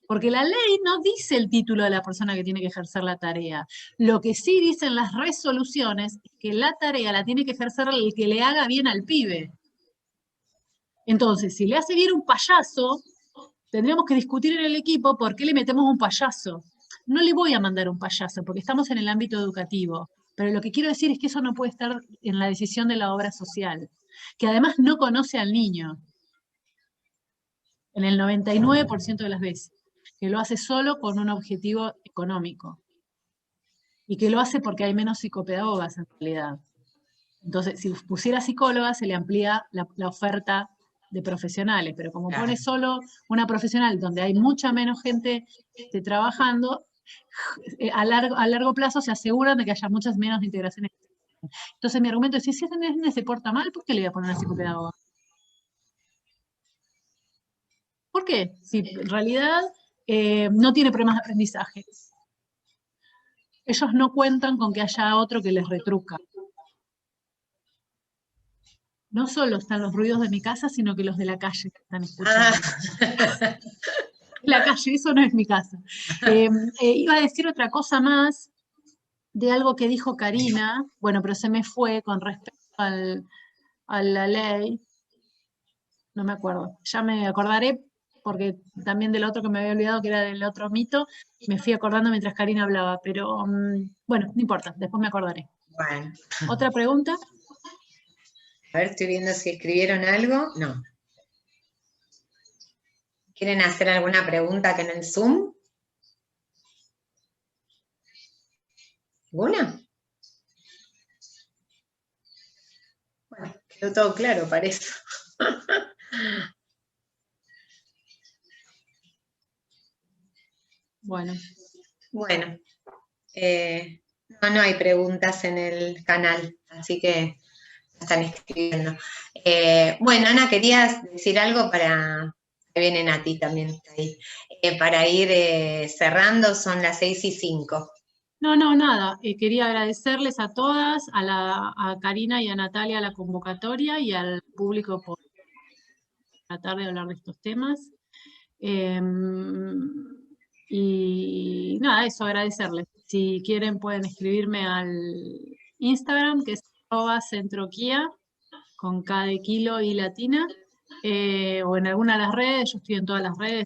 Porque la ley no dice el título de la persona que tiene que ejercer la tarea. Lo que sí dicen las resoluciones es que la tarea la tiene que ejercer el que le haga bien al pibe. Entonces, si le hace bien un payaso, tendríamos que discutir en el equipo por qué le metemos un payaso. No le voy a mandar un payaso, porque estamos en el ámbito educativo. Pero lo que quiero decir es que eso no puede estar en la decisión de la obra social, que además no conoce al niño. En el 99% de las veces. Que lo hace solo con un objetivo económico. Y que lo hace porque hay menos psicopedagogas en realidad. Entonces, si pusiera psicóloga, se le amplía la oferta de profesionales, pero como pone solo una profesional donde hay mucha menos gente trabajando, a largo plazo se aseguran de que haya muchas menos integraciones. Entonces mi argumento es, si ese nene se porta mal, ¿por qué le voy a poner una psicopedagoga? ¿Por qué? Si en realidad no tiene problemas de aprendizaje. Ellos no cuentan con que haya otro que les retruca. No solo están los ruidos de mi casa, sino que los de la calle que están escuchando. La calle, eso no es mi casa. Iba a decir otra cosa más de algo que dijo Karina, bueno, pero se me fue con respecto a la ley. No me acuerdo. Ya me acordaré, porque también del otro que me había olvidado, que era del otro mito, me fui acordando mientras Karina hablaba, pero bueno, no importa, después me acordaré. Bueno. ¿Otra pregunta? A ver, estoy viendo si escribieron algo. No. ¿Quieren hacer alguna pregunta que en el Zoom? ¿Alguna? Bueno, quedó todo claro, parece. Bueno. Bueno. No hay preguntas en el canal, así que están escribiendo. Bueno, Ana, ¿querías decir algo para... que viene Nati también está ahí. Para ir cerrando, son las 6:05. No, nada. Quería agradecerles a todas, a Karina y a Natalia la convocatoria y al público por tratar de hablar de estos temas. Y nada, eso, agradecerles. Si quieren pueden escribirme al Instagram, que es @centroquia, con K de kilo y latina, o en alguna de las redes, yo estoy en todas las redes,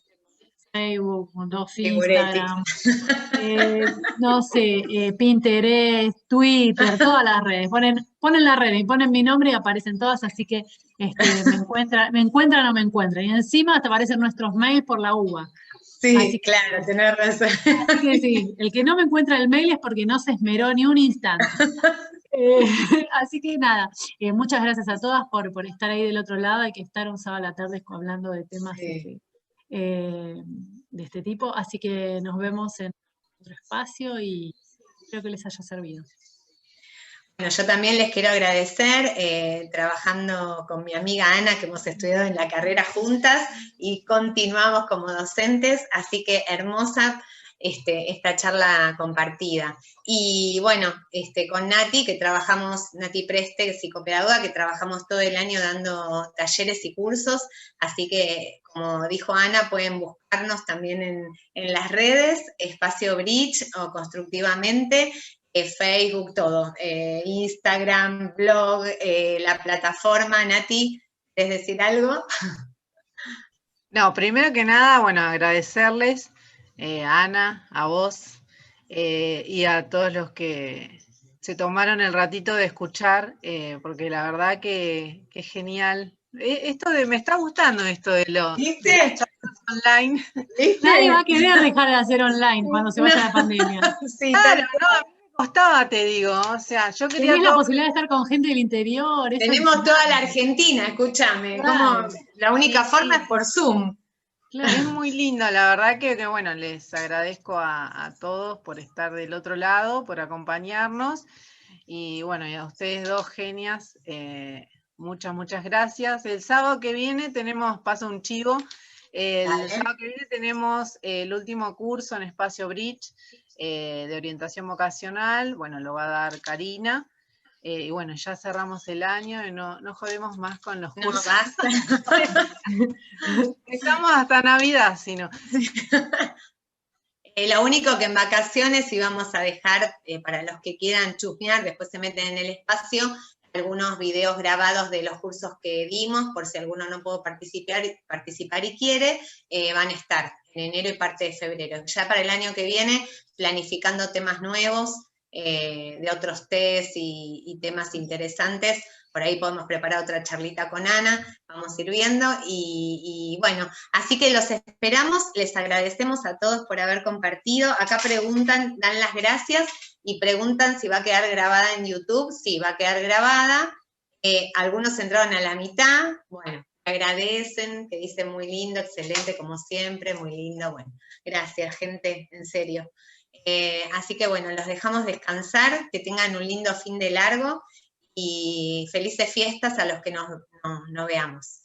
Facebook, Instagram, no sé, Pinterest, Twitter, todas las redes. Ponen la red y ponen mi nombre y aparecen todas, así que me encuentran o me encuentran. Y encima te aparecen nuestros mails por la UBA. Sí, así que, claro, tenés razón. Así que sí, el que no me encuentra el mail es porque no se esmeró ni un instante. Así que nada, muchas gracias a todas por estar ahí del otro lado. Hay que estar un sábado a la tarde hablando de temas de este tipo. Así que nos vemos en otro espacio y espero que les haya servido. Bueno, yo también les quiero agradecer, trabajando con mi amiga Ana, que hemos estudiado en la carrera juntas y continuamos como docentes, así que hermosa esta charla compartida. Y bueno, con Nati, que trabajamos, Nati Preste, psicopedagoga, que trabajamos todo el año dando talleres y cursos, así que, como dijo Ana, pueden buscarnos también en las redes, Espacio Bridge o Constructivamente, Facebook, todo, Instagram, blog, la plataforma. Nati, ¿quieres decir algo? No, primero que nada, bueno, agradecerles, a Ana, a vos, y a todos los que se tomaron el ratito de escuchar, porque la verdad que es genial. Me está gustando esto de las charlas online. ¿Viste? Nadie va a querer dejar de hacer online cuando se vaya la pandemia. Sí, Claro, no, a mí me costaba, te digo, o sea, yo quería Tenés la todo. posibilidad de estar con gente del interior. Eso tenemos es- toda la Argentina, escúchame, Claro. como la única Sí, forma sí. es por Zoom. Claro. Es muy lindo, la verdad que bueno, les agradezco a todos por estar del otro lado, por acompañarnos, y bueno, y a ustedes dos genias, muchas gracias. El sábado que viene paso un chivo, Dale. sábado que viene tenemos el último curso en Espacio Bridge, de orientación vocacional, bueno, lo va a dar Karina. Y bueno, ya cerramos el año y no jodemos más con los No, cursos. basta. Estamos hasta Navidad, si no. Lo único que en vacaciones íbamos a dejar, para los que quieran chusmear, después se meten en el espacio, algunos videos grabados de los cursos que dimos, por si alguno no pudo participar y quiere, van a estar en enero y parte de febrero. Ya para el año que viene, planificando temas nuevos, de otros test y temas interesantes. Por ahí podemos preparar otra charlita con Ana, vamos a ir viendo, y bueno, así que los esperamos, les agradecemos a todos por haber compartido. Acá preguntan, dan las gracias y preguntan si va a quedar grabada en YouTube. Sí, va a quedar grabada. Algunos entraron a la mitad, bueno, agradecen, que dicen muy lindo, excelente como siempre, muy lindo, bueno, gracias gente, en serio. Así que bueno, los dejamos descansar, que tengan un lindo fin de largo, y felices fiestas a los que nos veamos.